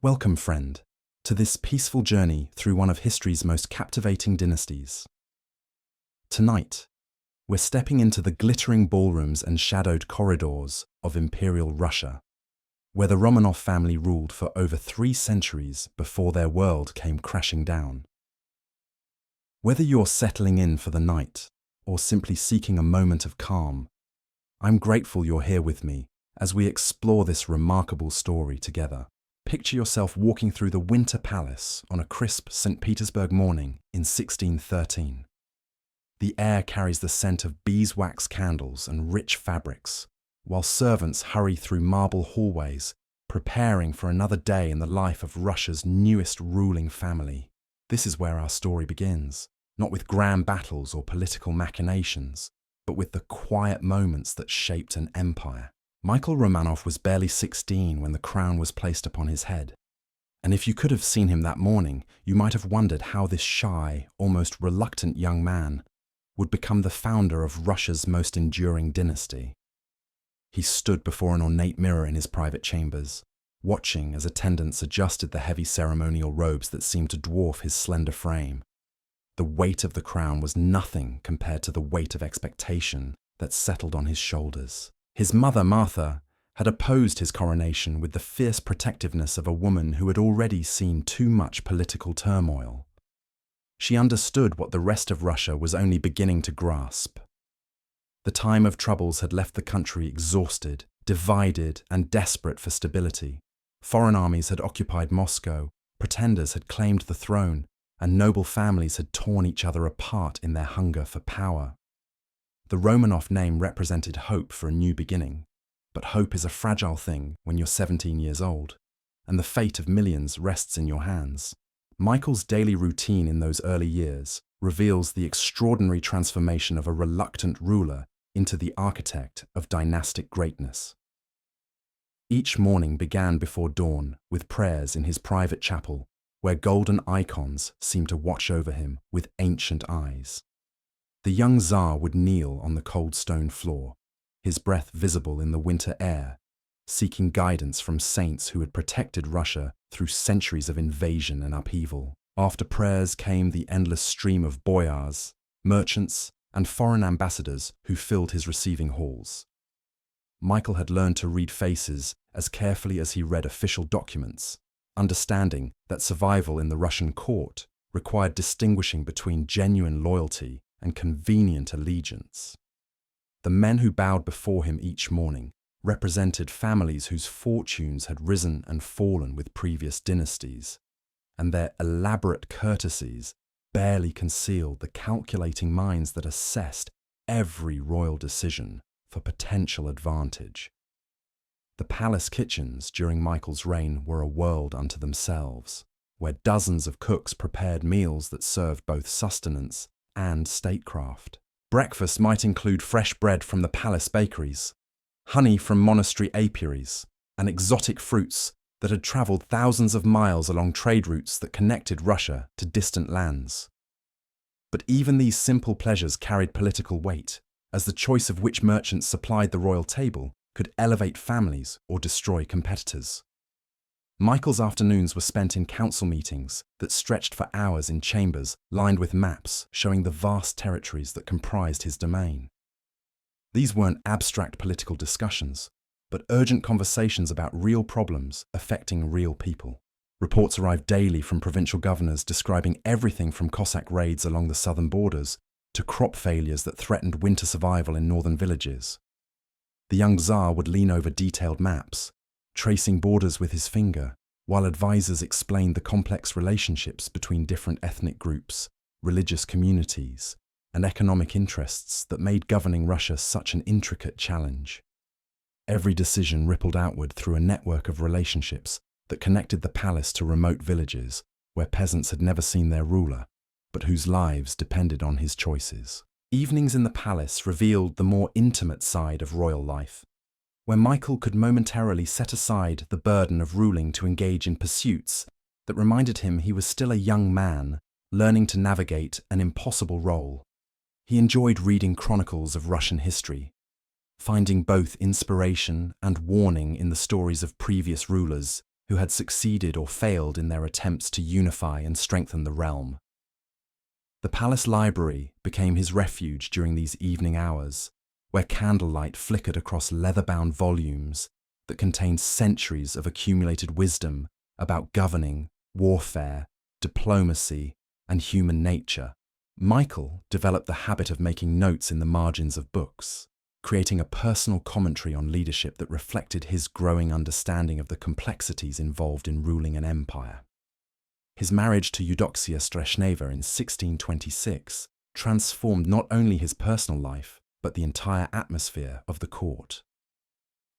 Welcome, friend, to this peaceful journey through one of history's most captivating dynasties. Tonight, we're stepping into the glittering ballrooms and shadowed corridors of Imperial Russia, where the Romanov family ruled for over 3 centuries before their world came crashing down. Whether you're settling in for the night or simply seeking a moment of calm, I'm grateful you're here with me as we explore this remarkable story together. Picture yourself walking through the Winter Palace on a crisp St. Petersburg morning in 1613. The air carries the scent of beeswax candles and rich fabrics, while servants hurry through marble hallways, preparing for another day in the life of Russia's newest ruling family. This is where our story begins, not with grand battles or political machinations, but with the quiet moments that shaped an empire. Michael Romanov was barely 16 when the crown was placed upon his head. And if you could have seen him that morning, you might have wondered how this shy, almost reluctant young man would become the founder of Russia's most enduring dynasty. He stood before an ornate mirror in his private chambers, watching as attendants adjusted the heavy ceremonial robes that seemed to dwarf his slender frame. The weight of the crown was nothing compared to the weight of expectation that settled on his shoulders. His mother, Martha, had opposed his coronation with the fierce protectiveness of a woman who had already seen too much political turmoil. She understood what the rest of Russia was only beginning to grasp. The time of troubles had left the country exhausted, divided, and desperate for stability. Foreign armies had occupied Moscow, pretenders had claimed the throne, and noble families had torn each other apart in their hunger for power. The Romanov name represented hope for a new beginning, but hope is a fragile thing when you're 17 years old, and the fate of millions rests in your hands. Michael's daily routine in those early years reveals the extraordinary transformation of a reluctant ruler into the architect of dynastic greatness. Each morning began before dawn with prayers in his private chapel, where golden icons seemed to watch over him with ancient eyes. The young Tsar would kneel on the cold stone floor, his breath visible in the winter air, seeking guidance from saints who had protected Russia through centuries of invasion and upheaval. After prayers came the endless stream of boyars, merchants, and foreign ambassadors who filled his receiving halls. Michael had learned to read faces as carefully as he read official documents, understanding that survival in the Russian court required distinguishing between genuine loyalty and convenient allegiance. The men who bowed before him each morning represented families whose fortunes had risen and fallen with previous dynasties, and their elaborate courtesies barely concealed the calculating minds that assessed every royal decision for potential advantage. The palace kitchens during Michael's reign were a world unto themselves, where dozens of cooks prepared meals that served both sustenance and statecraft. Breakfast might include fresh bread from the palace bakeries, honey from monastery apiaries, and exotic fruits that had travelled thousands of miles along trade routes that connected Russia to distant lands. But even these simple pleasures carried political weight, as the choice of which merchants supplied the royal table could elevate families or destroy competitors. Michael's afternoons were spent in council meetings that stretched for hours in chambers lined with maps showing the vast territories that comprised his domain. These weren't abstract political discussions, but urgent conversations about real problems affecting real people. Reports arrived daily from provincial governors describing everything from Cossack raids along the southern borders to crop failures that threatened winter survival in northern villages. The young Tsar would lean over detailed maps, tracing borders with his finger, while advisors explained the complex relationships between different ethnic groups, religious communities, and economic interests that made governing Russia such an intricate challenge. Every decision rippled outward through a network of relationships that connected the palace to remote villages where peasants had never seen their ruler, but whose lives depended on his choices. Evenings in the palace revealed the more intimate side of royal life, where Michael could momentarily set aside the burden of ruling to engage in pursuits that reminded him he was still a young man, learning to navigate an impossible role. He enjoyed reading chronicles of Russian history, finding both inspiration and warning in the stories of previous rulers who had succeeded or failed in their attempts to unify and strengthen the realm. The palace library became his refuge during these evening hours, where candlelight flickered across leather-bound volumes that contained centuries of accumulated wisdom about governing, warfare, diplomacy, and human nature. Michael developed the habit of making notes in the margins of books, creating a personal commentary on leadership that reflected his growing understanding of the complexities involved in ruling an empire. His marriage to Eudoxia Streshneva in 1626 transformed not only his personal life, but the entire atmosphere of the court.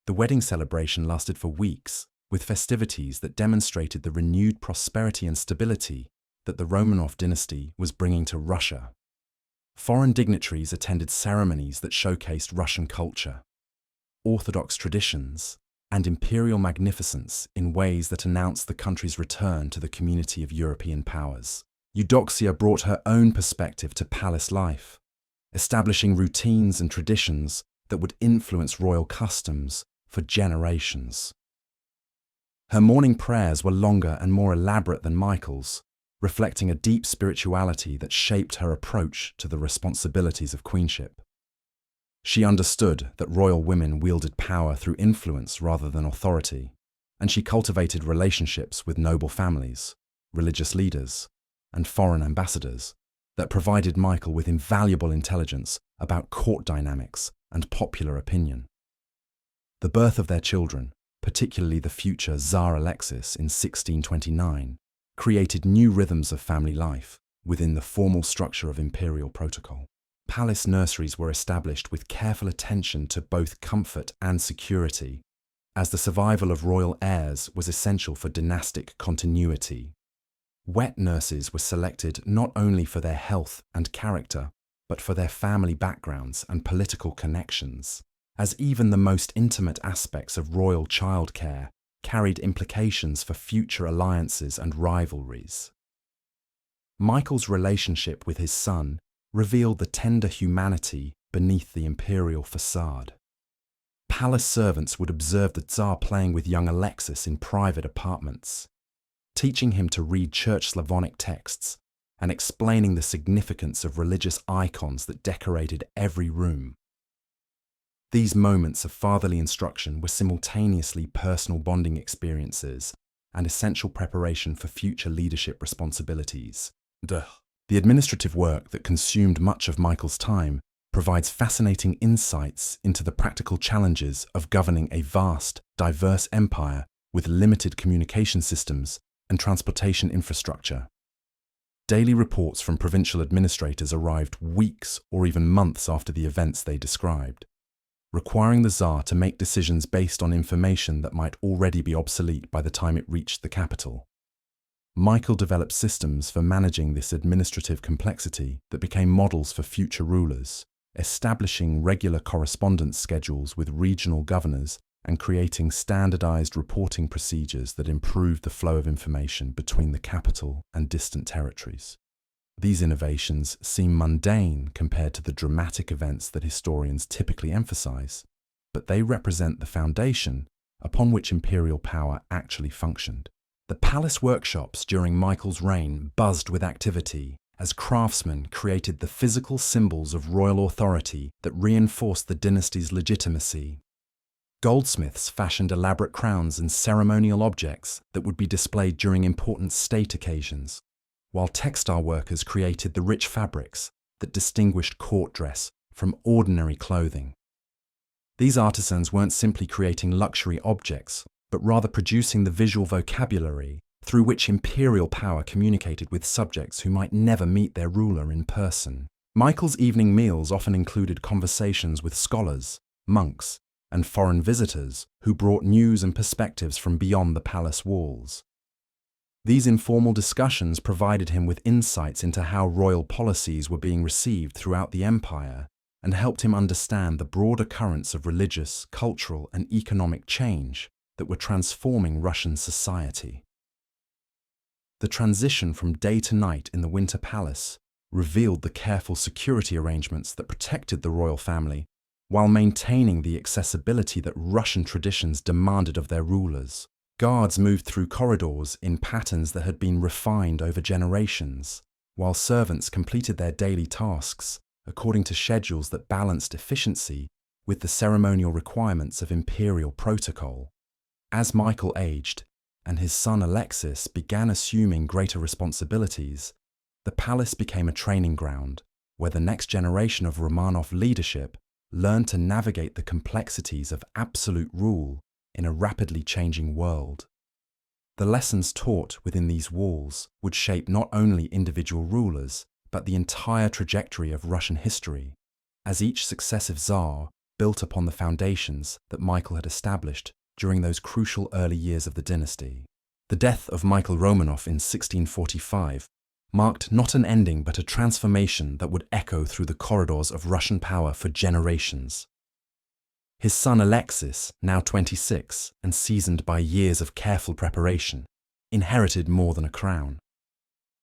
The wedding celebration lasted for weeks, with festivities that demonstrated the renewed prosperity and stability that the Romanov dynasty was bringing to Russia. Foreign dignitaries attended ceremonies that showcased Russian culture, Orthodox traditions, and imperial magnificence in ways that announced the country's return to the community of European powers. Eudoxia brought her own perspective to palace life, establishing routines and traditions that would influence royal customs for generations. Her morning prayers were longer and more elaborate than Michael's, reflecting a deep spirituality that shaped her approach to the responsibilities of queenship. She understood that royal women wielded power through influence rather than authority, and she cultivated relationships with noble families, religious leaders, and foreign ambassadors that provided Michael with invaluable intelligence about court dynamics and popular opinion. The birth of their children, particularly the future Tsar Alexis in 1629, created new rhythms of family life within the formal structure of imperial protocol. Palace nurseries were established with careful attention to both comfort and security, as the survival of royal heirs was essential for dynastic continuity. Wet nurses were selected not only for their health and character, but for their family backgrounds and political connections, as even the most intimate aspects of royal childcare carried implications for future alliances and rivalries. Michael's relationship with his son revealed the tender humanity beneath the imperial facade. Palace servants would observe the Tsar playing with young Alexis in private apartments, teaching him to read Church Slavonic texts and explaining the significance of religious icons that decorated every room. These moments of fatherly instruction were simultaneously personal bonding experiences and essential preparation for future leadership responsibilities. The administrative work that consumed much of Michael's time provides fascinating insights into the practical challenges of governing a vast, diverse empire with limited communication systems and transportation infrastructure. Daily reports from provincial administrators arrived weeks or even months after the events they described, requiring the Tsar to make decisions based on information that might already be obsolete by the time it reached the capital. Michael developed systems for managing this administrative complexity that became models for future rulers, establishing regular correspondence schedules with regional governors and creating standardized reporting procedures that improved the flow of information between the capital and distant territories. These innovations seem mundane compared to the dramatic events that historians typically emphasize, but they represent the foundation upon which imperial power actually functioned. The palace workshops during Michael's reign buzzed with activity as craftsmen created the physical symbols of royal authority that reinforced the dynasty's legitimacy. Goldsmiths fashioned elaborate crowns and ceremonial objects that would be displayed during important state occasions, while textile workers created the rich fabrics that distinguished court dress from ordinary clothing. These artisans weren't simply creating luxury objects, but rather producing the visual vocabulary through which imperial power communicated with subjects who might never meet their ruler in person. Michael's evening meals often included conversations with scholars, monks, and foreign visitors who brought news and perspectives from beyond the palace walls. These informal discussions provided him with insights into how royal policies were being received throughout the empire and helped him understand the broader currents of religious, cultural, and economic change that were transforming Russian society. The transition from day to night in the Winter Palace revealed the careful security arrangements that protected the royal family while maintaining the accessibility that Russian traditions demanded of their rulers. Guards moved through corridors in patterns that had been refined over generations, while servants completed their daily tasks according to schedules that balanced efficiency with the ceremonial requirements of imperial protocol. As Michael aged and his son Alexis began assuming greater responsibilities, the palace became a training ground where the next generation of Romanov leadership learned to navigate the complexities of absolute rule in a rapidly changing world. The lessons taught within these walls would shape not only individual rulers, but the entire trajectory of Russian history, as each successive Tsar built upon the foundations that Michael had established during those crucial early years of the dynasty. The death of Michael Romanov in 1645 marked not an ending but a transformation that would echo through the corridors of Russian power for generations. His son Alexis, now 26 and seasoned by years of careful preparation, inherited more than a crown.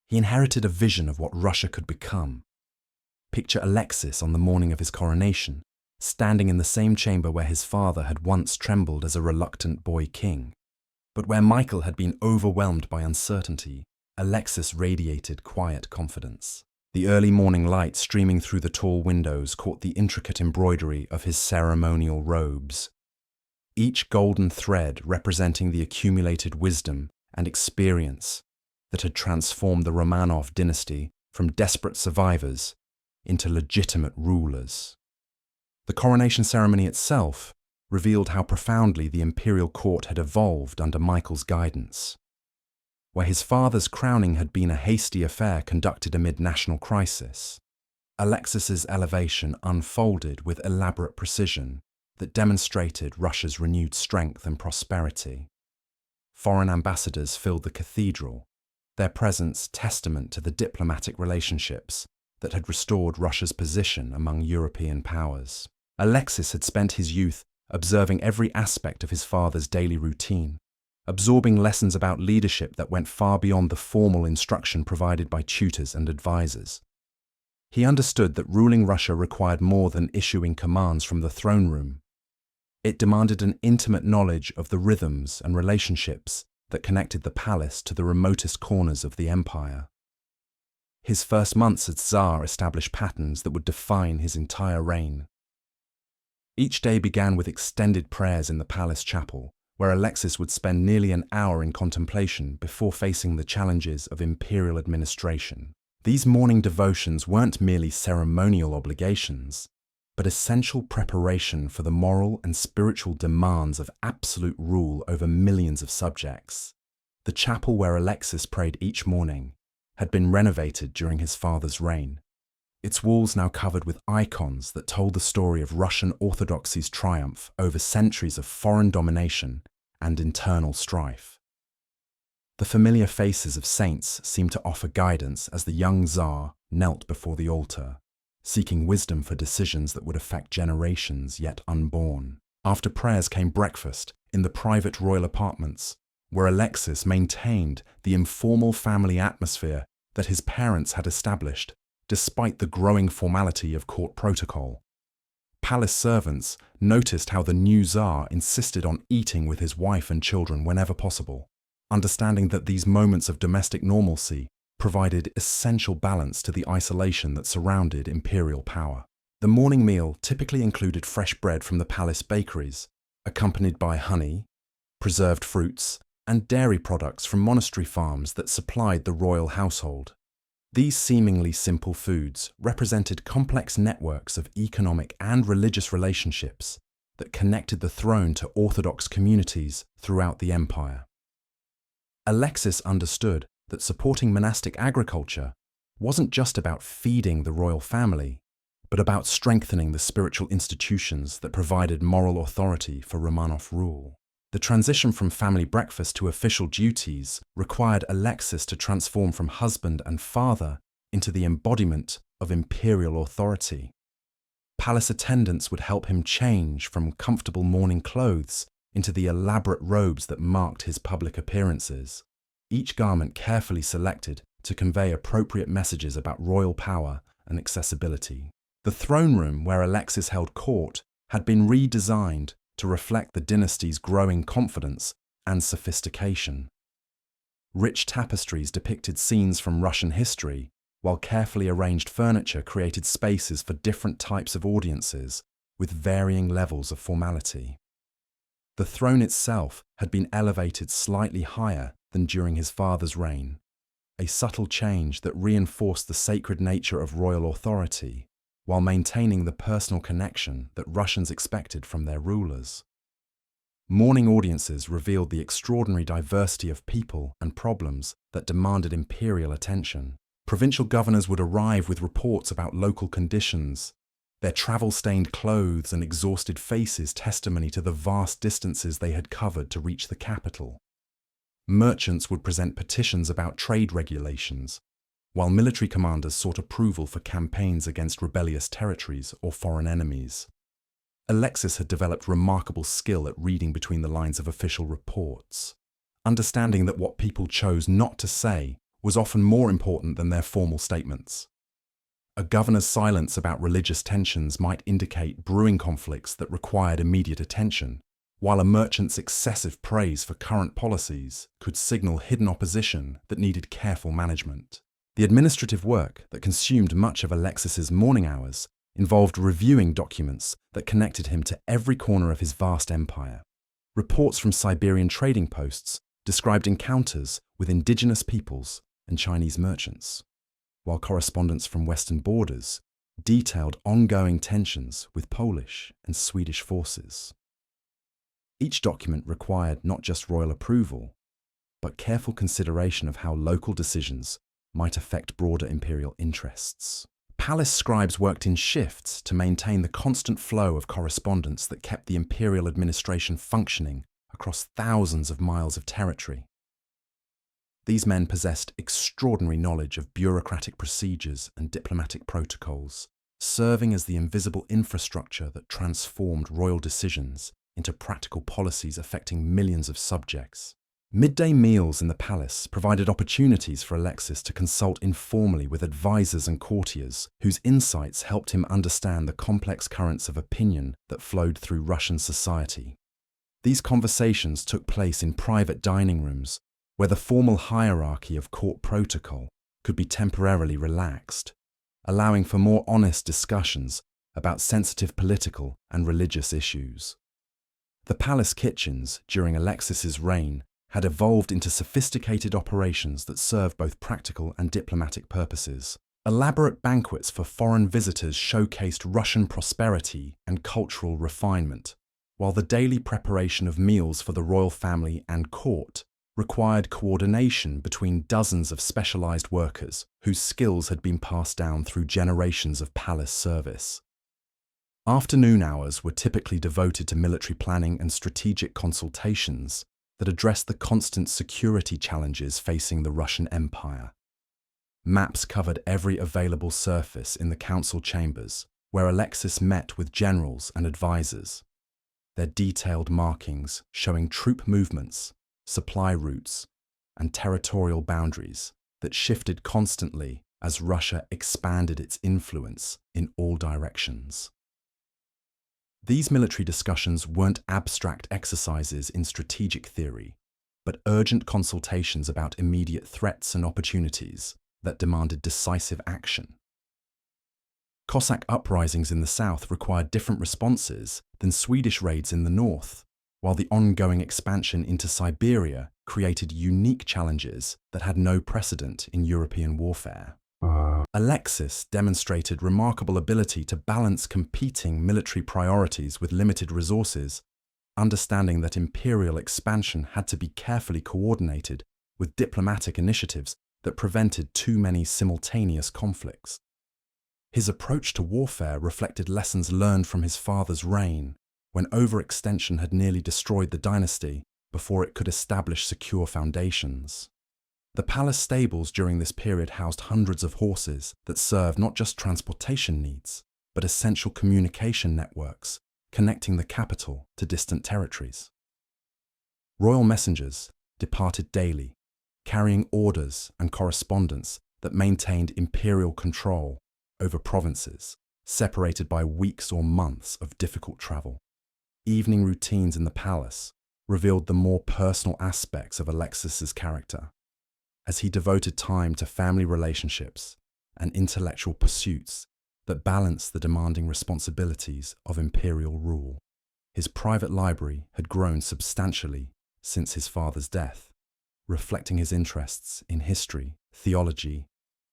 He inherited a vision of what Russia could become. Picture Alexis on the morning of his coronation, standing in the same chamber where his father had once trembled as a reluctant boy king. But where Michael had been overwhelmed by uncertainty, Alexis radiated quiet confidence. The early morning light streaming through the tall windows caught the intricate embroidery of his ceremonial robes, each golden thread representing the accumulated wisdom and experience that had transformed the Romanov dynasty from desperate survivors into legitimate rulers. The coronation ceremony itself revealed how profoundly the imperial court had evolved under Michael's guidance. Where his father's crowning had been a hasty affair conducted amid national crisis, Alexis's elevation unfolded with elaborate precision that demonstrated Russia's renewed strength and prosperity. Foreign ambassadors filled the cathedral, their presence testament to the diplomatic relationships that had restored Russia's position among European powers. Alexis had spent his youth observing every aspect of his father's daily routine, absorbing lessons about leadership that went far beyond the formal instruction provided by tutors and advisors. He understood that ruling Russia required more than issuing commands from the throne room. It demanded an intimate knowledge of the rhythms and relationships that connected the palace to the remotest corners of the empire. His first months as Tsar established patterns that would define his entire reign. Each day began with extended prayers in the palace chapel, where Alexis would spend nearly an hour in contemplation before facing the challenges of imperial administration. These morning devotions weren't merely ceremonial obligations, but essential preparation for the moral and spiritual demands of absolute rule over millions of subjects. The chapel where Alexis prayed each morning had been renovated during his father's reign, its walls now covered with icons that told the story of Russian orthodoxy's triumph over centuries of foreign domination and internal strife. The familiar faces of saints seemed to offer guidance as the young Tsar knelt before the altar, seeking wisdom for decisions that would affect generations yet unborn. After prayers came breakfast in the private royal apartments, where Alexis maintained the informal family atmosphere that his parents had established, despite the growing formality of court protocol. Palace servants noticed how the new Tsar insisted on eating with his wife and children whenever possible, understanding that these moments of domestic normalcy provided essential balance to the isolation that surrounded imperial power. The morning meal typically included fresh bread from the palace bakeries, accompanied by honey, preserved fruits, and dairy products from monastery farms that supplied the royal household. These seemingly simple foods represented complex networks of economic and religious relationships that connected the throne to orthodox communities throughout the empire. Alexis understood that supporting monastic agriculture wasn't just about feeding the royal family, but about strengthening the spiritual institutions that provided moral authority for Romanov rule. The transition from family breakfast to official duties required Alexis to transform from husband and father into the embodiment of imperial authority. Palace attendants would help him change from comfortable morning clothes into the elaborate robes that marked his public appearances, each garment carefully selected to convey appropriate messages about royal power and accessibility. The throne room where Alexis held court had been redesigned to reflect the dynasty's growing confidence and sophistication. Rich tapestries depicted scenes from Russian history, while carefully arranged furniture created spaces for different types of audiences with varying levels of formality. The throne itself had been elevated slightly higher than during his father's reign, a subtle change that reinforced the sacred nature of royal authority while maintaining the personal connection that Russians expected from their rulers. Morning audiences revealed the extraordinary diversity of people and problems that demanded imperial attention. Provincial governors would arrive with reports about local conditions, their travel-stained clothes and exhausted faces testimony to the vast distances they had covered to reach the capital. Merchants would present petitions about trade regulations, while military commanders sought approval for campaigns against rebellious territories or foreign enemies. Alexis had developed remarkable skill at reading between the lines of official reports, understanding that what people chose not to say was often more important than their formal statements. A governor's silence about religious tensions might indicate brewing conflicts that required immediate attention, while a merchant's excessive praise for current policies could signal hidden opposition that needed careful management. The administrative work that consumed much of Alexis's morning hours involved reviewing documents that connected him to every corner of his vast empire. Reports from Siberian trading posts described encounters with indigenous peoples and Chinese merchants, while correspondence from Western borders detailed ongoing tensions with Polish and Swedish forces. Each document required not just royal approval, but careful consideration of how local decisions might affect broader imperial interests. Palace scribes worked in shifts to maintain the constant flow of correspondence that kept the imperial administration functioning across thousands of miles of territory. These men possessed extraordinary knowledge of bureaucratic procedures and diplomatic protocols, serving as the invisible infrastructure that transformed royal decisions into practical policies affecting millions of subjects. Midday meals in the palace provided opportunities for Alexis to consult informally with advisors and courtiers whose insights helped him understand the complex currents of opinion that flowed through Russian society. These conversations took place in private dining rooms, where the formal hierarchy of court protocol could be temporarily relaxed, allowing for more honest discussions about sensitive political and religious issues. The palace kitchens during Alexis's reign had evolved into sophisticated operations that served both practical and diplomatic purposes. Elaborate banquets for foreign visitors showcased Russian prosperity and cultural refinement, while the daily preparation of meals for the royal family and court required coordination between dozens of specialized workers whose skills had been passed down through generations of palace service. Afternoon hours were typically devoted to military planning and strategic consultations that addressed the constant security challenges facing the Russian Empire. Maps covered every available surface in the council chambers, where Alexis met with generals and advisors, their detailed markings showing troop movements, supply routes, and territorial boundaries that shifted constantly as Russia expanded its influence in all directions. These military discussions weren't abstract exercises in strategic theory, but urgent consultations about immediate threats and opportunities that demanded decisive action. Cossack uprisings in the south required different responses than Swedish raids in the north, while the ongoing expansion into Siberia created unique challenges that had no precedent in European warfare. Alexis demonstrated remarkable ability to balance competing military priorities with limited resources, understanding that imperial expansion had to be carefully coordinated with diplomatic initiatives that prevented too many simultaneous conflicts. His approach to warfare reflected lessons learned from his father's reign, when overextension had nearly destroyed the dynasty before it could establish secure foundations. The palace stables during this period housed hundreds of horses that served not just transportation needs, but essential communication networks connecting the capital to distant territories. Royal messengers departed daily, carrying orders and correspondence that maintained imperial control over provinces, separated by weeks or months of difficult travel. Evening routines in the palace revealed the more personal aspects of Alexis's character, as he devoted time to family relationships and intellectual pursuits that balanced the demanding responsibilities of imperial rule. His private library had grown substantially since his father's death, reflecting his interests in history, theology,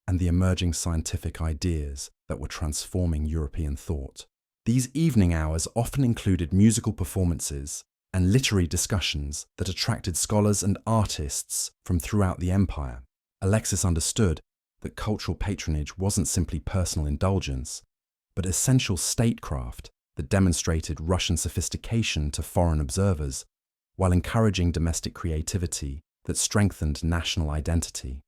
and the emerging scientific ideas that were transforming European thought. These evening hours often included musical performances and literary discussions that attracted scholars and artists from throughout the empire. Alexis understood that cultural patronage wasn't simply personal indulgence, but essential statecraft that demonstrated Russian sophistication to foreign observers, while encouraging domestic creativity that strengthened national identity.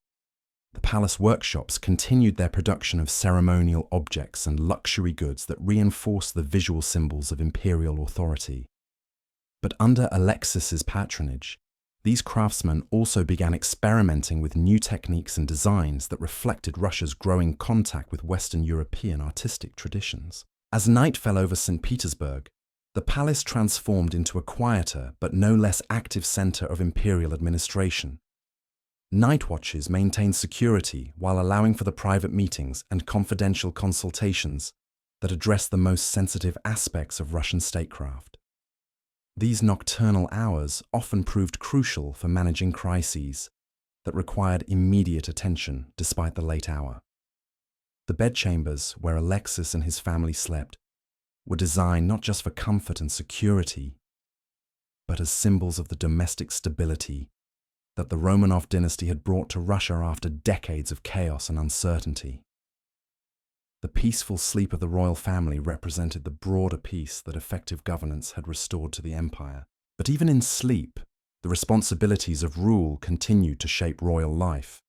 The palace workshops continued their production of ceremonial objects and luxury goods that reinforced the visual symbols of imperial authority. But under Alexis's patronage, these craftsmen also began experimenting with new techniques and designs that reflected Russia's growing contact with Western European artistic traditions. As night fell over St. Petersburg, the palace transformed into a quieter but no less active center of imperial administration. Night watches maintained security while allowing for the private meetings and confidential consultations that addressed the most sensitive aspects of Russian statecraft. These nocturnal hours often proved crucial for managing crises that required immediate attention despite the late hour. The bedchambers where Alexis and his family slept were designed not just for comfort and security, but as symbols of the domestic stability that the Romanov dynasty had brought to Russia after decades of chaos and uncertainty. The peaceful sleep of the royal family represented the broader peace that effective governance had restored to the empire. But even in sleep, the responsibilities of rule continued to shape royal life,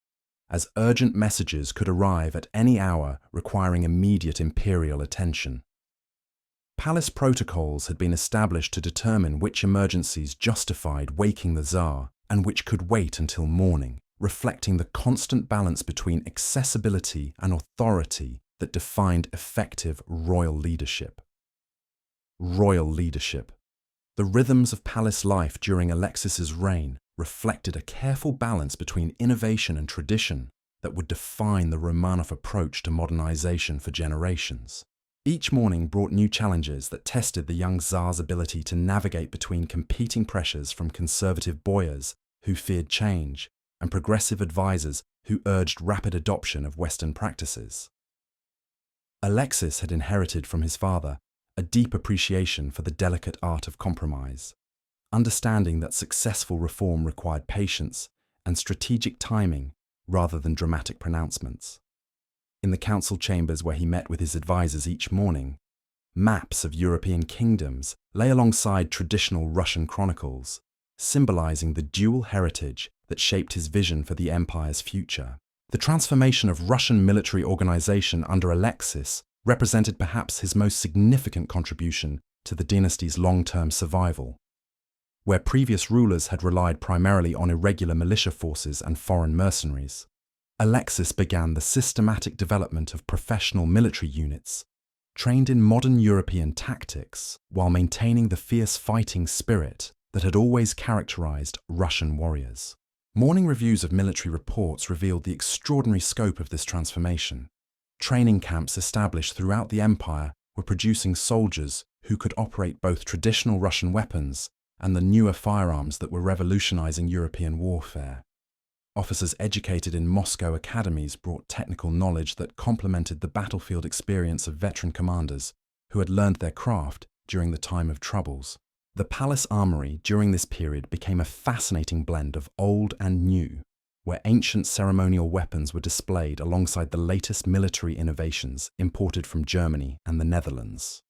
as urgent messages could arrive at any hour requiring immediate imperial attention. Palace protocols had been established to determine which emergencies justified waking the Tsar and which could wait until morning, reflecting the constant balance between accessibility and authority that defined effective royal leadership. Royal leadership. The rhythms of palace life during Alexis's reign reflected a careful balance between innovation and tradition that would define the Romanov approach to modernization for generations. Each morning brought new challenges that tested the young Tsar's ability to navigate between competing pressures from conservative boyars who feared change and progressive advisors who urged rapid adoption of Western practices. Alexis had inherited from his father a deep appreciation for the delicate art of compromise, understanding that successful reform required patience and strategic timing rather than dramatic pronouncements. In the council chambers where he met with his advisors each morning, maps of European kingdoms lay alongside traditional Russian chronicles, symbolizing the dual heritage that shaped his vision for the empire's future. The transformation of Russian military organization under Alexis represented perhaps his most significant contribution to the dynasty's long-term survival. Where previous rulers had relied primarily on irregular militia forces and foreign mercenaries, Alexis began the systematic development of professional military units, trained in modern European tactics while maintaining the fierce fighting spirit that had always characterized Russian warriors. Morning reviews of military reports revealed the extraordinary scope of this transformation. Training camps established throughout the empire were producing soldiers who could operate both traditional Russian weapons and the newer firearms that were revolutionizing European warfare. Officers educated in Moscow academies brought technical knowledge that complemented the battlefield experience of veteran commanders who had learned their craft during the time of troubles. The palace armory during this period became a fascinating blend of old and new, where ancient ceremonial weapons were displayed alongside the latest military innovations imported from Germany and the Netherlands.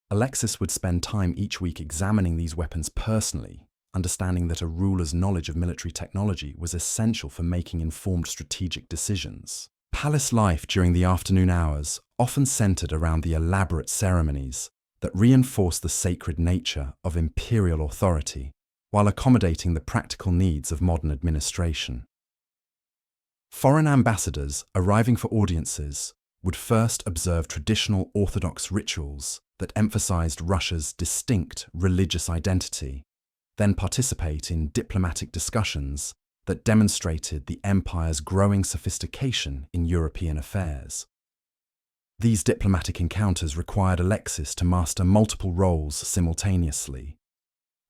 Alexis would spend time each week examining these weapons personally, understanding that a ruler's knowledge of military technology was essential for making informed strategic decisions. Palace life during the afternoon hours often centered around the elaborate ceremonies that reinforced the sacred nature of imperial authority while accommodating the practical needs of modern administration. Foreign ambassadors arriving for audiences would first observe traditional Orthodox rituals that emphasized Russia's distinct religious identity, then participate in diplomatic discussions that demonstrated the empire's growing sophistication in European affairs. These diplomatic encounters required Alexis to master multiple roles simultaneously,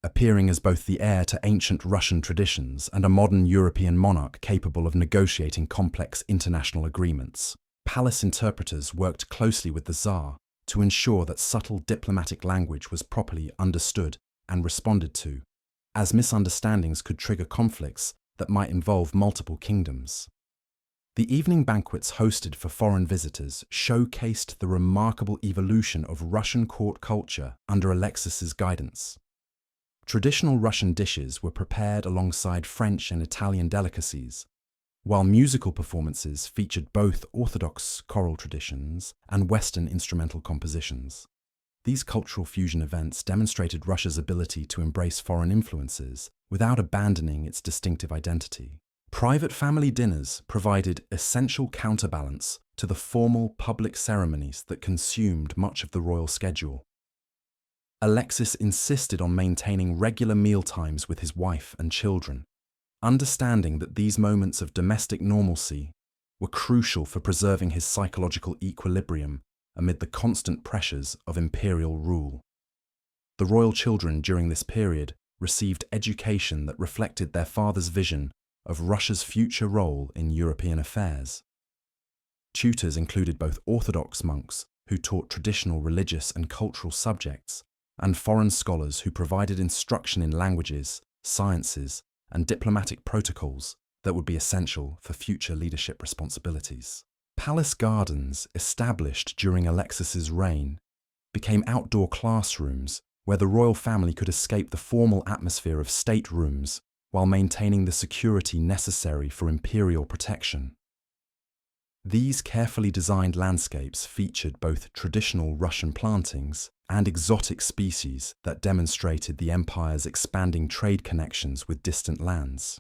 appearing as both the heir to ancient Russian traditions and a modern European monarch capable of negotiating complex international agreements. Palace interpreters worked closely with the Tsar to ensure that subtle diplomatic language was properly understood and responded to, as misunderstandings could trigger conflicts that might involve multiple kingdoms. The evening banquets hosted for foreign visitors showcased the remarkable evolution of Russian court culture under Alexis's guidance. Traditional Russian dishes were prepared alongside French and Italian delicacies, while musical performances featured both Orthodox choral traditions and Western instrumental compositions. These cultural fusion events demonstrated Russia's ability to embrace foreign influences without abandoning its distinctive identity. Private family dinners provided essential counterbalance to the formal public ceremonies that consumed much of the royal schedule. Alexis insisted on maintaining regular mealtimes with his wife and children, understanding that these moments of domestic normalcy were crucial for preserving his psychological equilibrium amid the constant pressures of imperial rule. The royal children during this period received education that reflected their father's vision of Russia's future role in European affairs. Tutors included both Orthodox monks who taught traditional religious and cultural subjects, and foreign scholars who provided instruction in languages, sciences, and diplomatic protocols that would be essential for future leadership responsibilities. Palace gardens, established during Alexis's reign, became outdoor classrooms where the royal family could escape the formal atmosphere of state rooms while maintaining the security necessary for imperial protection. These carefully designed landscapes featured both traditional Russian plantings and exotic species that demonstrated the empire's expanding trade connections with distant lands.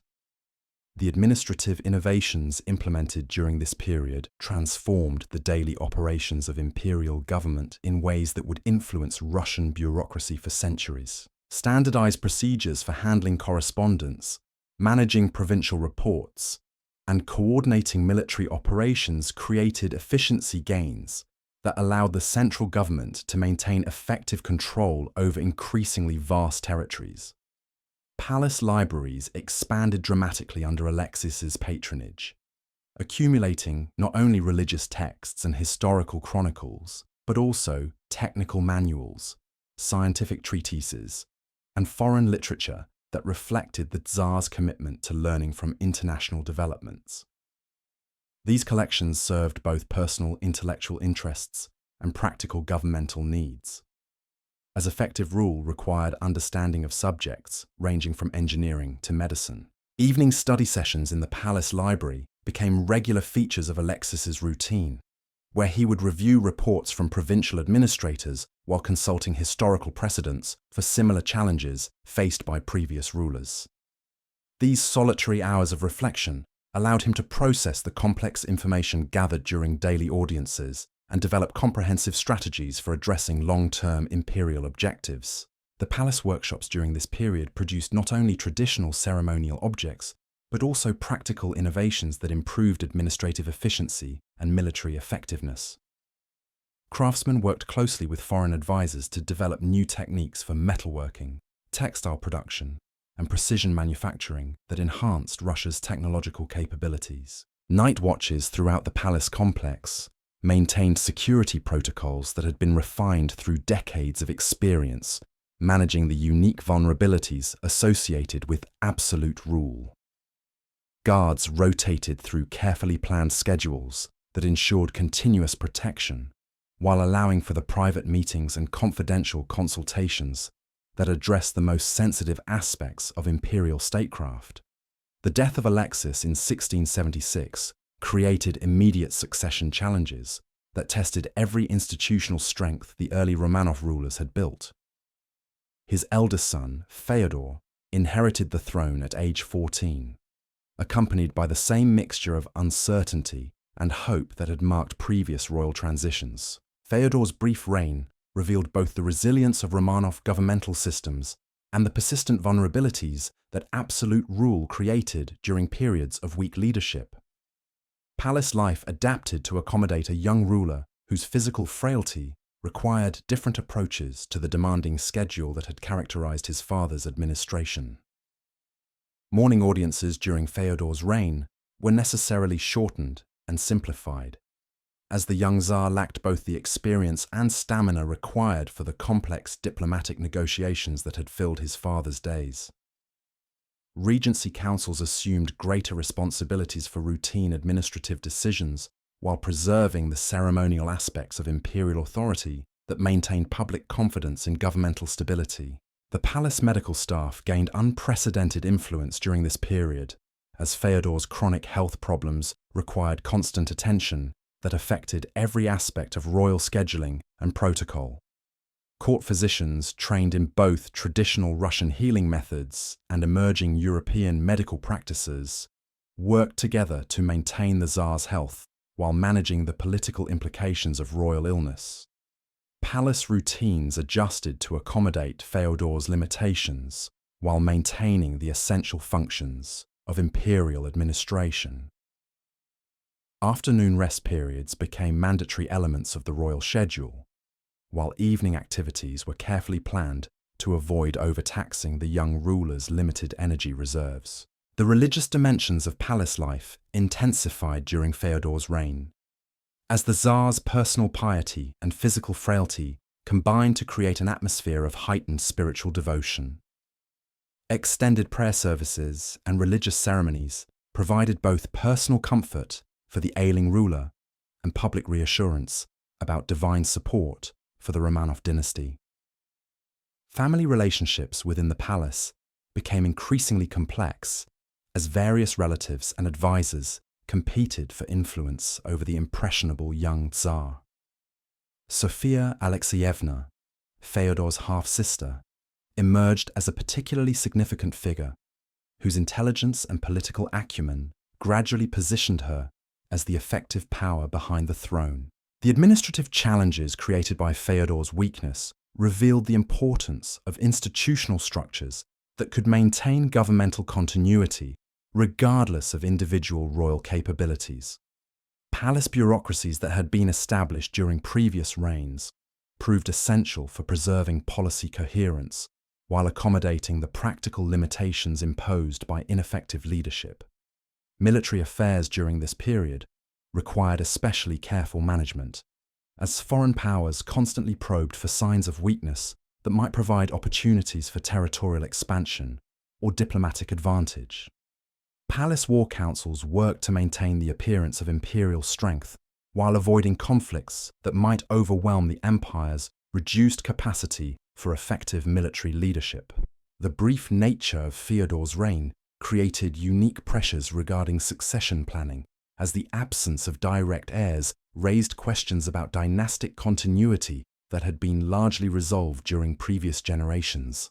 The administrative innovations implemented during this period transformed the daily operations of imperial government in ways that would influence Russian bureaucracy for centuries. Standardized procedures for handling correspondence, managing provincial reports, and coordinating military operations created efficiency gains that allowed the central government to maintain effective control over increasingly vast territories. Palace libraries expanded dramatically under Alexis's patronage, accumulating not only religious texts and historical chronicles, but also technical manuals, scientific treatises, and foreign literature that reflected the Tsar's commitment to learning from international developments. These collections served both personal intellectual interests and practical governmental needs, as effective rule required understanding of subjects ranging from engineering to medicine. Evening study sessions in the palace library became regular features of Alexis's routine, where he would review reports from provincial administrators while consulting historical precedents for similar challenges faced by previous rulers. These solitary hours of reflection allowed him to process the complex information gathered during daily audiences and develop comprehensive strategies for addressing long-term imperial objectives. The palace workshops during this period produced not only traditional ceremonial objects, but also practical innovations that improved administrative efficiency and military effectiveness. Craftsmen worked closely with foreign advisors to develop new techniques for metalworking, textile production, and precision manufacturing that enhanced Russia's technological capabilities. Night watches throughout the palace complex maintained security protocols that had been refined through decades of experience managing the unique vulnerabilities associated with absolute rule. Guards rotated through carefully planned schedules that ensured continuous protection, while allowing for the private meetings and confidential consultations that addressed the most sensitive aspects of imperial statecraft. The death of Alexis in 1676 created immediate succession challenges that tested every institutional strength the early Romanov rulers had built. His eldest son, Fyodor, inherited the throne at age 14, accompanied by the same mixture of uncertainty and hope that had marked previous royal transitions. Fyodor's brief reign revealed both the resilience of Romanov governmental systems and the persistent vulnerabilities that absolute rule created during periods of weak leadership. Palace life adapted to accommodate a young ruler whose physical frailty required different approaches to the demanding schedule that had characterized his father's administration. Morning audiences during Fyodor's reign were necessarily shortened and simplified, as the young Tsar lacked both the experience and stamina required for the complex diplomatic negotiations that had filled his father's days. Regency councils assumed greater responsibilities for routine administrative decisions while preserving the ceremonial aspects of imperial authority that maintained public confidence in governmental stability. The palace medical staff gained unprecedented influence during this period, as Fyodor's chronic health problems required constant attention that affected every aspect of royal scheduling and protocol. Court physicians trained in both traditional Russian healing methods and emerging European medical practices worked together to maintain the Tsar's health while managing the political implications of royal illness. Palace routines adjusted to accommodate Fyodor's limitations while maintaining the essential functions of imperial administration. Afternoon rest periods became mandatory elements of the royal schedule, while evening activities were carefully planned to avoid overtaxing the young ruler's limited energy reserves. The religious dimensions of palace life intensified during Fyodor's reign, as the Tsar's personal piety and physical frailty combined to create an atmosphere of heightened spiritual devotion. Extended prayer services and religious ceremonies provided both personal comfort for the ailing ruler and public reassurance about divine support for the Romanov dynasty. Family relationships within the palace became increasingly complex as various relatives and advisors competed for influence over the impressionable young Tsar. Sofia Alexeyevna, Fyodor's half-sister, emerged as a particularly significant figure whose intelligence and political acumen gradually positioned her as the effective power behind the throne. The administrative challenges created by Fyodor's weakness revealed the importance of institutional structures that could maintain governmental continuity regardless of individual royal capabilities. Palace bureaucracies that had been established during previous reigns proved essential for preserving policy coherence while accommodating the practical limitations imposed by ineffective leadership. Military affairs during this period required especially careful management, as foreign powers constantly probed for signs of weakness that might provide opportunities for territorial expansion or diplomatic advantage. Palace war councils worked to maintain the appearance of imperial strength while avoiding conflicts that might overwhelm the empire's reduced capacity for effective military leadership. The brief nature of Fyodor's reign created unique pressures regarding succession planning, as the absence of direct heirs raised questions about dynastic continuity that had been largely resolved during previous generations.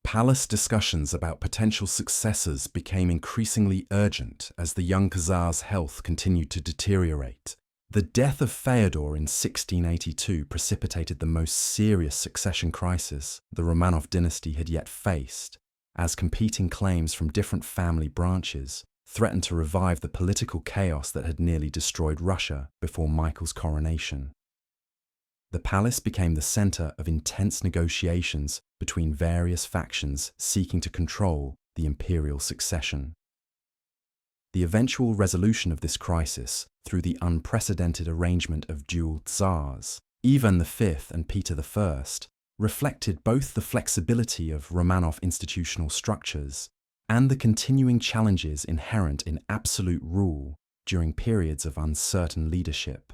Palace discussions about potential successors became increasingly urgent as the young Tsar's health continued to deteriorate. The death of Fyodor in 1682 precipitated the most serious succession crisis the Romanov dynasty had yet faced, as competing claims from different family branches threatened to revive the political chaos that had nearly destroyed Russia before Michael's coronation. The palace became the center of intense negotiations between various factions seeking to control the imperial succession. The eventual resolution of this crisis through the unprecedented arrangement of dual Tsars, Ivan V and Peter I, reflected both the flexibility of Romanov institutional structures and the continuing challenges inherent in absolute rule during periods of uncertain leadership.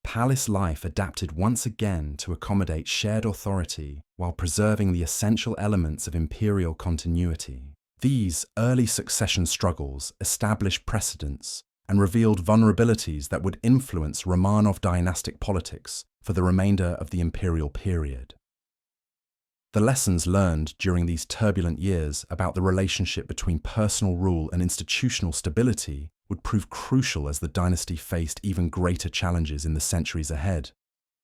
Palace life adapted once again to accommodate shared authority while preserving the essential elements of imperial continuity. These early succession struggles established precedents and revealed vulnerabilities that would influence Romanov dynastic politics for the remainder of the imperial period. The lessons learned during these turbulent years about the relationship between personal rule and institutional stability would prove crucial as the dynasty faced even greater challenges in the centuries ahead.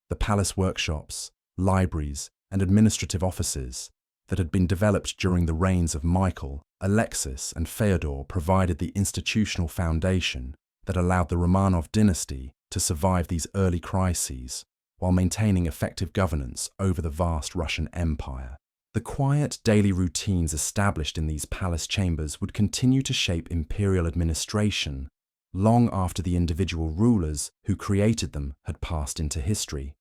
The palace workshops, libraries, and administrative offices that had been developed during the reigns of Michael, Alexis, and Feodor provided the institutional foundation that allowed the Romanov dynasty to survive these early crises while maintaining effective governance over the vast Russian Empire. The quiet daily routines established in these palace chambers would continue to shape imperial administration long after the individual rulers who created them had passed into history.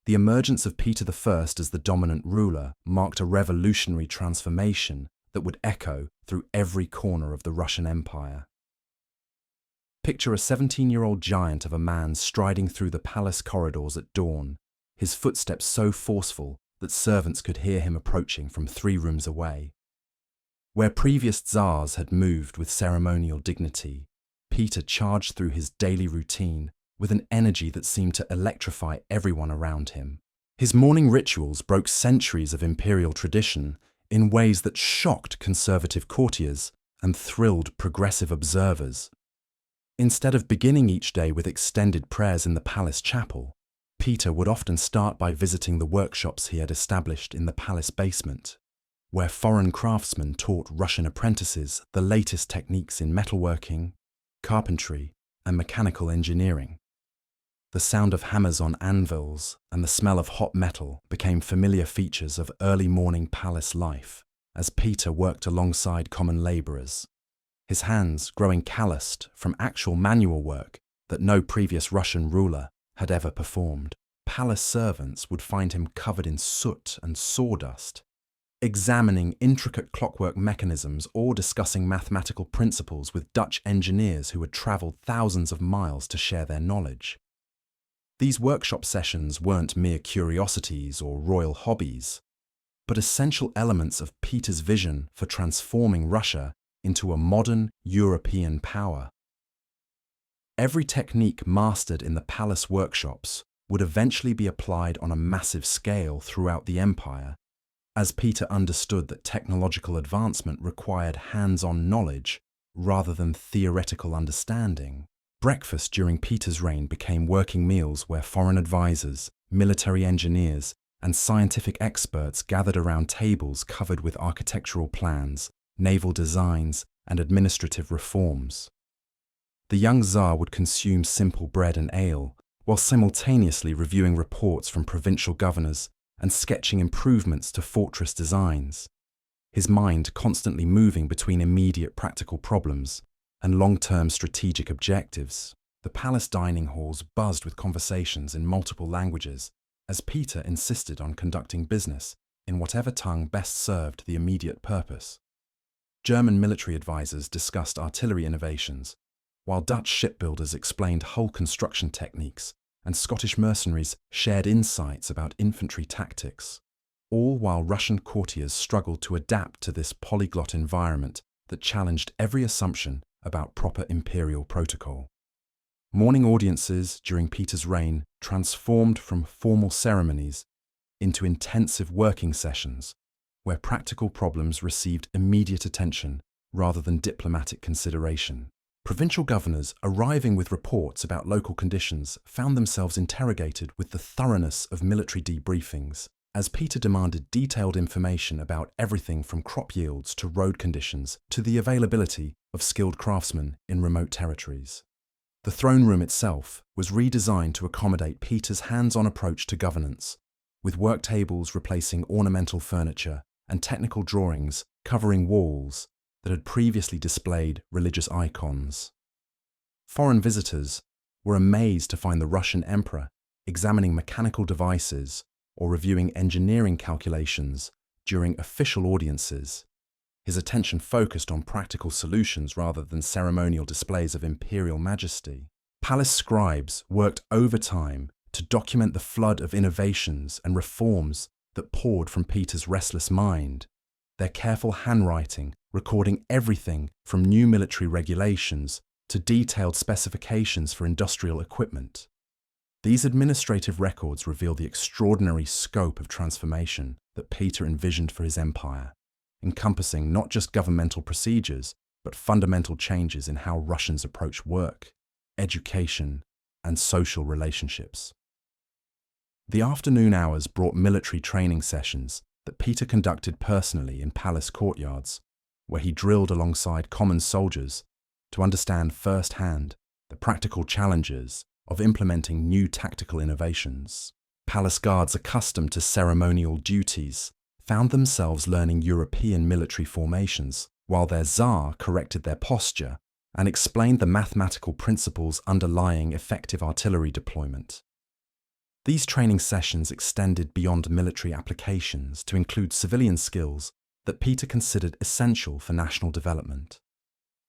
The emergence of Peter I as the dominant ruler marked a revolutionary transformation that would echo through every corner of the Russian Empire. Picture a 17-year-old giant of a man striding through the palace corridors at dawn, his footsteps so forceful that servants could hear him approaching from 3 rooms away. Where previous tsars had moved with ceremonial dignity, Peter charged through his daily routine with an energy that seemed to electrify everyone around him. His morning rituals broke centuries of imperial tradition in ways that shocked conservative courtiers and thrilled progressive observers. Instead of beginning each day with extended prayers in the palace chapel, Peter would often start by visiting the workshops he had established in the palace basement, where foreign craftsmen taught Russian apprentices the latest techniques in metalworking, carpentry, and mechanical engineering. The sound of hammers on anvils and the smell of hot metal became familiar features of early morning palace life as Peter worked alongside common labourers, his hands growing calloused from actual manual work that no previous Russian ruler had ever performed. Palace servants would find him covered in soot and sawdust, examining intricate clockwork mechanisms or discussing mathematical principles with Dutch engineers who had travelled thousands of miles to share their knowledge. These workshop sessions weren't mere curiosities or royal hobbies, but essential elements of Peter's vision for transforming Russia into a modern European power. Every technique mastered in the palace workshops would eventually be applied on a massive scale throughout the empire, as Peter understood that technological advancement required hands-on knowledge rather than theoretical understanding. Breakfast during Peter's reign became working meals where foreign advisors, military engineers, and scientific experts gathered around tables covered with architectural plans, naval designs, and administrative reforms. The young Tsar would consume simple bread and ale, while simultaneously reviewing reports from provincial governors and sketching improvements to fortress designs, his mind constantly moving between immediate practical problems and long-term strategic objectives. The palace dining halls buzzed with conversations in multiple languages as Peter insisted on conducting business in whatever tongue best served the immediate purpose. German military advisors discussed artillery innovations, while Dutch shipbuilders explained hull construction techniques and Scottish mercenaries shared insights about infantry tactics, all while Russian courtiers struggled to adapt to this polyglot environment that challenged every assumption about proper imperial protocol. Morning audiences during Peter's reign transformed from formal ceremonies into intensive working sessions where practical problems received immediate attention rather than diplomatic consideration. Provincial governors arriving with reports about local conditions found themselves interrogated with the thoroughness of military debriefings, as Peter demanded detailed information about everything from crop yields to road conditions to the availability of skilled craftsmen in remote territories. The throne room itself was redesigned to accommodate Peter's hands-on approach to governance, with work tables replacing ornamental furniture and technical drawings covering walls that had previously displayed religious icons. Foreign visitors were amazed to find the Russian emperor examining mechanical devices or reviewing engineering calculations during official audiences, his attention focused on practical solutions rather than ceremonial displays of imperial majesty. Palace scribes worked overtime to document the flood of innovations and reforms that poured from Peter's restless mind, their careful handwriting recording everything from new military regulations to detailed specifications for industrial equipment. These administrative records reveal the extraordinary scope of transformation that Peter envisioned for his empire, encompassing not just governmental procedures, but fundamental changes in how Russians approach work, education, and social relationships. The afternoon hours brought military training sessions that Peter conducted personally in palace courtyards, where he drilled alongside common soldiers to understand firsthand the practical challenges of implementing new tactical innovations. Palace guards accustomed to ceremonial duties found themselves learning European military formations, while their Tsar corrected their posture and explained the mathematical principles underlying effective artillery deployment. These training sessions extended beyond military applications to include civilian skills that Peter considered essential for national development.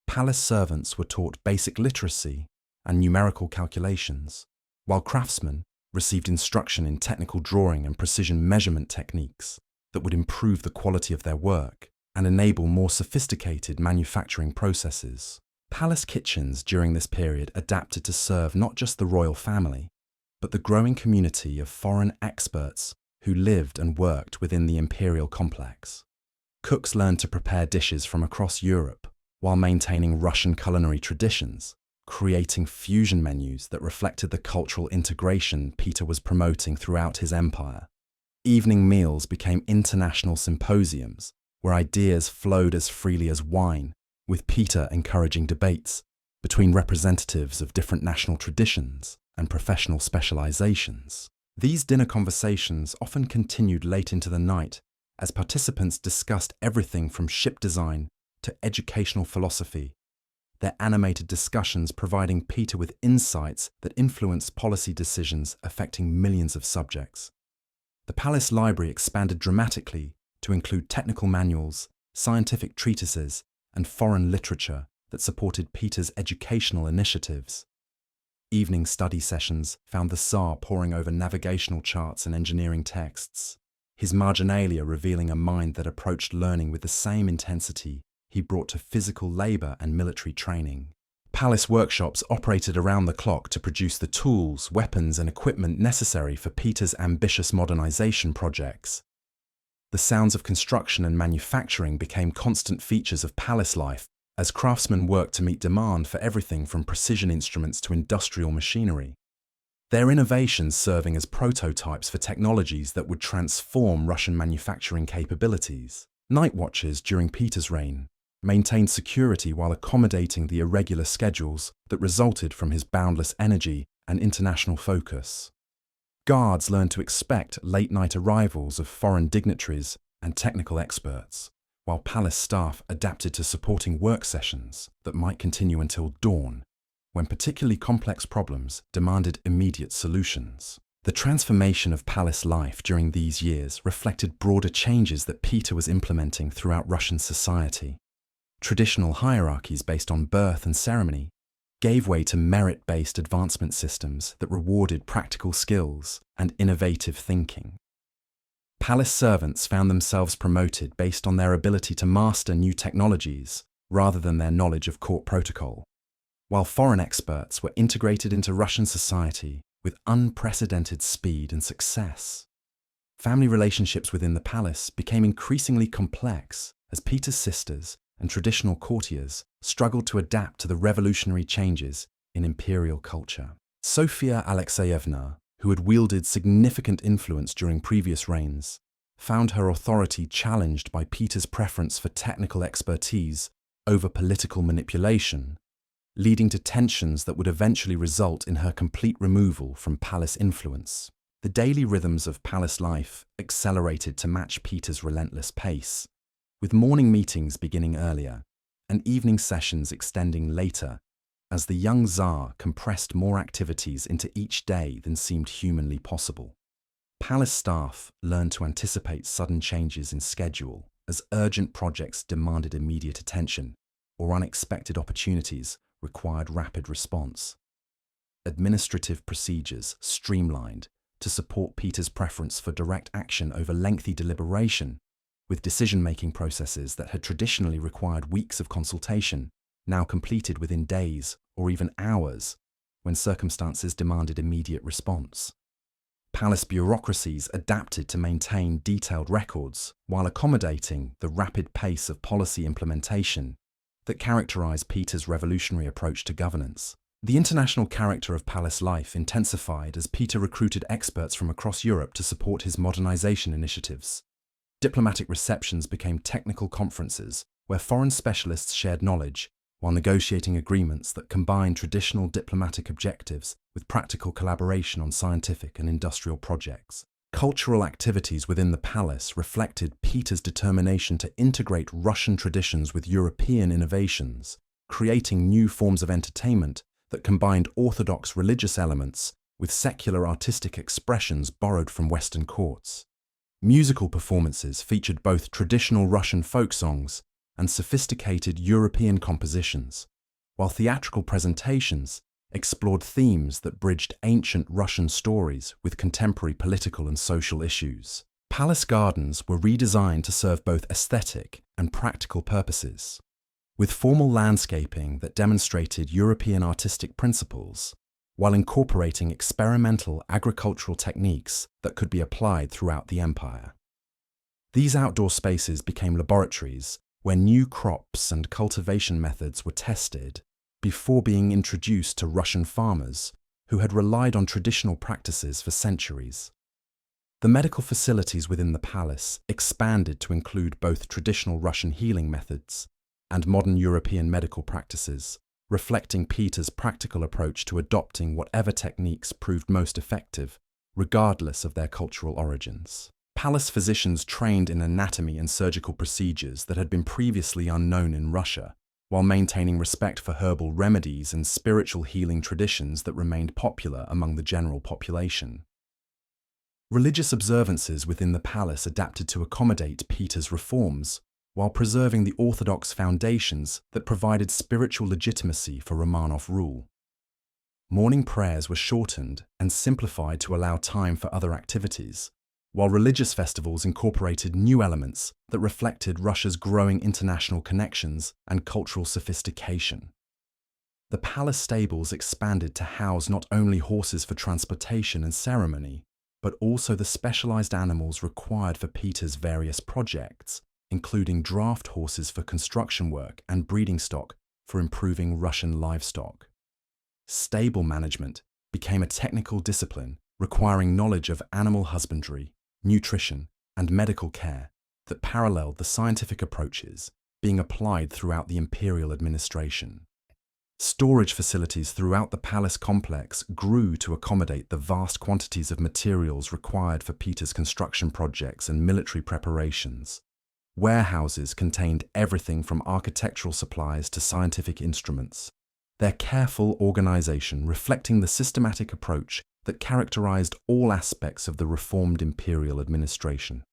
Palace servants were taught basic literacy and numerical calculations, while craftsmen received instruction in technical drawing and precision measurement techniques that would improve the quality of their work and enable more sophisticated manufacturing processes. Palace kitchens during this period adapted to serve not just the royal family, but the growing community of foreign experts who lived and worked within the imperial complex. Cooks learned to prepare dishes from across Europe while maintaining Russian culinary traditions, creating fusion menus that reflected the cultural integration Peter was promoting throughout his empire. Evening meals became international symposiums where ideas flowed as freely as wine, with Peter encouraging debates between representatives of different national traditions and professional specializations. These dinner conversations often continued late into the night as participants discussed everything from ship design to educational philosophy, their animated discussions providing Peter with insights that influenced policy decisions affecting millions of subjects. The palace library expanded dramatically to include technical manuals, scientific treatises, and foreign literature that supported Peter's educational initiatives. Evening study sessions found the Tsar poring over navigational charts and engineering texts, his marginalia revealing a mind that approached learning with the same intensity he brought to physical labour and military training. Palace workshops operated around the clock to produce the tools, weapons, and equipment necessary for Peter's ambitious modernization projects. The sounds of construction and manufacturing became constant features of palace life as craftsmen worked to meet demand for everything from precision instruments to industrial machinery. Their innovations serving as prototypes for technologies that would transform Russian manufacturing capabilities. Night watches during Peter's reign maintained security while accommodating the irregular schedules that resulted from his boundless energy and international focus. Guards learned to expect late-night arrivals of foreign dignitaries and technical experts, while palace staff adapted to supporting work sessions that might continue until dawn, when particularly complex problems demanded immediate solutions. The transformation of palace life during these years reflected broader changes that Peter was implementing throughout Russian society. Traditional hierarchies based on birth and ceremony gave way to merit-based advancement systems that rewarded practical skills and innovative thinking. Palace servants found themselves promoted based on their ability to master new technologies rather than their knowledge of court protocol, while foreign experts were integrated into Russian society with unprecedented speed and success. Family relationships within the palace became increasingly complex as Peter's sisters and traditional courtiers struggled to adapt to the revolutionary changes in imperial culture. Sofia Alexeyevna, who had wielded significant influence during previous reigns, found her authority challenged by Peter's preference for technical expertise over political manipulation, leading to tensions that would eventually result in her complete removal from palace influence. The daily rhythms of palace life accelerated to match Peter's relentless pace, with morning meetings beginning earlier and evening sessions extending later as the young Tsar compressed more activities into each day than seemed humanly possible. Palace staff learned to anticipate sudden changes in schedule as urgent projects demanded immediate attention or unexpected opportunities required rapid response. Administrative procedures streamlined to support Peter's preference for direct action over lengthy deliberation, with decision-making processes that had traditionally required weeks of consultation now completed within days or even hours when circumstances demanded immediate response. Palace bureaucracies adapted to maintain detailed records while accommodating the rapid pace of policy implementation that characterized Peter's revolutionary approach to governance. The international character of palace life intensified as Peter recruited experts from across Europe to support his modernization initiatives. Diplomatic receptions became technical conferences where foreign specialists shared knowledge while negotiating agreements that combined traditional diplomatic objectives with practical collaboration on scientific and industrial projects. Cultural activities within the palace reflected Peter's determination to integrate Russian traditions with European innovations, creating new forms of entertainment that combined orthodox religious elements with secular artistic expressions borrowed from Western courts. Musical performances featured both traditional Russian folk songs and sophisticated European compositions, while theatrical presentations explored themes that bridged ancient Russian stories with contemporary political and social issues. Palace gardens were redesigned to serve both aesthetic and practical purposes, with formal landscaping that demonstrated European artistic principles, while incorporating experimental agricultural techniques that could be applied throughout the empire. These outdoor spaces became laboratories where new crops and cultivation methods were tested before being introduced to Russian farmers who had relied on traditional practices for centuries. The medical facilities within the palace expanded to include both traditional Russian healing methods and modern European medical practices, reflecting Peter's practical approach to adopting whatever techniques proved most effective, regardless of their cultural origins. Palace physicians trained in anatomy and surgical procedures that had been previously unknown in Russia, while maintaining respect for herbal remedies and spiritual healing traditions that remained popular among the general population. Religious observances within the palace adapted to accommodate Peter's reforms, while preserving the orthodox foundations that provided spiritual legitimacy for Romanov rule. Morning prayers were shortened and simplified to allow time for other activities, while religious festivals incorporated new elements that reflected Russia's growing international connections and cultural sophistication. The palace stables expanded to house not only horses for transportation and ceremony, but also the specialized animals required for Peter's various projects, including draft horses for construction work and breeding stock for improving Russian livestock. Stable management became a technical discipline requiring knowledge of animal husbandry, nutrition, and medical care that paralleled the scientific approaches being applied throughout the imperial administration. Storage facilities throughout the palace complex grew to accommodate the vast quantities of materials required for Peter's construction projects and military preparations. Warehouses contained everything from architectural supplies to scientific instruments, their careful organization reflecting the systematic approach that characterized all aspects of the reformed imperial administration.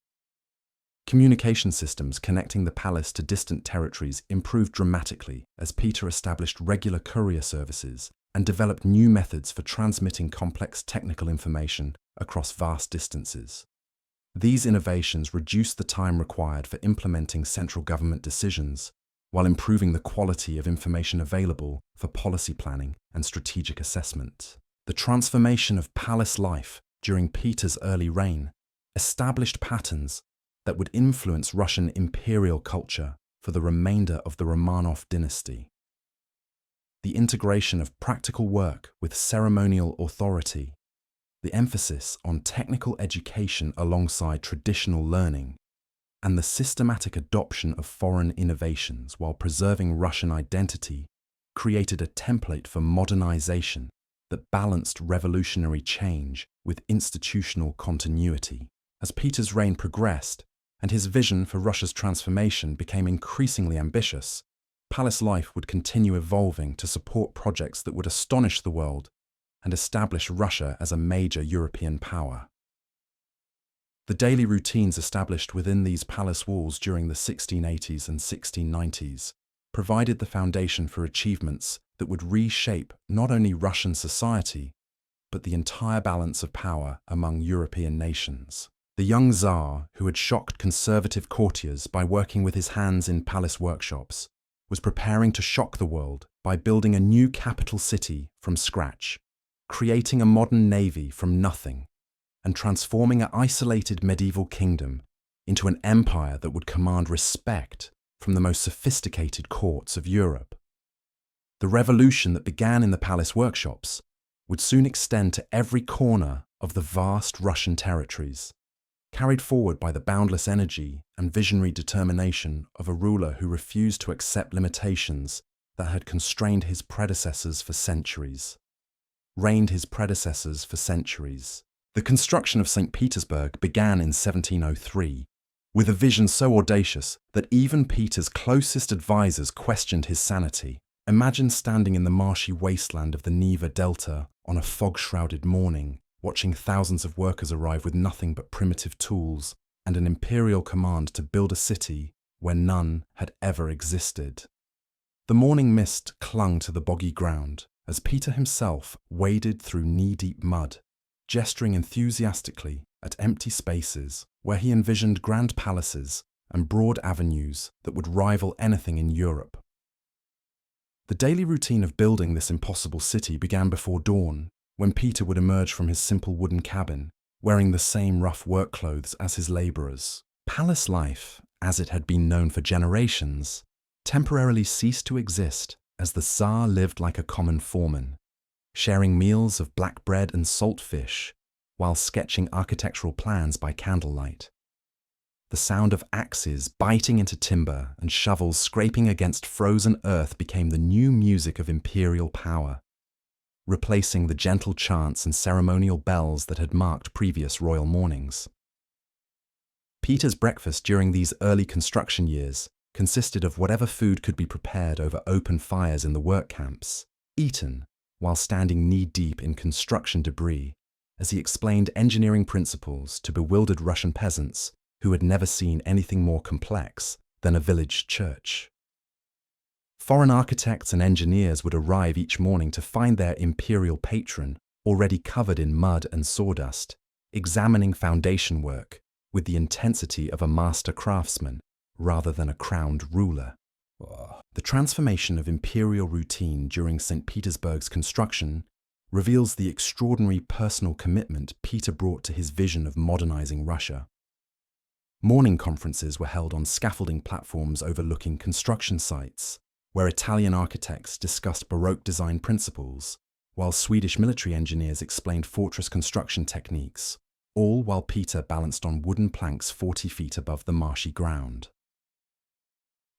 Communication systems connecting the palace to distant territories improved dramatically as Peter established regular courier services and developed new methods for transmitting complex technical information across vast distances. These innovations reduced the time required for implementing central government decisions, while improving the quality of information available for policy planning and strategic assessment. The transformation of palace life during Peter's early reign established patterns that would influence Russian imperial culture for the remainder of the Romanov dynasty. The integration of practical work with ceremonial authority, the emphasis on technical education alongside traditional learning, and the systematic adoption of foreign innovations while preserving Russian identity created a template for modernization that balanced revolutionary change with institutional continuity. As Peter's reign progressed and his vision for Russia's transformation became increasingly ambitious, palace life would continue evolving to support projects that would astonish the world and establish Russia as a major European power. The daily routines established within these palace walls during the 1680s and 1690s provided the foundation for achievements that would reshape not only Russian society, but the entire balance of power among European nations. The young Tsar, who had shocked conservative courtiers by working with his hands in palace workshops, was preparing to shock the world by building a new capital city from scratch, creating a modern navy from nothing, and transforming an isolated medieval kingdom into an empire that would command respect from the most sophisticated courts of Europe. The revolution that began in the palace workshops would soon extend to every corner of the vast Russian territories, carried forward by the boundless energy and visionary determination of a ruler who refused to accept limitations that had constrained his predecessors for centuries. The construction of St. Petersburg began in 1703, with a vision so audacious that even Peter's closest advisors questioned his sanity. Imagine standing in the marshy wasteland of the Neva Delta on a fog-shrouded morning, watching thousands of workers arrive with nothing but primitive tools and an imperial command to build a city where none had ever existed. The morning mist clung to the boggy ground as Peter himself waded through knee-deep mud, gesturing enthusiastically at empty spaces where he envisioned grand palaces and broad avenues that would rival anything in Europe. The daily routine of building this impossible city began before dawn, when Peter would emerge from his simple wooden cabin, wearing the same rough work clothes as his labourers. Palace life, as it had been known for generations, temporarily ceased to exist as the Tsar lived like a common foreman, sharing meals of black bread and salt fish while sketching architectural plans by candlelight. The sound of axes biting into timber and shovels scraping against frozen earth became the new music of imperial power, replacing the gentle chants and ceremonial bells that had marked previous royal mornings. Peter's breakfast during these early construction years consisted of whatever food could be prepared over open fires in the work camps, eaten while standing knee-deep in construction debris, as he explained engineering principles to bewildered Russian peasants who had never seen anything more complex than a village church. Foreign architects and engineers would arrive each morning to find their imperial patron already covered in mud and sawdust, examining foundation work with the intensity of a master craftsman rather than a crowned ruler. The transformation of imperial routine during St. Petersburg's construction reveals the extraordinary personal commitment Peter brought to his vision of modernizing Russia. Morning conferences were held on scaffolding platforms overlooking construction sites, where Italian architects discussed Baroque design principles, while Swedish military engineers explained fortress construction techniques, all while Peter balanced on wooden planks 40 feet above the marshy ground.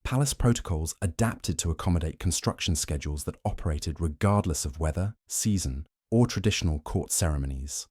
Palace protocols adapted to accommodate construction schedules that operated regardless of weather, season, or traditional court ceremonies.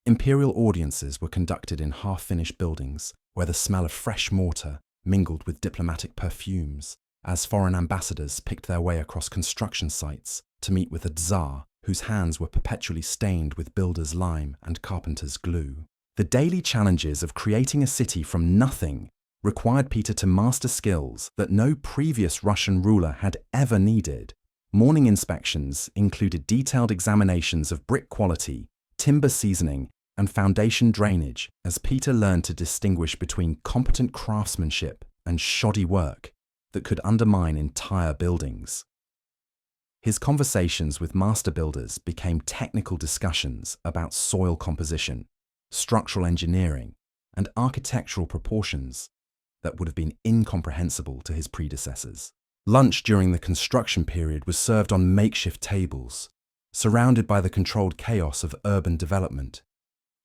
Imperial audiences were conducted in half-finished buildings where the smell of fresh mortar mingled with diplomatic perfumes, as foreign ambassadors picked their way across construction sites to meet with a Tsar whose hands were perpetually stained with builder's lime and carpenter's glue. The daily challenges of creating a city from nothing required Peter to master skills that no previous Russian ruler had ever needed. Morning inspections included detailed examinations of brick quality, timber seasoning, and foundation drainage as Peter learned to distinguish between competent craftsmanship and shoddy work that could undermine entire buildings. His conversations with master builders became technical discussions about soil composition, structural engineering, and architectural proportions that would have been incomprehensible to his predecessors. Lunch during the construction period was served on makeshift tables, surrounded by the controlled chaos of urban development,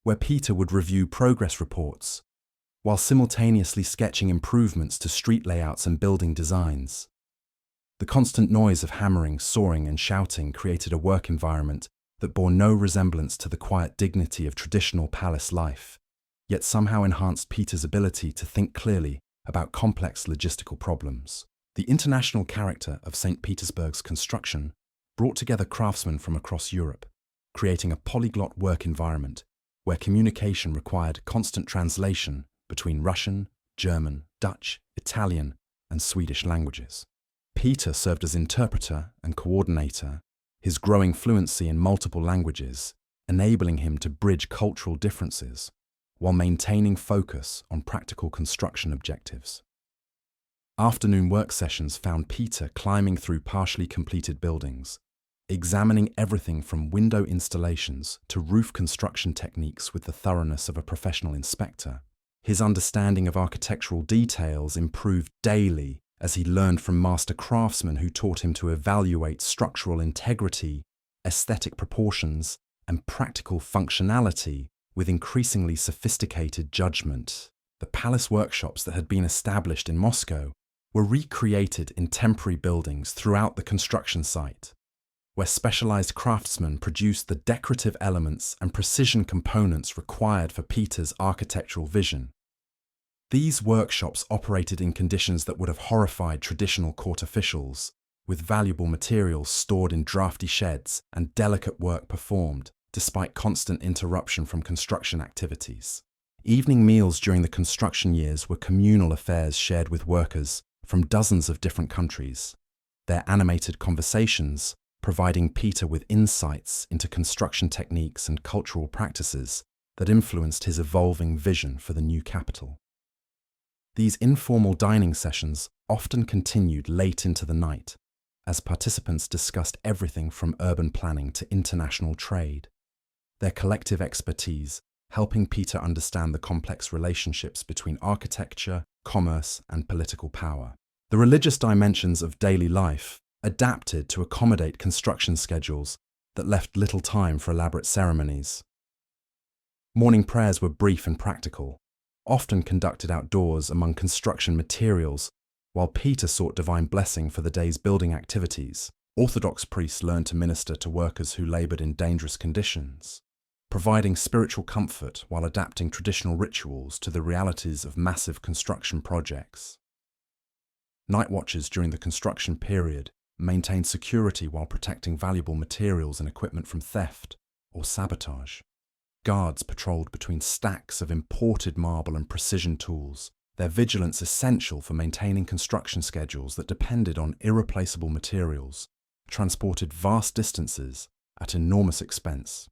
where Peter would review progress reports, while simultaneously sketching improvements to street layouts and building designs. The constant noise of hammering, sawing, and shouting created a work environment that bore no resemblance to the quiet dignity of traditional palace life, yet somehow enhanced Peter's ability to think clearly about complex logistical problems. The international character of St. Petersburg's construction brought together craftsmen from across Europe, creating a polyglot work environment where communication required constant translation between Russian, German, Dutch, Italian, and Swedish languages. Peter served as interpreter and coordinator, his growing fluency in multiple languages enabling him to bridge cultural differences while maintaining focus on practical construction objectives. Afternoon work sessions found Peter climbing through partially completed buildings, examining everything from window installations to roof construction techniques with the thoroughness of a professional inspector. His understanding of architectural details improved daily as he learned from master craftsmen who taught him to evaluate structural integrity, aesthetic proportions, and practical functionality with increasingly sophisticated judgment. The palace workshops that had been established in Moscow were recreated in temporary buildings throughout the construction site, where specialized craftsmen produced the decorative elements and precision components required for Peter's architectural vision. These workshops operated in conditions that would have horrified traditional court officials, with valuable materials stored in drafty sheds and delicate work performed, despite constant interruption from construction activities. Evening meals during the construction years were communal affairs shared with workers from dozens of different countries, their animated conversations providing Peter with insights into construction techniques and cultural practices that influenced his evolving vision for the new capital. These informal dining sessions often continued late into the night, as participants discussed everything from urban planning to international trade, their collective expertise helping Peter understand the complex relationships between architecture, commerce, and political power. The religious dimensions of daily life adapted to accommodate construction schedules that left little time for elaborate ceremonies. Morning prayers were brief and practical, often conducted outdoors among construction materials, while Peter sought divine blessing for the day's building activities. Orthodox priests learned to minister to workers who labored in dangerous conditions, providing spiritual comfort while adapting traditional rituals to the realities of massive construction projects. Night watches during the construction period maintained security while protecting valuable materials and equipment from theft or sabotage. Guards patrolled between stacks of imported marble and precision tools, their vigilance essential for maintaining construction schedules that depended on irreplaceable materials, transported vast distances at enormous expense.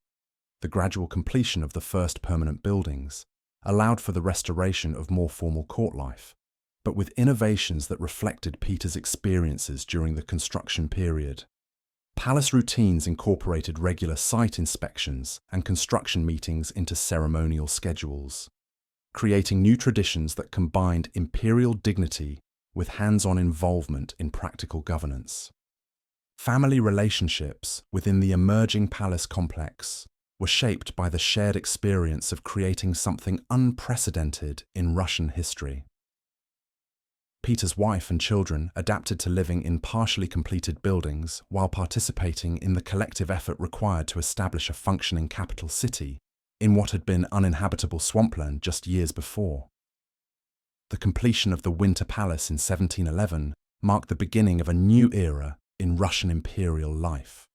The gradual completion of the first permanent buildings allowed for the restoration of more formal court life, but with innovations that reflected Peter's experiences during the construction period. Palace routines incorporated regular site inspections and construction meetings into ceremonial schedules, creating new traditions that combined imperial dignity with hands-on involvement in practical governance. Family relationships within the emerging palace complex were shaped by the shared experience of creating something unprecedented in Russian history. Peter's wife and children adapted to living in partially completed buildings while participating in the collective effort required to establish a functioning capital city in what had been uninhabitable swampland just years before. The completion of the Winter Palace in 1711 marked the beginning of a new era in Russian imperial life,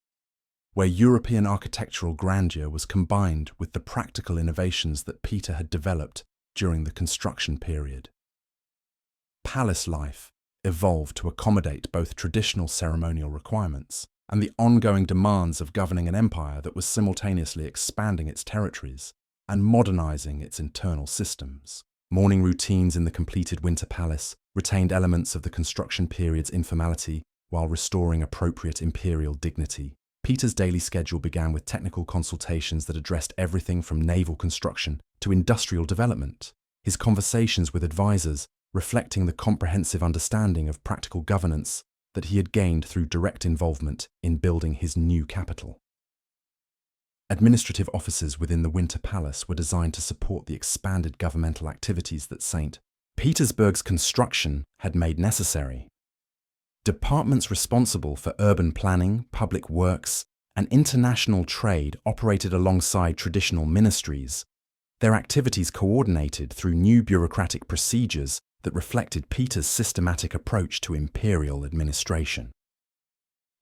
where European architectural grandeur was combined with the practical innovations that Peter had developed during the construction period. Palace life evolved to accommodate both traditional ceremonial requirements and the ongoing demands of governing an empire that was simultaneously expanding its territories and modernizing its internal systems. Morning routines in the completed Winter Palace retained elements of the construction period's informality while restoring appropriate imperial dignity. Peter's daily schedule began with technical consultations that addressed everything from naval construction to industrial development. His conversations with advisors reflecting the comprehensive understanding of practical governance that he had gained through direct involvement in building his new capital. Administrative offices within the Winter Palace were designed to support the expanded governmental activities that St. Petersburg's construction had made necessary. Departments responsible for urban planning, public works, and international trade operated alongside traditional ministries, their activities coordinated through new bureaucratic procedures that reflected Peter's systematic approach to imperial administration.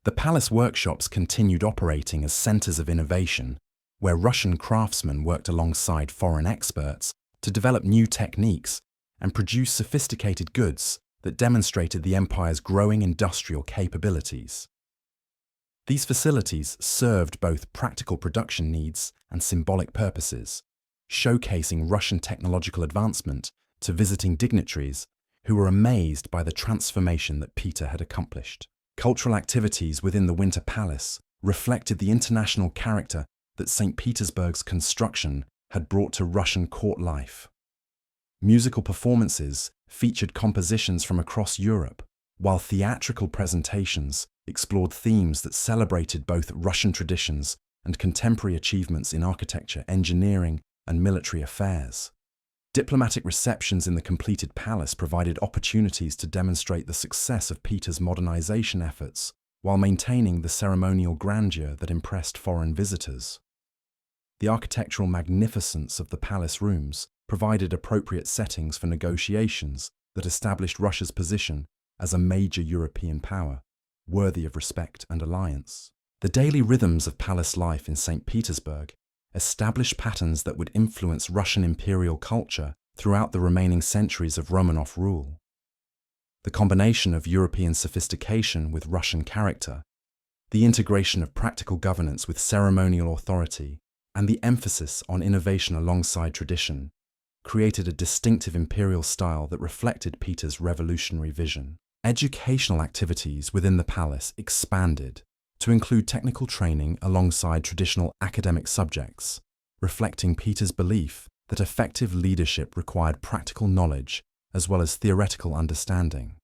The palace workshops continued operating as centers of innovation, where Russian craftsmen worked alongside foreign experts to develop new techniques and produce sophisticated goods that demonstrated the empire's growing industrial capabilities. These facilities served both practical production needs and symbolic purposes, showcasing Russian technological advancement to visiting dignitaries who were amazed by the transformation that Peter had accomplished. Cultural activities within the Winter Palace reflected the international character that St. Petersburg's construction had brought to Russian court life. Musical performances featured compositions from across Europe, while theatrical presentations explored themes that celebrated both Russian traditions and contemporary achievements in architecture, engineering, and military affairs. Diplomatic receptions in the completed palace provided opportunities to demonstrate the success of Peter's modernization efforts while maintaining the ceremonial grandeur that impressed foreign visitors. The architectural magnificence of the palace rooms provided appropriate settings for negotiations that established Russia's position as a major European power, worthy of respect and alliance. The daily rhythms of palace life in St. Petersburg established patterns that would influence Russian imperial culture throughout the remaining centuries of Romanov rule. The combination of European sophistication with Russian character, the integration of practical governance with ceremonial authority, and the emphasis on innovation alongside tradition created a distinctive imperial style that reflected Peter's revolutionary vision. Educational activities within the palace expanded to include technical training alongside traditional academic subjects, reflecting Peter's belief that effective leadership required practical knowledge as well as theoretical understanding.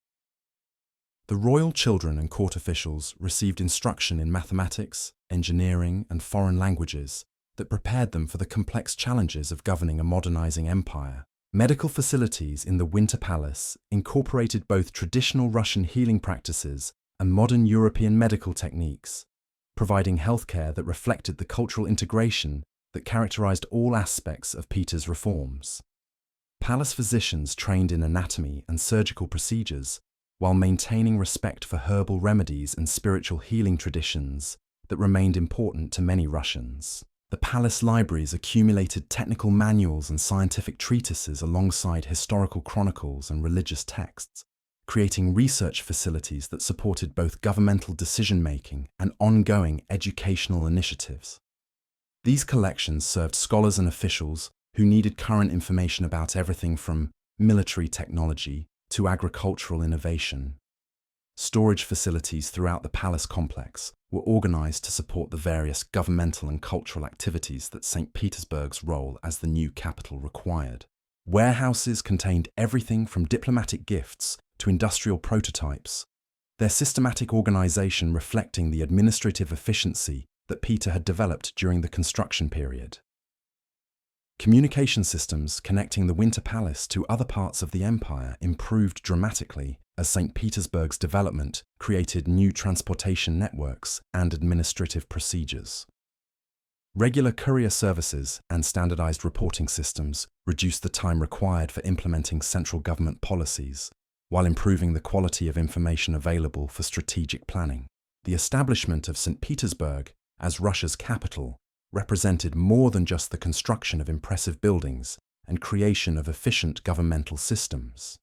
The royal children and court officials received instruction in mathematics, engineering, and foreign languages that prepared them for the complex challenges of governing a modernizing empire. Medical facilities in the Winter Palace incorporated both traditional Russian healing practices and modern European medical techniques, providing healthcare that reflected the cultural integration that characterized all aspects of Peter's reforms. Palace physicians trained in anatomy and surgical procedures while maintaining respect for herbal remedies and spiritual healing traditions that remained important to many Russians. The palace libraries accumulated technical manuals and scientific treatises alongside historical chronicles and religious texts, creating research facilities that supported both governmental decision-making and ongoing educational initiatives. These collections served scholars and officials who needed current information about everything from military technology to agricultural innovation. Storage facilities throughout the palace complex were organized to support the various governmental and cultural activities that St. Petersburg's role as the new capital required. Warehouses contained everything from diplomatic gifts to industrial prototypes, their systematic organization reflecting the administrative efficiency that Peter had developed during the construction period. Communication systems connecting the Winter Palace to other parts of the empire improved dramatically as St. Petersburg's development created new transportation networks and administrative procedures. Regular courier services and standardized reporting systems reduced the time required for implementing central government policies, while improving the quality of information available for strategic planning. The establishment of St. Petersburg as Russia's capital represented more than just the construction of impressive buildings and creation of efficient governmental systems.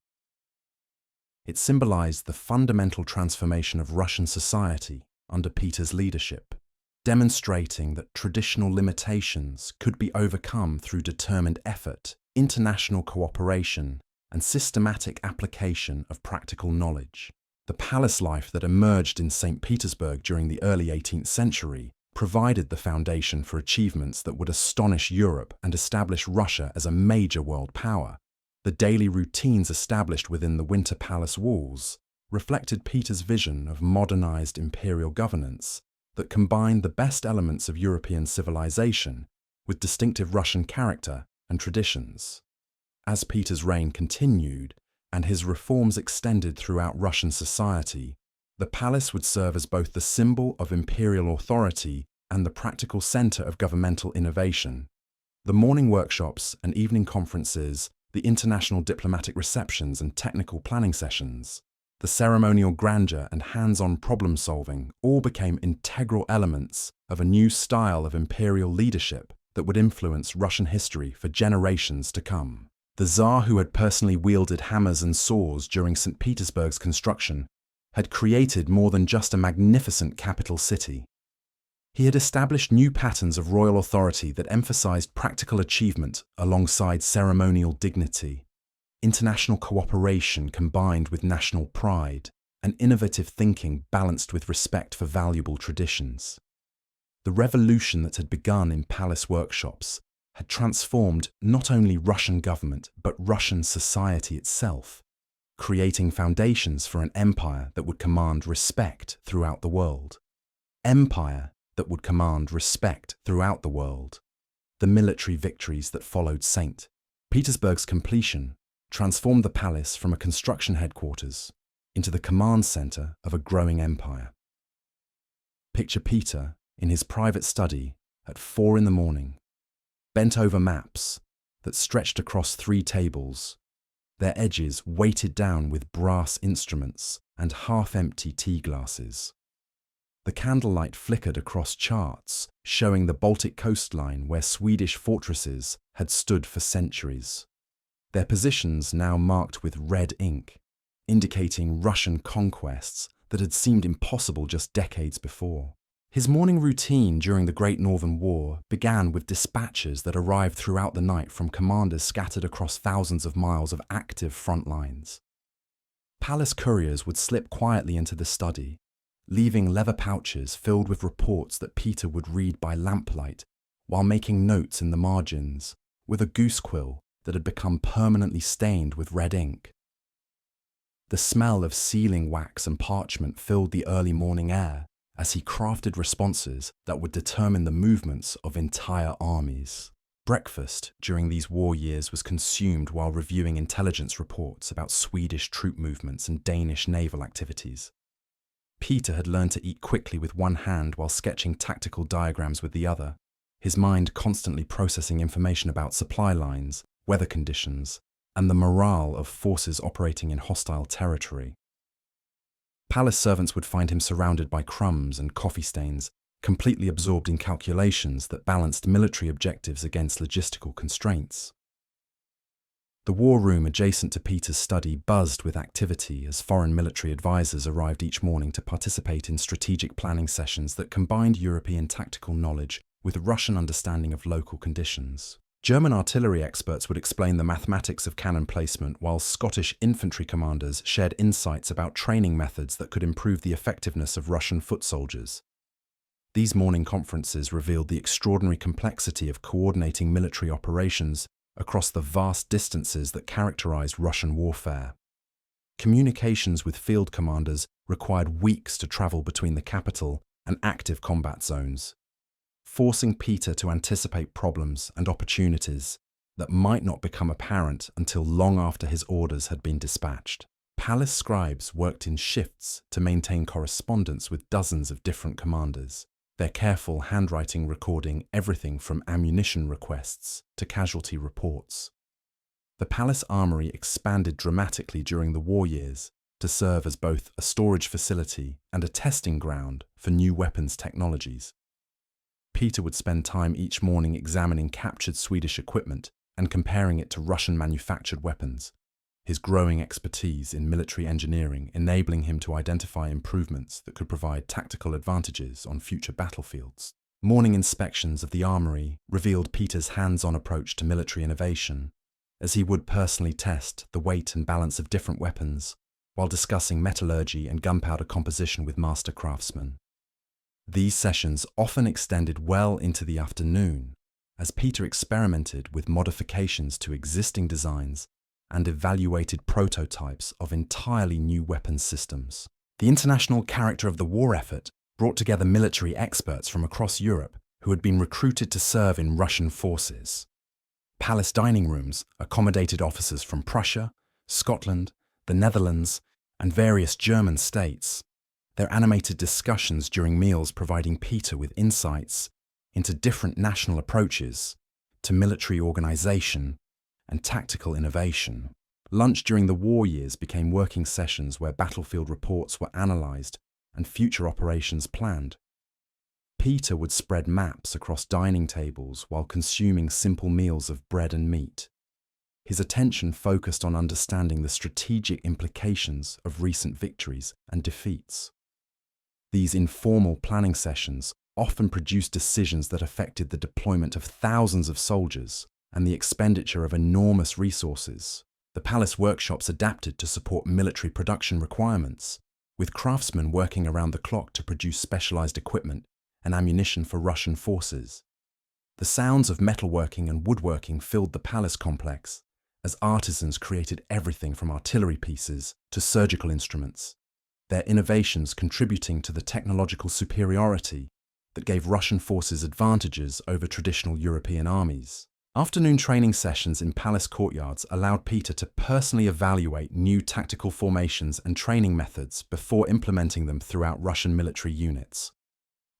It symbolized the fundamental transformation of Russian society under Peter's leadership, demonstrating that traditional limitations could be overcome through determined effort, international cooperation, and systematic application of practical knowledge. The palace life that emerged in St. Petersburg during the early 18th century provided the foundation for achievements that would astonish Europe and establish Russia as a major world power. The daily routines established within the Winter Palace walls reflected Peter's vision of modernized imperial governance that combined the best elements of European civilization with distinctive Russian character and traditions. As Peter's reign continued and his reforms extended throughout Russian society, the palace would serve as both the symbol of imperial authority and the practical center of governmental innovation. The morning workshops and evening conferences, the international diplomatic receptions and technical planning sessions, the ceremonial grandeur and hands-on problem-solving all became integral elements of a new style of imperial leadership that would influence Russian history for generations to come. The Tsar, who had personally wielded hammers and saws during St. Petersburg's construction, had created more than just a magnificent capital city. He had established new patterns of royal authority that emphasized practical achievement alongside ceremonial dignity, international cooperation combined with national pride, and innovative thinking balanced with respect for valuable traditions. The revolution that had begun in palace workshops had transformed not only Russian government but Russian society itself, creating foundations for an empire that would command respect throughout the world. Empire that would command respect throughout the world. the military victories that followed St. Petersburg's completion transformed the palace from a construction headquarters into the command center of a growing empire. Picture Peter in his private study at 4 a.m, bent over maps that stretched across 3 tables, their edges weighted down with brass instruments and half-empty tea glasses. The candlelight flickered across charts, showing the Baltic coastline where Swedish fortresses had stood for centuries, their positions now marked with red ink, indicating Russian conquests that had seemed impossible just decades before. His morning routine during the Great Northern War began with dispatches that arrived throughout the night from commanders scattered across thousands of miles of active front lines. Palace couriers would slip quietly into the study, leaving leather pouches filled with reports that Peter would read by lamplight while making notes in the margins with a goose quill that had become permanently stained with red ink. The smell of sealing wax and parchment filled the early morning air as he crafted responses that would determine the movements of entire armies. Breakfast during these war years was consumed while reviewing intelligence reports about Swedish troop movements and Danish naval activities. Peter had learned to eat quickly with one hand while sketching tactical diagrams with the other, his mind constantly processing information about supply lines, weather conditions, and the morale of forces operating in hostile territory. Palace servants would find him surrounded by crumbs and coffee stains, completely absorbed in calculations that balanced military objectives against logistical constraints. The war room adjacent to Peter's study buzzed with activity as foreign military advisors arrived each morning to participate in strategic planning sessions that combined European tactical knowledge with Russian understanding of local conditions. German artillery experts would explain the mathematics of cannon placement, while Scottish infantry commanders shared insights about training methods that could improve the effectiveness of Russian foot soldiers. These morning conferences revealed the extraordinary complexity of coordinating military operations across the vast distances that characterized Russian warfare. Communications with field commanders required weeks to travel between the capital and active combat zones, forcing Peter to anticipate problems and opportunities that might not become apparent until long after his orders had been dispatched. Palace scribes worked in shifts to maintain correspondence with dozens of different commanders, their careful handwriting recording everything from ammunition requests to casualty reports. The palace armory expanded dramatically during the war years to serve as both a storage facility and a testing ground for new weapons technologies. Peter would spend time each morning examining captured Swedish equipment and comparing it to Russian-manufactured weapons, his growing expertise in military engineering enabling him to identify improvements that could provide tactical advantages on future battlefields. Morning inspections of the armory revealed Peter's hands-on approach to military innovation, as he would personally test the weight and balance of different weapons while discussing metallurgy and gunpowder composition with master craftsmen. These sessions often extended well into the afternoon, as Peter experimented with modifications to existing designs and evaluated prototypes of entirely new weapons systems. The international character of the war effort brought together military experts from across Europe who had been recruited to serve in Russian forces. Palace dining rooms accommodated officers from Prussia, Scotland, the Netherlands, and various German states, their animated discussions during meals providing Peter with insights into different national approaches to military organization and tactical innovation. Lunch during the war years became working sessions where battlefield reports were analyzed and future operations planned. Peter would spread maps across dining tables while consuming simple meals of bread and meat. His attention focused on understanding the strategic implications of recent victories and defeats. These informal planning sessions often produced decisions that affected the deployment of thousands of soldiers and the expenditure of enormous resources. The palace workshops adapted to support military production requirements, with craftsmen working around the clock to produce specialized equipment and ammunition for Russian forces. The sounds of metalworking and woodworking filled the palace complex, as artisans created everything from artillery pieces to surgical instruments, their innovations contributing to the technological superiority that gave Russian forces advantages over traditional European armies. Afternoon training sessions in palace courtyards allowed Peter to personally evaluate new tactical formations and training methods before implementing them throughout Russian military units.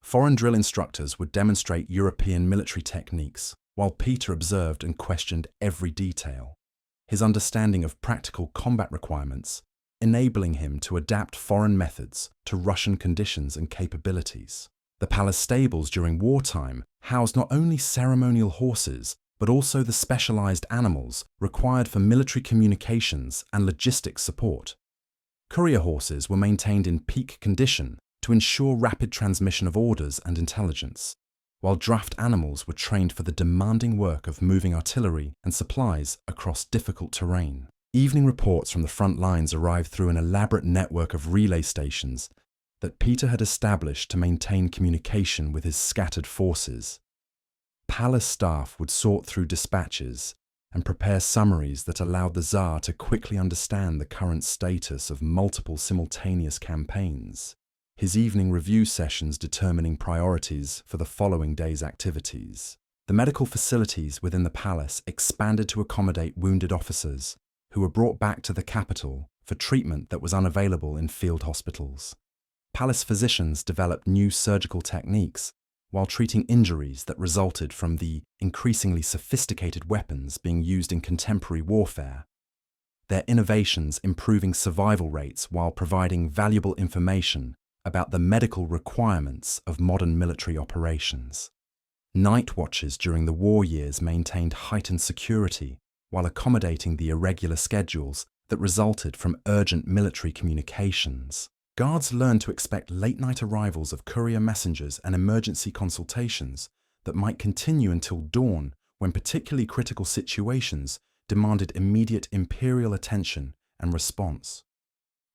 Foreign drill instructors would demonstrate European military techniques, while Peter observed and questioned every detail. His understanding of practical combat requirements, enabling him to adapt foreign methods to Russian conditions and capabilities. The palace stables during wartime housed not only ceremonial horses, but also the specialized animals required for military communications and logistics support. Courier horses were maintained in peak condition to ensure rapid transmission of orders and intelligence, while draft animals were trained for the demanding work of moving artillery and supplies across difficult terrain. Evening reports from the front lines arrived through an elaborate network of relay stations that Peter had established to maintain communication with his scattered forces. Palace staff would sort through dispatches and prepare summaries that allowed the Tsar to quickly understand the current status of multiple simultaneous campaigns. His evening review sessions determining priorities for the following day's activities. The medical facilities within the palace expanded to accommodate wounded officers who were brought back to the capital for treatment that was unavailable in field hospitals. Palace physicians developed new surgical techniques while treating injuries that resulted from the increasingly sophisticated weapons being used in contemporary warfare, their innovations improving survival rates while providing valuable information about the medical requirements of modern military operations. Night watches during the war years maintained heightened security while accommodating the irregular schedules that resulted from urgent military communications. Guards learned to expect late-night arrivals of courier messengers and emergency consultations that might continue until dawn when particularly critical situations demanded immediate imperial attention and response.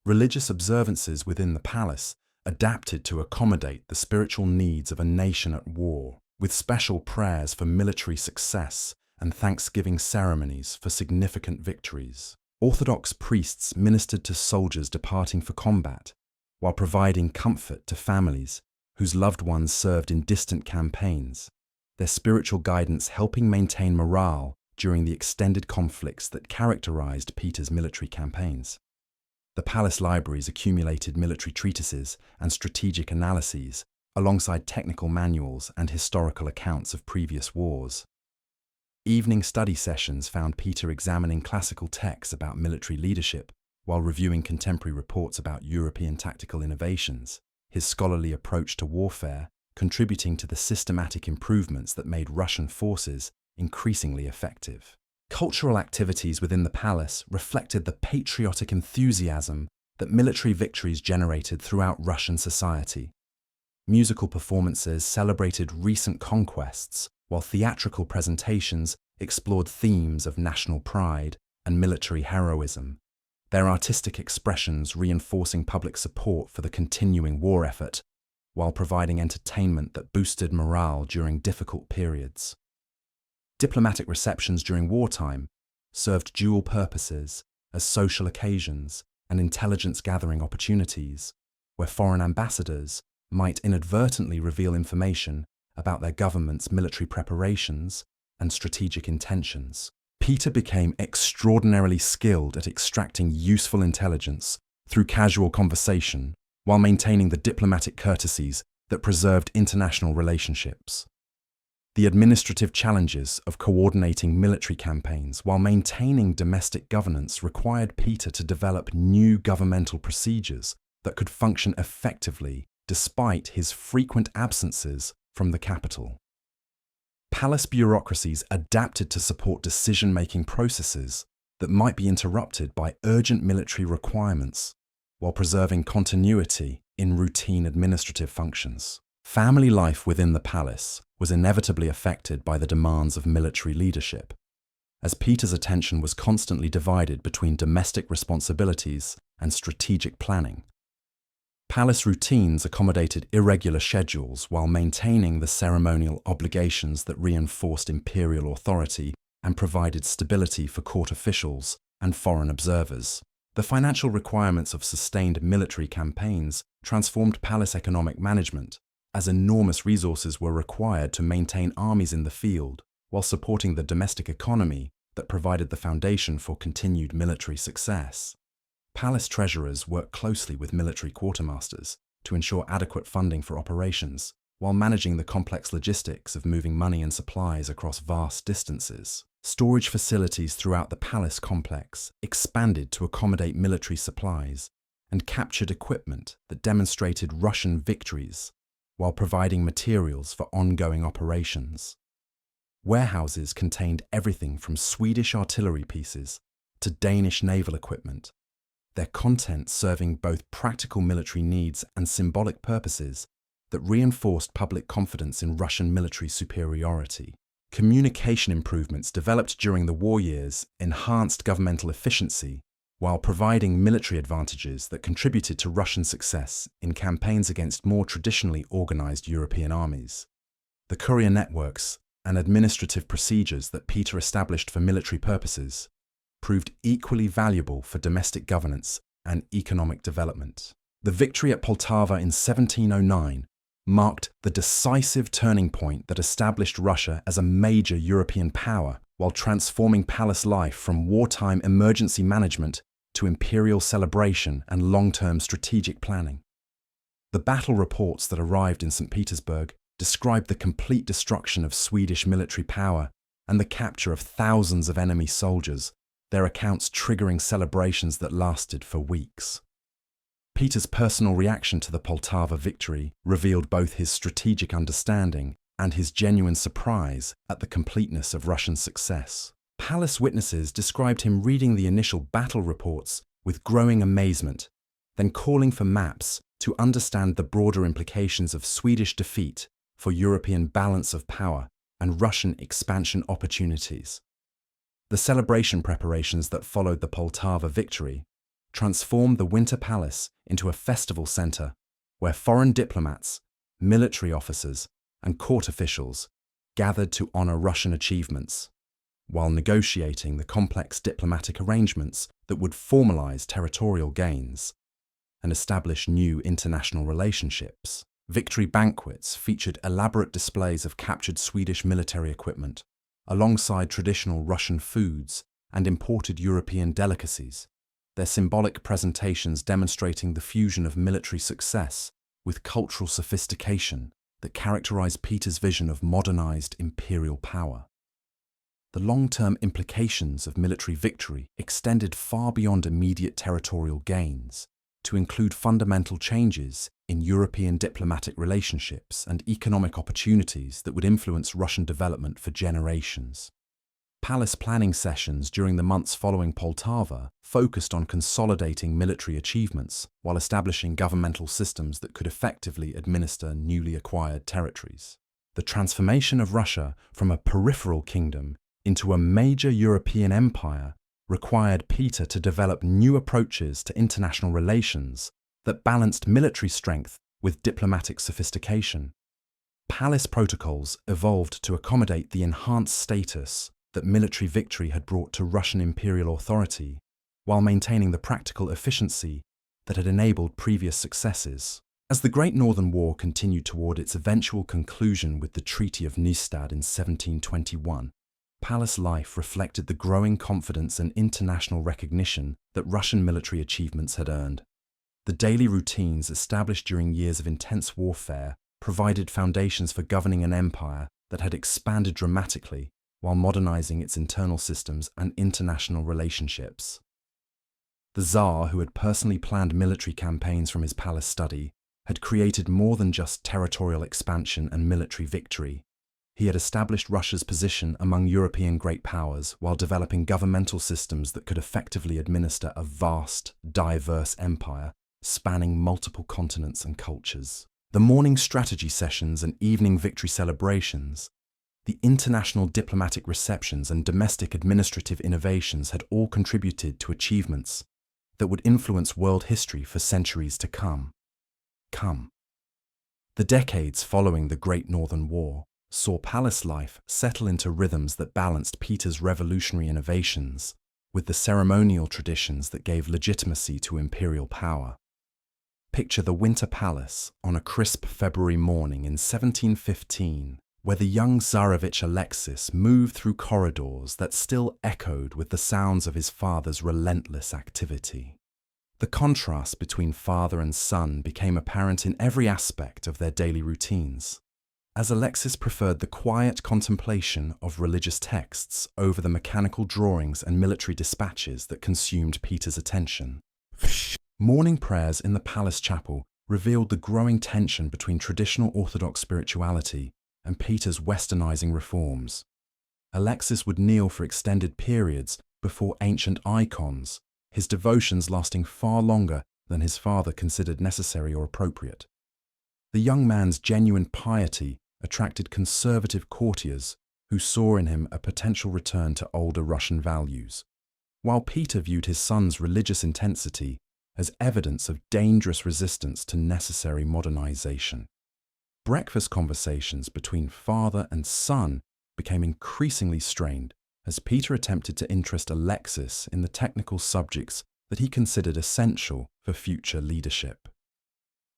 Religious observances within the palace adapted to accommodate the spiritual needs of a nation at war, with special prayers for military success and thanksgiving ceremonies for significant victories. Orthodox priests ministered to soldiers departing for combat, while providing comfort to families whose loved ones served in distant campaigns, their spiritual guidance helping maintain morale during the extended conflicts that characterized Peter's military campaigns. The palace libraries accumulated military treatises and strategic analyses, alongside technical manuals and historical accounts of previous wars. Evening study sessions found Peter examining classical texts about military leadership, while reviewing contemporary reports about European tactical innovations, his scholarly approach to warfare contributing to the systematic improvements that made Russian forces increasingly effective. Cultural activities within the palace reflected the patriotic enthusiasm that military victories generated throughout Russian society. Musical performances celebrated recent conquests, while theatrical presentations explored themes of national pride and military heroism, their artistic expressions reinforcing public support for the continuing war effort, while providing entertainment that boosted morale during difficult periods. Diplomatic receptions during wartime served dual purposes as social occasions and intelligence-gathering opportunities, where foreign ambassadors might inadvertently reveal information about their government's military preparations and strategic intentions. Peter became extraordinarily skilled at extracting useful intelligence through casual conversation while maintaining the diplomatic courtesies that preserved international relationships. The administrative challenges of coordinating military campaigns while maintaining domestic governance required Peter to develop new governmental procedures that could function effectively despite his frequent absences from the capital. Palace bureaucracies adapted to support decision-making processes that might be interrupted by urgent military requirements, while preserving continuity in routine administrative functions. Family life within the palace was inevitably affected by the demands of military leadership, as Peter's attention was constantly divided between domestic responsibilities and strategic planning. Palace routines accommodated irregular schedules while maintaining the ceremonial obligations that reinforced imperial authority and provided stability for court officials and foreign observers. The financial requirements of sustained military campaigns transformed palace economic management, as enormous resources were required to maintain armies in the field while supporting the domestic economy that provided the foundation for continued military success. Palace treasurers worked closely with military quartermasters to ensure adequate funding for operations, while managing the complex logistics of moving money and supplies across vast distances. Storage facilities throughout the palace complex expanded to accommodate military supplies and captured equipment that demonstrated Russian victories while providing materials for ongoing operations. Warehouses contained everything from Swedish artillery pieces to Danish naval equipment, their content serving both practical military needs and symbolic purposes that reinforced public confidence in Russian military superiority. Communication improvements developed during the war years enhanced governmental efficiency while providing military advantages that contributed to Russian success in campaigns against more traditionally organized European armies. The courier networks and administrative procedures that Peter established for military purposes proved equally valuable for domestic governance and economic development. The victory at Poltava in 1709 marked the decisive turning point that established Russia as a major European power while transforming palace life from wartime emergency management to imperial celebration and long-term strategic planning. The battle reports that arrived in St. Petersburg described the complete destruction of Swedish military power and the capture of thousands of enemy soldiers, their accounts triggering celebrations that lasted for weeks. Peter's personal reaction to the Poltava victory revealed both his strategic understanding and his genuine surprise at the completeness of Russian success. Palace witnesses described him reading the initial battle reports with growing amazement, then calling for maps to understand the broader implications of Swedish defeat for European balance of power and Russian expansion opportunities. The celebration preparations that followed the Poltava victory transformed the Winter Palace into a festival center where foreign diplomats, military officers, and court officials gathered to honor Russian achievements, while negotiating the complex diplomatic arrangements that would formalize territorial gains and establish new international relationships. Victory banquets featured elaborate displays of captured Swedish military equipment, alongside traditional Russian foods and imported European delicacies, their symbolic presentations demonstrating the fusion of military success with cultural sophistication that characterized Peter's vision of modernized imperial power. The long-term implications of military victory extended far beyond immediate territorial gains to include fundamental changes in European diplomatic relationships and economic opportunities that would influence Russian development for generations. Palace planning sessions during the months following Poltava focused on consolidating military achievements while establishing governmental systems that could effectively administer newly acquired territories. The transformation of Russia from a peripheral kingdom into a major European empire required Peter to develop new approaches to international relations that balanced military strength with diplomatic sophistication. Palace protocols evolved to accommodate the enhanced status that military victory had brought to Russian imperial authority, while maintaining the practical efficiency that had enabled previous successes. As the Great Northern War continued toward its eventual conclusion with the Treaty of Nystad in 1721, palace life reflected the growing confidence and international recognition that Russian military achievements had earned. The daily routines established during years of intense warfare provided foundations for governing an empire that had expanded dramatically while modernizing its internal systems and international relationships. The Tsar, who had personally planned military campaigns from his palace study, had created more than just territorial expansion and military victory. He had established Russia's position among European great powers while developing governmental systems that could effectively administer a vast, diverse empire spanning multiple continents and cultures. The morning strategy sessions and evening victory celebrations, the international diplomatic receptions and domestic administrative innovations had all contributed to achievements that would influence world history for centuries to come. The decades following the Great Northern War saw palace life settle into rhythms that balanced Peter's revolutionary innovations with the ceremonial traditions that gave legitimacy to imperial power. Picture the Winter Palace on a crisp February morning in 1715, where the young Tsarevich Alexis moved through corridors that still echoed with the sounds of his father's relentless activity. The contrast between father and son became apparent in every aspect of their daily routines, as Alexis preferred the quiet contemplation of religious texts over the mechanical drawings and military dispatches that consumed Peter's attention. Morning prayers in the palace chapel revealed the growing tension between traditional Orthodox spirituality and Peter's westernizing reforms. Alexis would kneel for extended periods before ancient icons, his devotions lasting far longer than his father considered necessary or appropriate. The young man's genuine piety attracted conservative courtiers who saw in him a potential return to older Russian values, while Peter viewed his son's religious intensity as evidence of dangerous resistance to necessary modernization. Breakfast conversations between father and son became increasingly strained as Peter attempted to interest Alexis in the technical subjects that he considered essential for future leadership.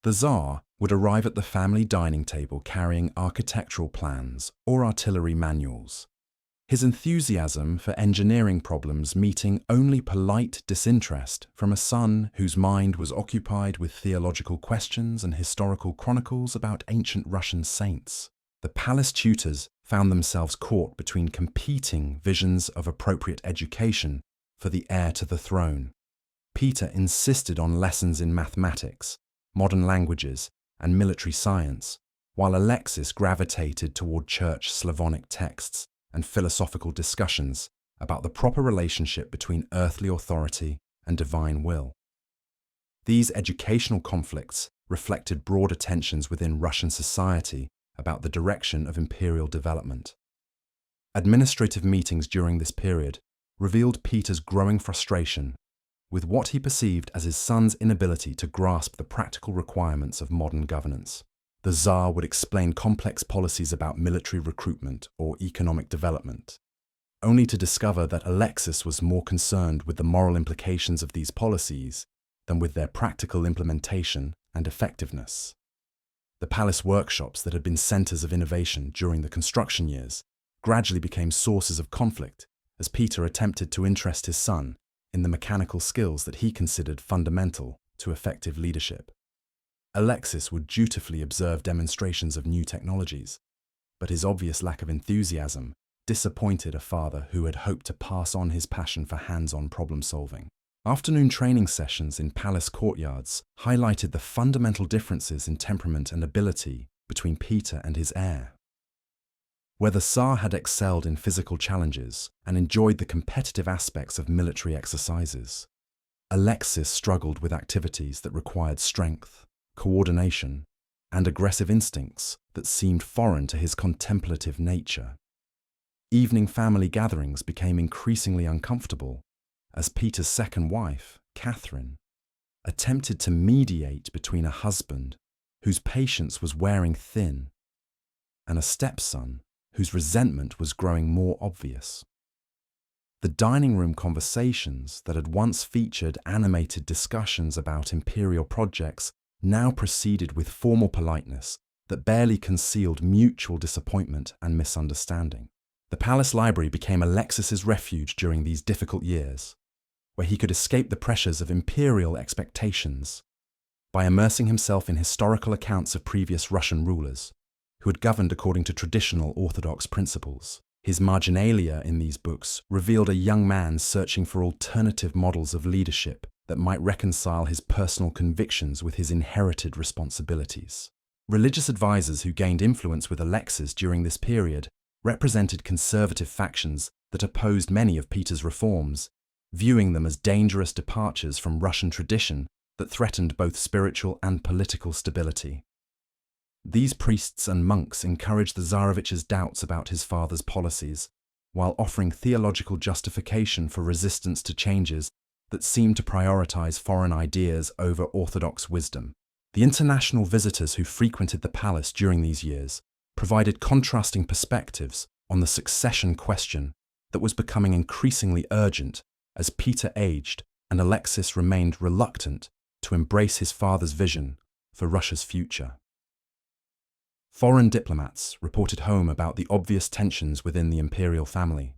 The Tsar would arrive at the family dining table carrying architectural plans or artillery manuals, his enthusiasm for engineering problems meeting only polite disinterest from a son whose mind was occupied with theological questions and historical chronicles about ancient Russian saints. The palace tutors found themselves caught between competing visions of appropriate education for the heir to the throne. Peter insisted on lessons in mathematics, modern languages, and military science, while Alexis gravitated toward church Slavonic texts and philosophical discussions about the proper relationship between earthly authority and divine will. These educational conflicts reflected broader tensions within Russian society about the direction of imperial development. Administrative meetings during this period revealed Peter's growing frustration with what he perceived as his son's inability to grasp the practical requirements of modern governance. The Tsar would explain complex policies about military recruitment or economic development, only to discover that Alexis was more concerned with the moral implications of these policies than with their practical implementation and effectiveness. The palace workshops that had been centers of innovation during the construction years gradually became sources of conflict as Peter attempted to interest his son in the mechanical skills that he considered fundamental to effective leadership. Alexis would dutifully observe demonstrations of new technologies, but his obvious lack of enthusiasm disappointed a father who had hoped to pass on his passion for hands-on problem-solving. Afternoon training sessions in palace courtyards highlighted the fundamental differences in temperament and ability between Peter and his heir. Where the Tsar had excelled in physical challenges and enjoyed the competitive aspects of military exercises, Alexis struggled with activities that required strength, coordination, and aggressive instincts that seemed foreign to his contemplative nature. Evening family gatherings became increasingly uncomfortable as Peter's second wife, Catherine, attempted to mediate between a husband whose patience was wearing thin and a stepson whose resentment was growing more obvious. The dining room conversations that had once featured animated discussions about imperial projects now proceeded with formal politeness that barely concealed mutual disappointment and misunderstanding. The palace library became Alexis's refuge during these difficult years, where he could escape the pressures of imperial expectations by immersing himself in historical accounts of previous Russian rulers who had governed according to traditional Orthodox principles. His marginalia in these books revealed a young man searching for alternative models of leadership that might reconcile his personal convictions with his inherited responsibilities. Religious advisors who gained influence with Alexis during this period represented conservative factions that opposed many of Peter's reforms, viewing them as dangerous departures from Russian tradition that threatened both spiritual and political stability. These priests and monks encouraged the Tsarevich's doubts about his father's policies, while offering theological justification for resistance to changes that seemed to prioritize foreign ideas over Orthodox wisdom. The international visitors who frequented the palace during these years provided contrasting perspectives on the succession question that was becoming increasingly urgent as Peter aged and Alexis remained reluctant to embrace his father's vision for Russia's future. Foreign diplomats reported home about the obvious tensions within the imperial family,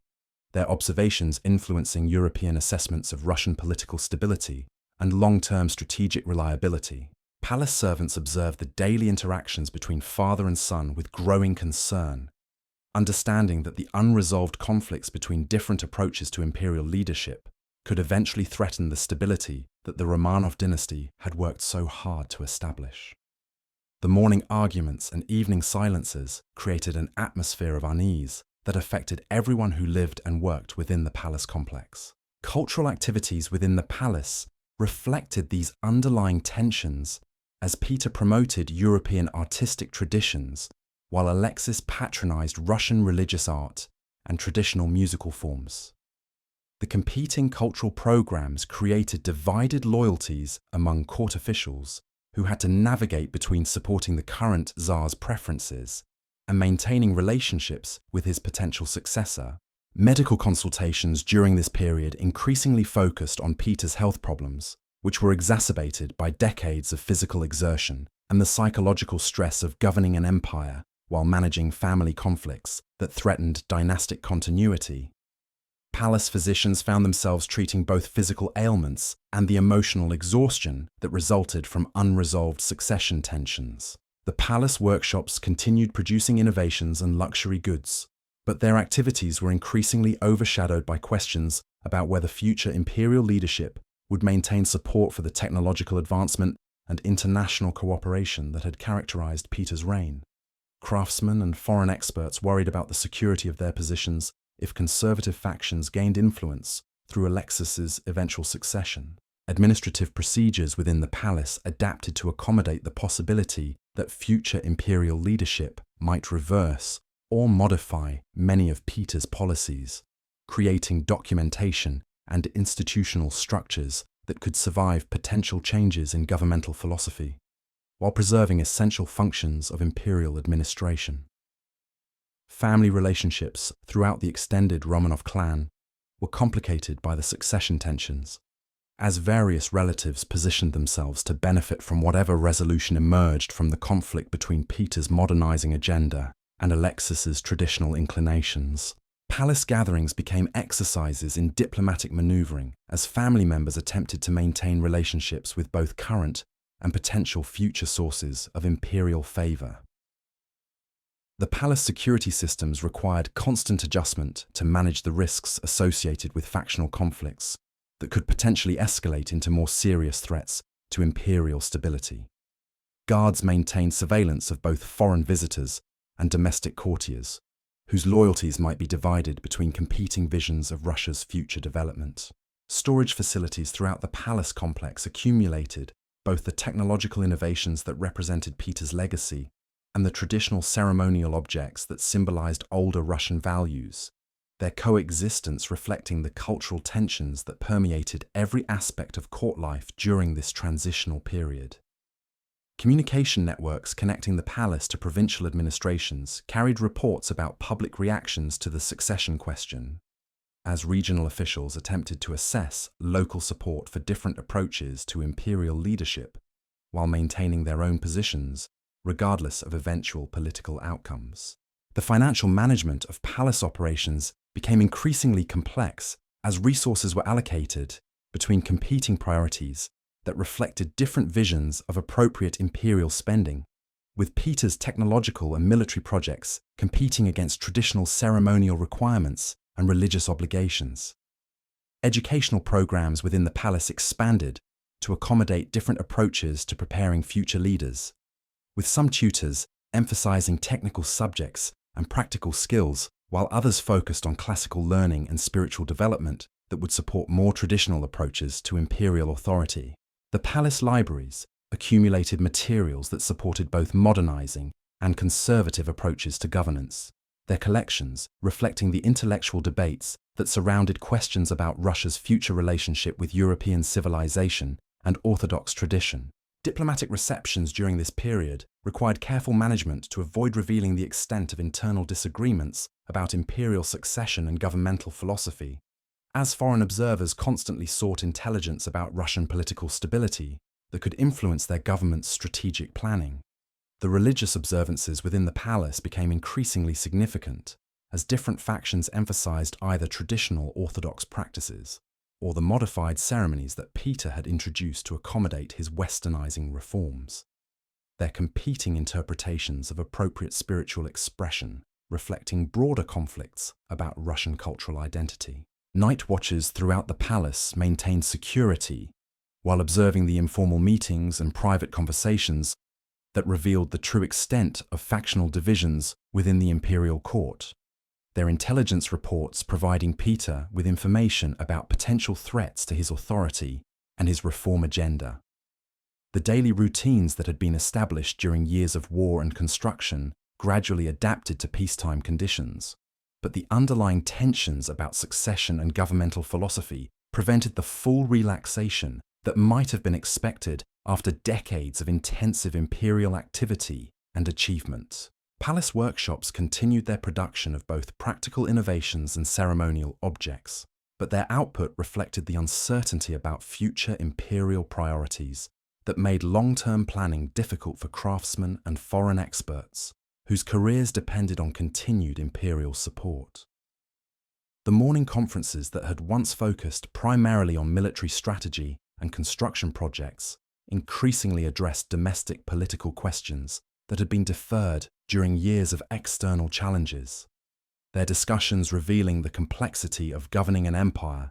their observations influencing European assessments of Russian political stability and long-term strategic reliability. Palace servants observed the daily interactions between father and son with growing concern, understanding that the unresolved conflicts between different approaches to imperial leadership could eventually threaten the stability that the Romanov dynasty had worked so hard to establish. The morning arguments and evening silences created an atmosphere of unease that affected everyone who lived and worked within the palace complex. Cultural activities within the palace reflected these underlying tensions as Peter promoted European artistic traditions while Alexis patronized Russian religious art and traditional musical forms. The competing cultural programs created divided loyalties among court officials who had to navigate between supporting the current Tsar's preferences and maintaining relationships with his potential successor. Medical consultations during this period increasingly focused on Peter's health problems, which were exacerbated by decades of physical exertion and the psychological stress of governing an empire while managing family conflicts that threatened dynastic continuity. Palace physicians found themselves treating both physical ailments and the emotional exhaustion that resulted from unresolved succession tensions. The palace workshops continued producing innovations and luxury goods, but their activities were increasingly overshadowed by questions about whether future imperial leadership would maintain support for the technological advancement and international cooperation that had characterized Peter's reign. Craftsmen and foreign experts worried about the security of their positions if conservative factions gained influence through Alexis's eventual succession. Administrative procedures within the palace adapted to accommodate the possibility that future imperial leadership might reverse or modify many of Peter's policies, creating documentation and institutional structures that could survive potential changes in governmental philosophy, while preserving essential functions of imperial administration. Family relationships throughout the extended Romanov clan were complicated by the succession tensions, as various relatives positioned themselves to benefit from whatever resolution emerged from the conflict between Peter's modernizing agenda and Alexis's traditional inclinations. Palace gatherings became exercises in diplomatic maneuvering as family members attempted to maintain relationships with both current and potential future sources of imperial favor. The palace security systems required constant adjustment to manage the risks associated with factional conflicts that could potentially escalate into more serious threats to imperial stability. Guards maintained surveillance of both foreign visitors and domestic courtiers, whose loyalties might be divided between competing visions of Russia's future development. Storage facilities throughout the palace complex accumulated both the technological innovations that represented Peter's legacy and the traditional ceremonial objects that symbolized older Russian values, their coexistence reflecting the cultural tensions that permeated every aspect of court life during this transitional period. Communication networks connecting the palace to provincial administrations carried reports about public reactions to the succession question, as regional officials attempted to assess local support for different approaches to imperial leadership while maintaining their own positions, regardless of eventual political outcomes. The financial management of palace operations became increasingly complex as resources were allocated between competing priorities that reflected different visions of appropriate imperial spending, with Peter's technological and military projects competing against traditional ceremonial requirements and religious obligations. Educational programs within the palace expanded to accommodate different approaches to preparing future leaders, with some tutors emphasizing technical subjects and practical skills, while others focused on classical learning and spiritual development that would support more traditional approaches to imperial authority. The palace libraries accumulated materials that supported both modernizing and conservative approaches to governance, their collections reflecting the intellectual debates that surrounded questions about Russia's future relationship with European civilization and Orthodox tradition. Diplomatic receptions during this period required careful management to avoid revealing the extent of internal disagreements about imperial succession and governmental philosophy. As foreign observers constantly sought intelligence about Russian political stability, that could influence their government's strategic planning. The religious observances within the palace became increasingly significant, as different factions emphasized either traditional Orthodox practices or the modified ceremonies that Peter had introduced to accommodate his westernizing reforms. Their competing interpretations of appropriate spiritual expression reflecting broader conflicts about Russian cultural identity. Night watches throughout the palace maintained security while observing the informal meetings and private conversations that revealed the true extent of factional divisions within the imperial court. Their intelligence reports providing Peter with information about potential threats to his authority and his reform agenda. The daily routines that had been established during years of war and construction gradually adapted to peacetime conditions, but the underlying tensions about succession and governmental philosophy prevented the full relaxation that might have been expected after decades of intensive imperial activity and achievement. Palace workshops continued their production of both practical innovations and ceremonial objects, but their output reflected the uncertainty about future imperial priorities that made long-term planning difficult for craftsmen and foreign experts whose careers depended on continued imperial support. The morning conferences that had once focused primarily on military strategy and construction projects increasingly addressed domestic political questions that had been deferred during years of external challenges, their discussions revealing the complexity of governing an empire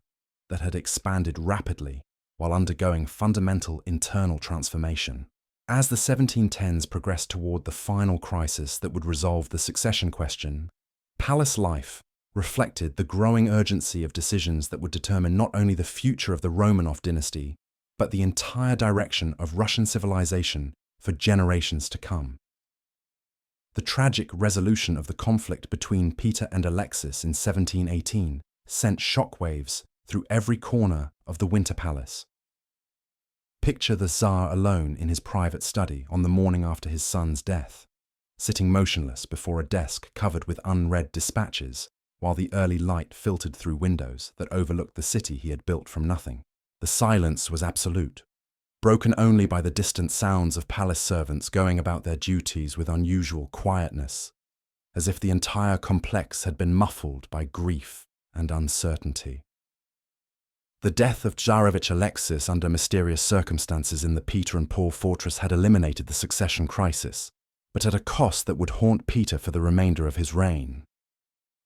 that had expanded rapidly while undergoing fundamental internal transformation. As the 1710s progressed toward the final crisis that would resolve the succession question, palace life reflected the growing urgency of decisions that would determine not only the future of the Romanov dynasty, but the entire direction of Russian civilization for generations to come. The tragic resolution of the conflict between Peter and Alexis in 1718 sent shockwaves through every corner of the Winter Palace. Picture the Tsar alone in his private study on the morning after his son's death, sitting motionless before a desk covered with unread dispatches, while the early light filtered through windows that overlooked the city he had built from nothing. The silence was absolute, broken only by the distant sounds of palace servants going about their duties with unusual quietness, as if the entire complex had been muffled by grief and uncertainty. The death of Tsarevich Alexis under mysterious circumstances in the Peter and Paul fortress had eliminated the succession crisis, but at a cost that would haunt Peter for the remainder of his reign.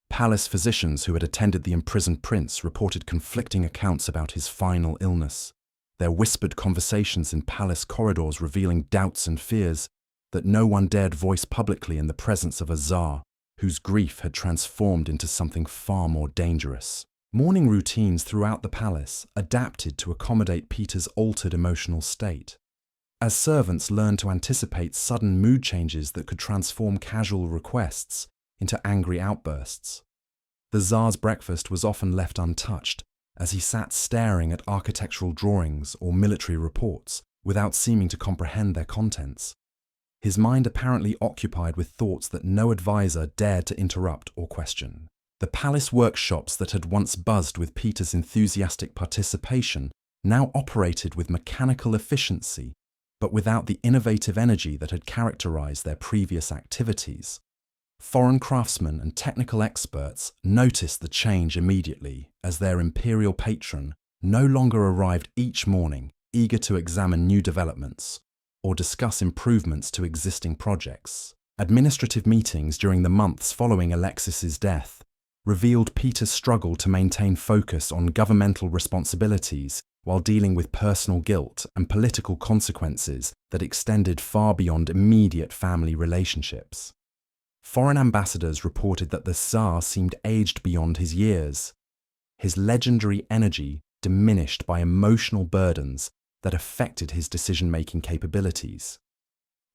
Palace physicians who had attended the imprisoned prince reported conflicting accounts about his final illness, their whispered conversations in palace corridors revealing doubts and fears that no one dared voice publicly in the presence of a Tsar whose grief had transformed into something far more dangerous. Morning routines throughout the palace adapted to accommodate Peter's altered emotional state, as servants learned to anticipate sudden mood changes that could transform casual requests into angry outbursts. The Tsar's breakfast was often left untouched, as he sat staring at architectural drawings or military reports without seeming to comprehend their contents, his mind apparently occupied with thoughts that no advisor dared to interrupt or question. The palace workshops that had once buzzed with Peter's enthusiastic participation now operated with mechanical efficiency, but without the innovative energy that had characterized their previous activities. Foreign craftsmen and technical experts noticed the change immediately as their imperial patron no longer arrived each morning eager to examine new developments or discuss improvements to existing projects. Administrative meetings during the months following Alexis's death revealed Peter's struggle to maintain focus on governmental responsibilities while dealing with personal guilt and political consequences that extended far beyond immediate family relationships. Foreign ambassadors reported that the Tsar seemed aged beyond his years, his legendary energy diminished by emotional burdens that affected his decision-making capabilities.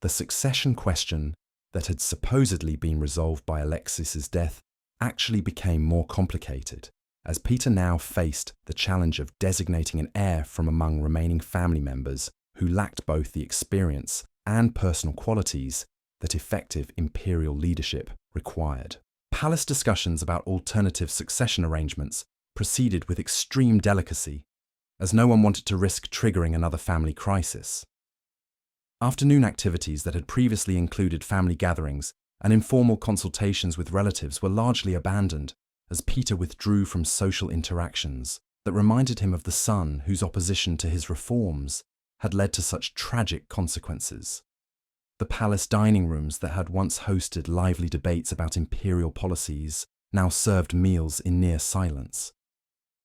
The succession question that had supposedly been resolved by Alexis's death actually became more complicated, as Peter now faced the challenge of designating an heir from among remaining family members who lacked both the experience and personal qualities that effective imperial leadership required. Palace discussions about alternative succession arrangements proceeded with extreme delicacy, as no one wanted to risk triggering another family crisis. Afternoon activities that had previously included family gatherings and informal consultations with relatives were largely abandoned as Peter withdrew from social interactions that reminded him of the son whose opposition to his reforms had led to such tragic consequences. The palace dining rooms that had once hosted lively debates about imperial policies now served meals in near silence.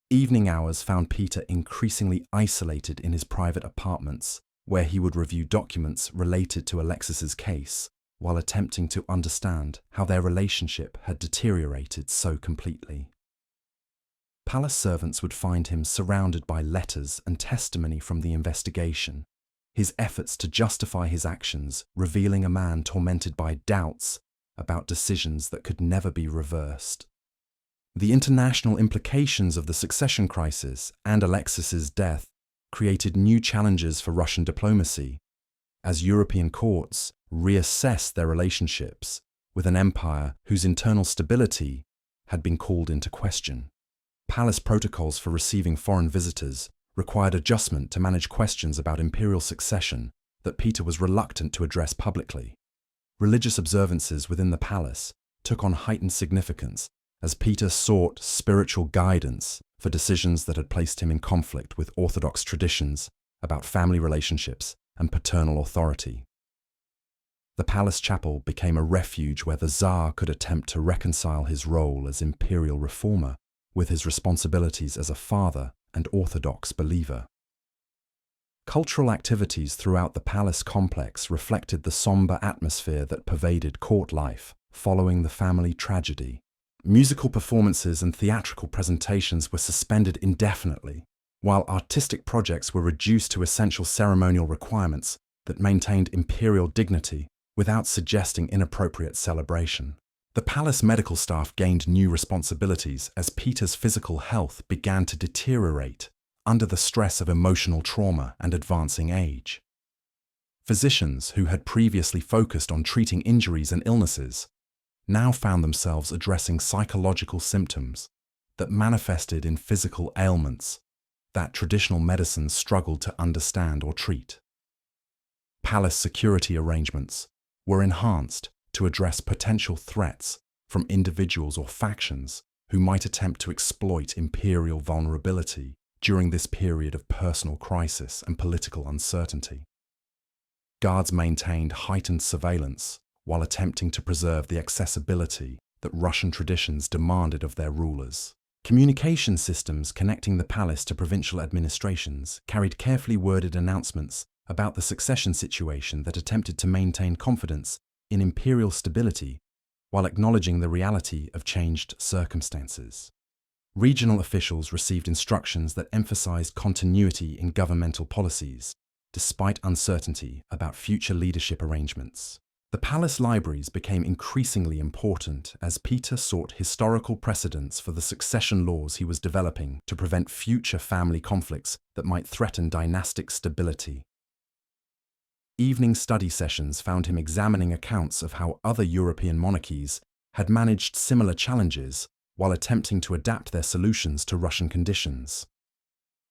Evening hours found Peter increasingly isolated in his private apartments, where he would review documents related to Alexis's case, while attempting to understand how their relationship had deteriorated so completely. Palace servants would find him surrounded by letters and testimony from the investigation, his efforts to justify his actions revealing a man tormented by doubts about decisions that could never be reversed. The international implications of the succession crisis and Alexis's death created new challenges for Russian diplomacy, as European courts reassessed their relationships with an empire whose internal stability had been called into question. Palace protocols for receiving foreign visitors required adjustment to manage questions about imperial succession that Peter was reluctant to address publicly. Religious observances within the palace took on heightened significance as Peter sought spiritual guidance for decisions that had placed him in conflict with orthodox traditions about family relationships and paternal authority. The palace chapel became a refuge where the Tsar could attempt to reconcile his role as imperial reformer with his responsibilities as a father and orthodox believer. Cultural activities throughout the palace complex reflected the somber atmosphere that pervaded court life following the family tragedy. Musical performances and theatrical presentations were suspended indefinitely, while artistic projects were reduced to essential ceremonial requirements that maintained imperial dignity without suggesting inappropriate celebration. The palace medical staff gained new responsibilities as Peter's physical health began to deteriorate under the stress of emotional trauma and advancing age. Physicians who had previously focused on treating injuries and illnesses now found themselves addressing psychological symptoms that manifested in physical ailments that traditional medicine struggled to understand or treat. Palace security arrangements were enhanced to address potential threats from individuals or factions who might attempt to exploit imperial vulnerability during this period of personal crisis and political uncertainty. Guards maintained heightened surveillance while attempting to preserve the accessibility that Russian traditions demanded of their rulers. Communication systems connecting the palace to provincial administrations carried carefully worded announcements about the succession situation that attempted to maintain confidence in imperial stability while acknowledging the reality of changed circumstances. Regional officials received instructions that emphasized continuity in governmental policies, despite uncertainty about future leadership arrangements. The palace libraries became increasingly important as Peter sought historical precedents for the succession laws he was developing to prevent future family conflicts that might threaten dynastic stability. Evening study sessions found him examining accounts of how other European monarchies had managed similar challenges while attempting to adapt their solutions to Russian conditions.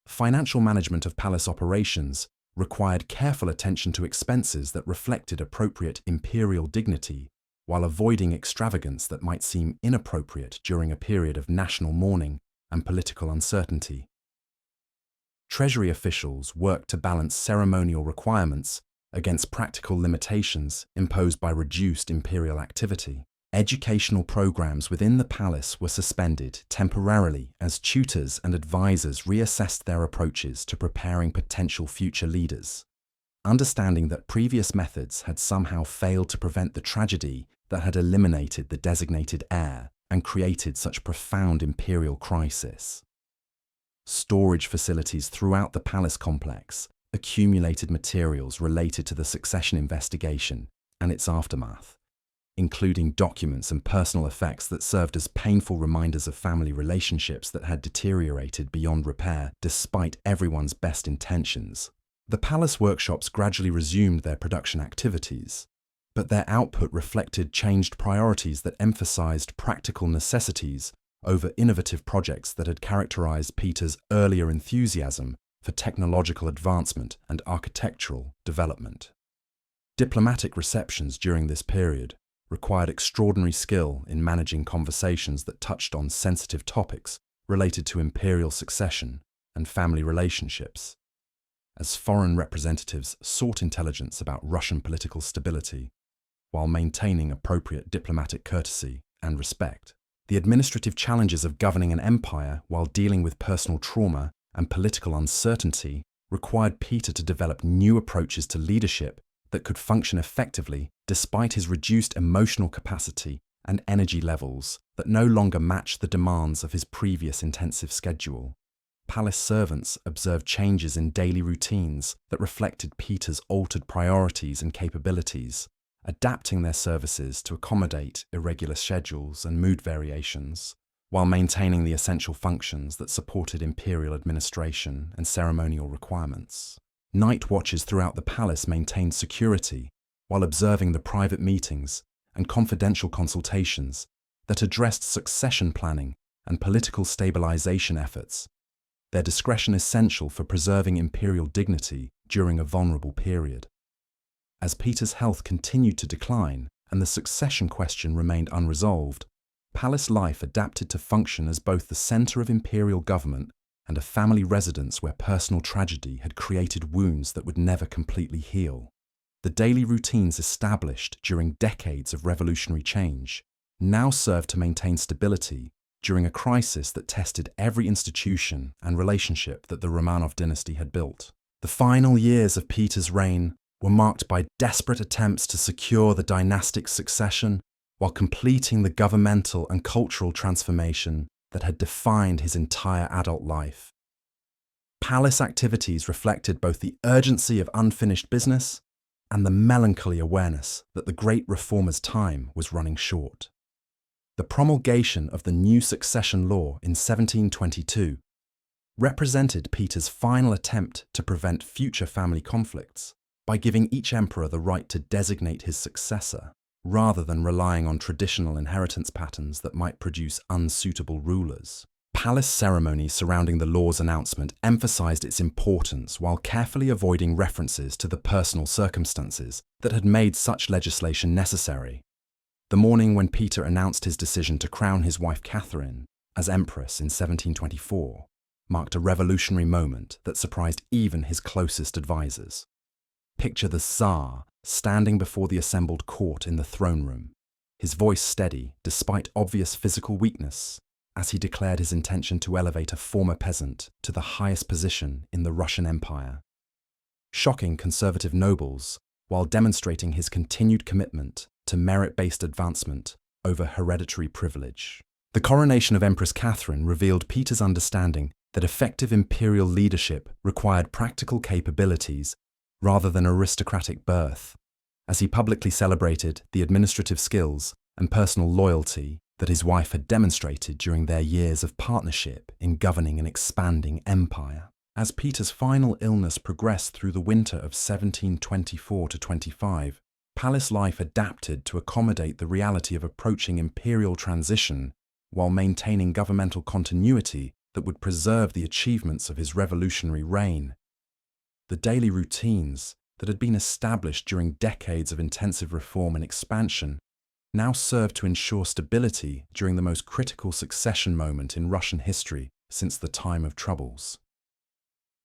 Financial management of palace operations required careful attention to expenses that reflected appropriate imperial dignity while avoiding extravagance that might seem inappropriate during a period of national mourning and political uncertainty. Treasury officials worked to balance ceremonial requirements against practical limitations imposed by reduced imperial activity. Educational programs within the palace were suspended temporarily as tutors and advisors reassessed their approaches to preparing potential future leaders. Understanding that previous methods had somehow failed to prevent the tragedy that had eliminated the designated heir and created such profound imperial crisis. Storage facilities throughout the palace complex accumulated materials related to the succession investigation and its aftermath, including documents and personal effects that served as painful reminders of family relationships that had deteriorated beyond repair despite everyone's best intentions. The palace workshops gradually resumed their production activities, but their output reflected changed priorities that emphasized practical necessities over innovative projects that had characterized Peter's earlier enthusiasm for technological advancement and architectural development. Diplomatic receptions during this period required extraordinary skill in managing conversations that touched on sensitive topics related to imperial succession and family relationships. As foreign representatives sought intelligence about Russian political stability, while maintaining appropriate diplomatic courtesy and respect, the administrative challenges of governing an empire while dealing with personal trauma and political uncertainty required Peter to develop new approaches to leadership that could function effectively despite his reduced emotional capacity and energy levels that no longer matched the demands of his previous intensive schedule. Palace servants observed changes in daily routines that reflected Peter's altered priorities and capabilities, adapting their services to accommodate irregular schedules and mood variations, while maintaining the essential functions that supported imperial administration and ceremonial requirements. Night watches throughout the palace maintained security while observing the private meetings and confidential consultations that addressed succession planning and political stabilization efforts, their discretion essential for preserving imperial dignity during a vulnerable period. As Peter's health continued to decline and the succession question remained unresolved, palace life adapted to function as both the center of imperial government and a family residence where personal tragedy had created wounds that would never completely heal. The daily routines established during decades of revolutionary change now served to maintain stability during a crisis that tested every institution and relationship that the Romanov dynasty had built. The final years of Peter's reign were marked by desperate attempts to secure the dynastic succession while completing the governmental and cultural transformation that had defined his entire adult life. Palace activities reflected both the urgency of unfinished business and the melancholy awareness that the great reformer's time was running short. The promulgation of the new succession law in 1722 represented Peter's final attempt to prevent future family conflicts by giving each emperor the right to designate his successor, rather than relying on traditional inheritance patterns that might produce unsuitable rulers. Palace ceremonies surrounding the law's announcement emphasized its importance while carefully avoiding references to the personal circumstances that had made such legislation necessary. The morning when Peter announced his decision to crown his wife Catherine as empress in 1724 marked a revolutionary moment that surprised even his closest advisors. Picture the Tsar standing before the assembled court in the throne room, his voice steady despite obvious physical weakness, as he declared his intention to elevate a former peasant to the highest position in the Russian Empire, shocking conservative nobles while demonstrating his continued commitment to merit-based advancement over hereditary privilege. The coronation of Empress Catherine revealed Peter's understanding that effective imperial leadership required practical capabilities rather than aristocratic birth, as he publicly celebrated the administrative skills and personal loyalty that his wife had demonstrated during their years of partnership in governing an expanding empire. As Peter's final illness progressed through the winter of 1724–25, palace life adapted to accommodate the reality of approaching imperial transition while maintaining governmental continuity that would preserve the achievements of his revolutionary reign. The daily routines that had been established during decades of intensive reform and expansion now served to ensure stability during the most critical succession moment in Russian history since the time of Troubles.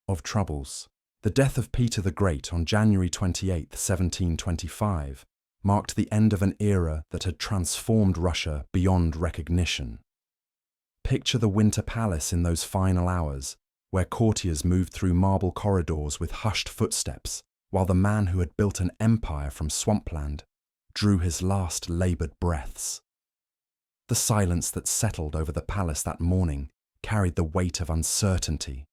The death of Peter the Great on January 28, 1725, marked the end of an era that had transformed Russia beyond recognition. Picture the Winter Palace in those final hours, where courtiers moved through marble corridors with hushed footsteps, while the man who had built an empire from swampland drew his last laboured breaths. The silence that settled over the palace that morning carried the weight of uncertainty,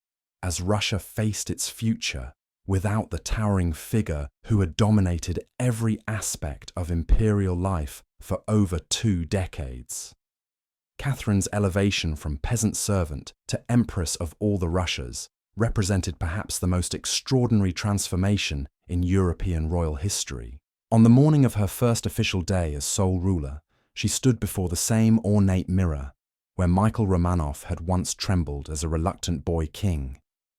as Russia faced its future without the towering figure who had dominated every aspect of imperial life for over 2 decades. Catherine's elevation from peasant servant to empress of all the Russias represented perhaps the most extraordinary transformation in European royal history. On the morning of her first official day as sole ruler, she stood before the same ornate mirror where Michael Romanov had once trembled as a reluctant boy king.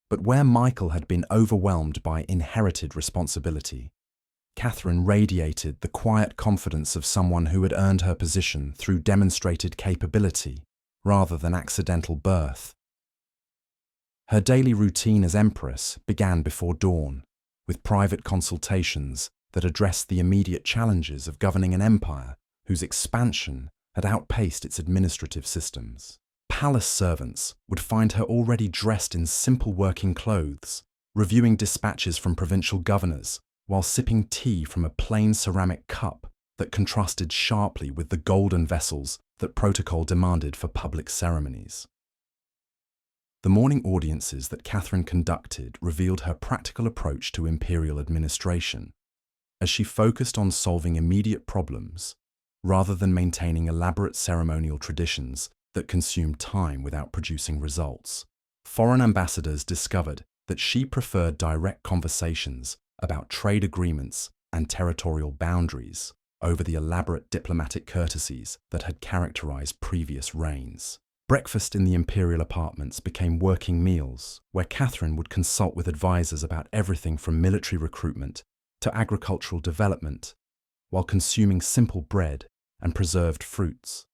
But where Michael had been overwhelmed by inherited responsibility, Catherine radiated the quiet confidence of someone who had earned her position through demonstrated capability rather than accidental birth. Her daily routine as Empress began before dawn, with private consultations that addressed the immediate challenges of governing an empire whose expansion had outpaced its administrative systems. Palace servants would find her already dressed in simple working clothes, reviewing dispatches from provincial governors, while sipping tea from a plain ceramic cup that contrasted sharply with the golden vessels that protocol demanded for public ceremonies. The morning audiences that Catherine conducted revealed her practical approach to imperial administration, as she focused on solving immediate problems rather than maintaining elaborate ceremonial traditions that consumed time without producing results. Foreign ambassadors discovered that she preferred direct conversations about trade agreements and territorial boundaries over the elaborate diplomatic courtesies that had characterized previous reigns. Breakfast in the imperial apartments became working meals, where Catherine would consult with advisors about everything from military recruitment to agricultural development, while consuming simple bread and preserved fruits.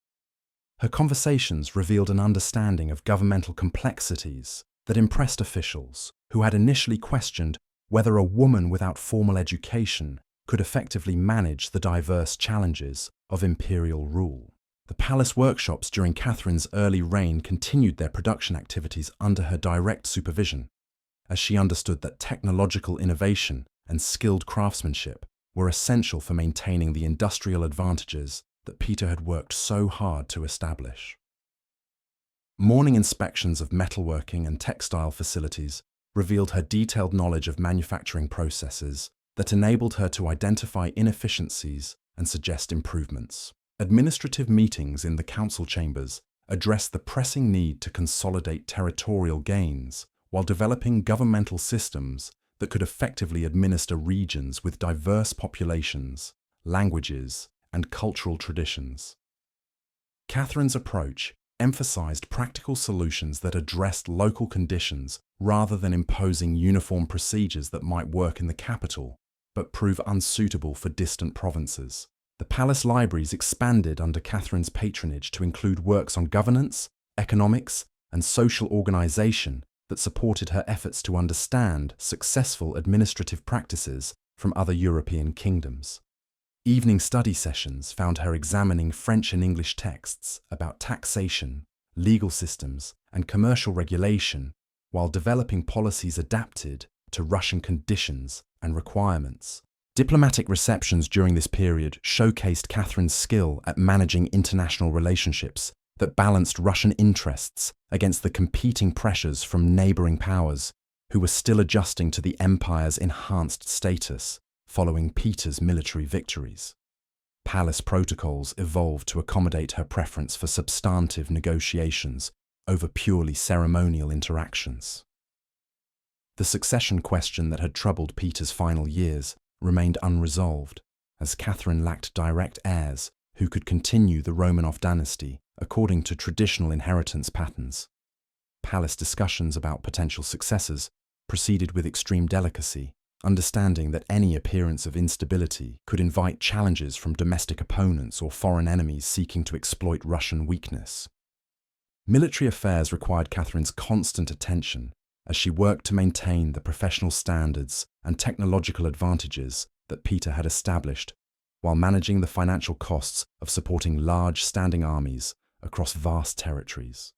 Her conversations revealed an understanding of governmental complexities that impressed officials who had initially questioned whether a woman without formal education could effectively manage the diverse challenges of imperial rule. The palace workshops during Catherine's early reign continued their production activities under her direct supervision, as she understood that technological innovation and skilled craftsmanship were essential for maintaining the industrial advantages that Peter had worked so hard to establish. Morning inspections of metalworking and textile facilities revealed her detailed knowledge of manufacturing processes that enabled her to identify inefficiencies and suggest improvements. Administrative meetings in the council chambers addressed the pressing need to consolidate territorial gains while developing governmental systems that could effectively administer regions with diverse populations, languages, and cultural traditions. Catherine's approach emphasized practical solutions that addressed local conditions rather than imposing uniform procedures that might work in the capital but prove unsuitable for distant provinces. The palace libraries expanded under Catherine's patronage to include works on governance, economics, and social organization that supported her efforts to understand successful administrative practices from other European kingdoms. Evening study sessions found her examining French and English texts about taxation, legal systems, and commercial regulation, while developing policies adapted to Russian conditions and requirements. Diplomatic receptions during this period showcased Catherine's skill at managing international relationships that balanced Russian interests against the competing pressures from neighboring powers who were still adjusting to the empire's enhanced status following Peter's military victories. Palace protocols evolved to accommodate her preference for substantive negotiations over purely ceremonial interactions. The succession question that had troubled Peter's final years remained unresolved, as Catherine lacked direct heirs who could continue the Romanov dynasty according to traditional inheritance patterns. Palace discussions about potential successors proceeded with extreme delicacy, understanding that any appearance of instability could invite challenges from domestic opponents or foreign enemies seeking to exploit Russian weakness. Military affairs required Catherine's constant attention as she worked to maintain the professional standards and technological advantages that Peter had established, while managing the financial costs of supporting large standing armies across vast territories.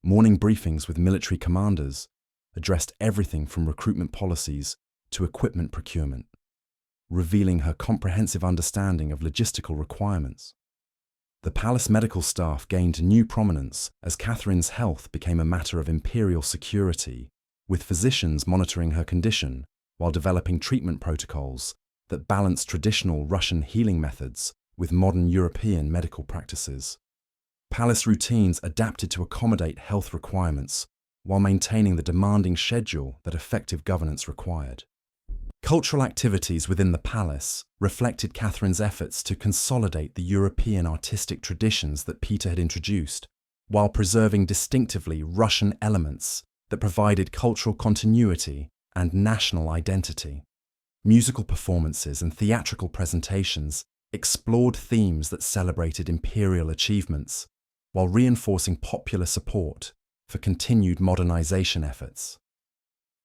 Morning briefings with military commanders addressed everything from recruitment policies to equipment procurement, revealing her comprehensive understanding of logistical requirements. The palace medical staff gained new prominence as Catherine's health became a matter of imperial security, with physicians monitoring her condition while developing treatment protocols that balanced traditional Russian healing methods with modern European medical practices. Palace routines adapted to accommodate health requirements while maintaining the demanding schedule that effective governance required. Cultural activities within the palace reflected Catherine's efforts to consolidate the European artistic traditions that Peter had introduced, while preserving distinctively Russian elements that provided cultural continuity and national identity. Musical performances and theatrical presentations explored themes that celebrated imperial achievements while reinforcing popular support for continued modernization efforts.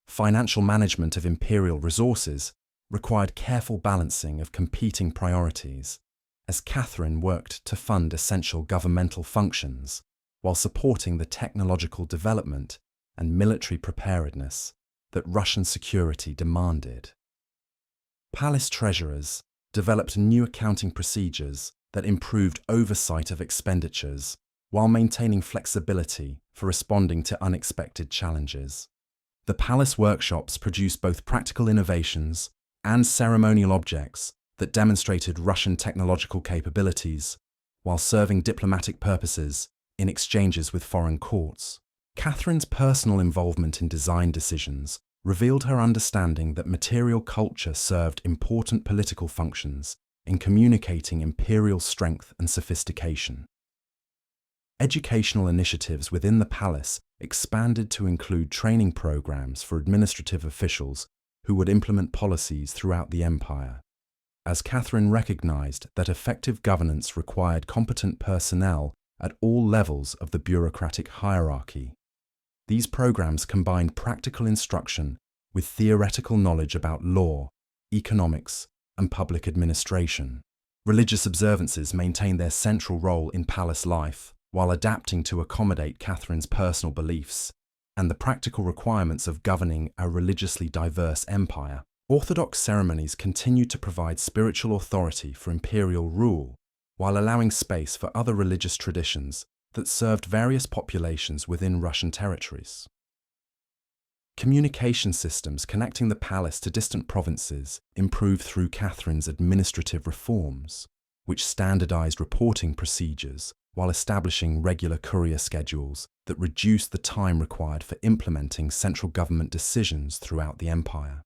Financial management of imperial resources required careful balancing of competing priorities, as Catherine worked to fund essential governmental functions while supporting the technological development and military preparedness that Russian security demanded. Palace treasurers developed new accounting procedures that improved oversight of expenditures while maintaining flexibility for responding to unexpected challenges. The palace workshops produced both practical innovations and ceremonial objects that demonstrated Russian technological capabilities while serving diplomatic purposes in exchanges with foreign courts. Catherine's personal involvement in design decisions revealed her understanding that material culture served important political functions in communicating imperial strength and sophistication. Educational initiatives within the palace expanded to include training programs for administrative officials who would implement policies throughout the empire, as Catherine recognized that effective governance required competent personnel at all levels of the bureaucratic hierarchy. These programs combined practical instruction with theoretical knowledge about law, economics, and public administration. Religious observances maintained their central role in palace life, while adapting to accommodate Catherine's personal beliefs and the practical requirements of governing a religiously diverse empire. Orthodox ceremonies continued to provide spiritual authority for imperial rule, while allowing space for other religious traditions that served various populations within Russian territories. Communication systems connecting the palace to distant provinces improved through Catherine's administrative reforms, which standardized reporting procedures while establishing regular courier schedules that reduced the time required for implementing central government decisions throughout the empire.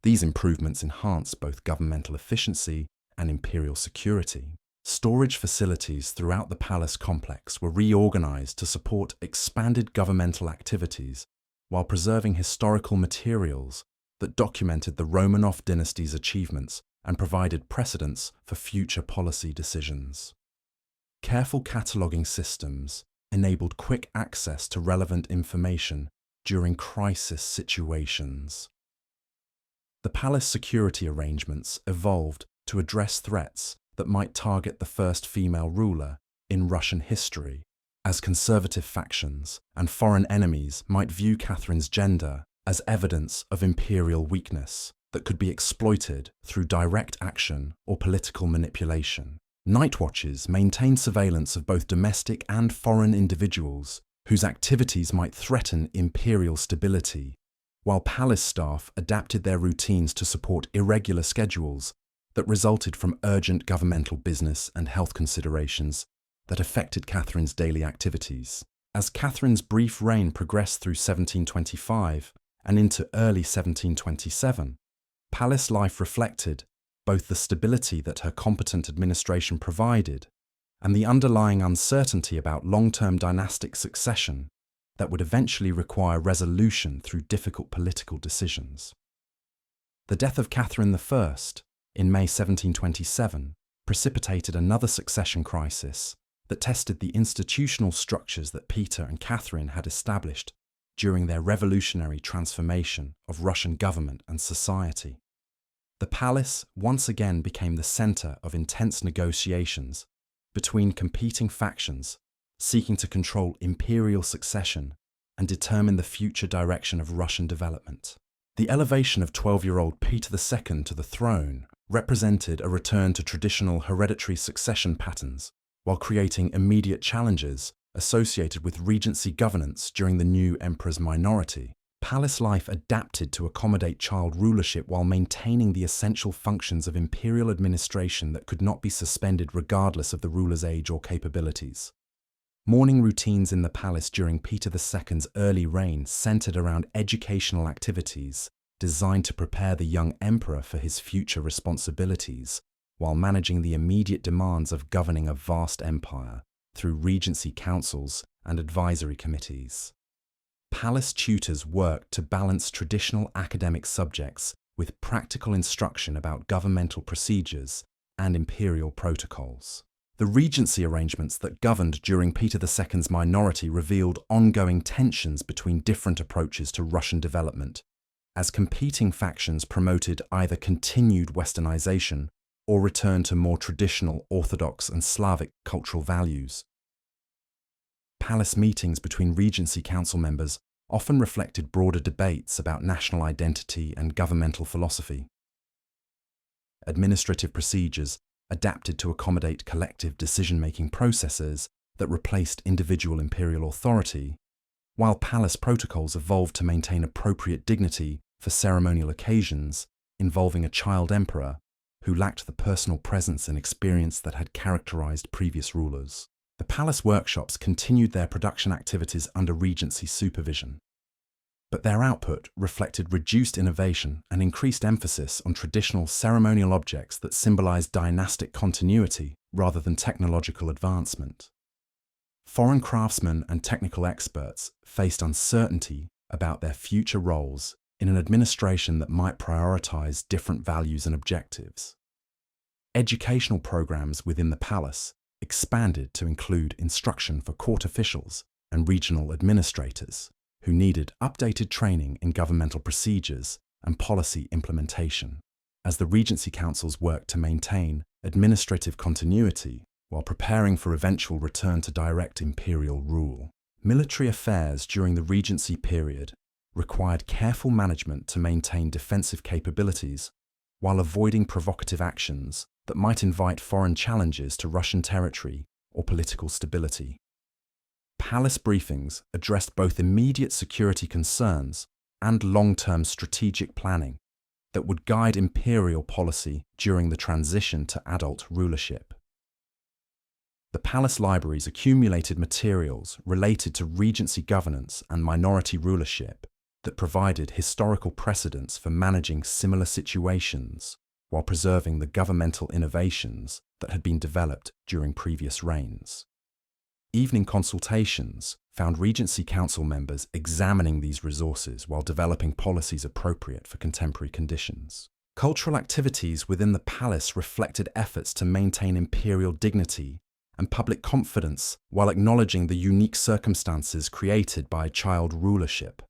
These improvements enhanced both governmental efficiency and imperial security. Storage facilities throughout the palace complex were reorganized to support expanded governmental activities while preserving historical materials that documented the Romanov dynasty's achievements and provided precedents for future policy decisions. Careful cataloguing systems enabled quick access to relevant information during crisis situations. The palace security arrangements evolved to address threats that might target the first female ruler in Russian history, as conservative factions and foreign enemies might view Catherine's gender as evidence of imperial weakness that could be exploited through direct action or political manipulation. Night watches maintained surveillance of both domestic and foreign individuals whose activities might threaten imperial stability, while palace staff adapted their routines to support irregular schedules that resulted from urgent governmental business and health considerations that affected Catherine's daily activities. As Catherine's brief reign progressed through 1725 and into early 1727, palace life reflected both the stability that her competent administration provided and the underlying uncertainty about long-term dynastic succession that would eventually require resolution through difficult political decisions. The death of Catherine I in May 1727 precipitated another succession crisis that tested the institutional structures that Peter and Catherine had established during their revolutionary transformation of Russian government and society. The palace once again became the center of intense negotiations between competing factions seeking to control imperial succession and determine the future direction of Russian development. The elevation of 12-year-old Peter II to the throne represented a return to traditional hereditary succession patterns while creating immediate challenges associated with regency governance during the new emperor's minority. Palace life adapted to accommodate child rulership while maintaining the essential functions of imperial administration that could not be suspended regardless of the ruler's age or capabilities. Morning routines in the palace during Peter II's early reign centered around educational activities designed to prepare the young emperor for his future responsibilities, while managing the immediate demands of governing a vast empire through regency councils and advisory committees. palace tutors worked to balance traditional academic subjects with practical instruction about governmental procedures and imperial protocols. The regency arrangements that governed during Peter II's minority revealed ongoing tensions between different approaches to Russian development, as competing factions promoted either continued westernization or return to more traditional Orthodox and Slavic cultural values. Palace meetings between Regency Council members often reflected broader debates about national identity and governmental philosophy. Administrative procedures adapted to accommodate collective decision-making processes that replaced individual imperial authority, while palace protocols evolved to maintain appropriate dignity for ceremonial occasions involving a child emperor who lacked the personal presence and experience that had characterized previous rulers. The palace workshops continued their production activities under Regency supervision, but their output reflected reduced innovation and increased emphasis on traditional ceremonial objects that symbolized dynastic continuity rather than technological advancement. Foreign craftsmen and technical experts faced uncertainty about their future roles in an administration that might prioritize different values and objectives. Educational programs within the palace expanded to include instruction for court officials and regional administrators who needed updated training in governmental procedures and policy implementation, as the Regency councils worked to maintain administrative continuity while preparing for eventual return to direct imperial rule. Military affairs during the Regency period required careful management to maintain defensive capabilities while avoiding provocative actions that might invite foreign challenges to Russian territory or political stability. Palace briefings addressed both immediate security concerns and long-term strategic planning that would guide imperial policy during the transition to adult rulership. The palace libraries accumulated materials related to Regency governance and minority rulership that provided historical precedents for managing similar situations while preserving the governmental innovations that had been developed during previous reigns. Evening consultations found Regency Council members examining these resources while developing policies appropriate for contemporary conditions. Cultural activities within the palace reflected efforts to maintain imperial dignity and public confidence while acknowledging the unique circumstances created by child rulership.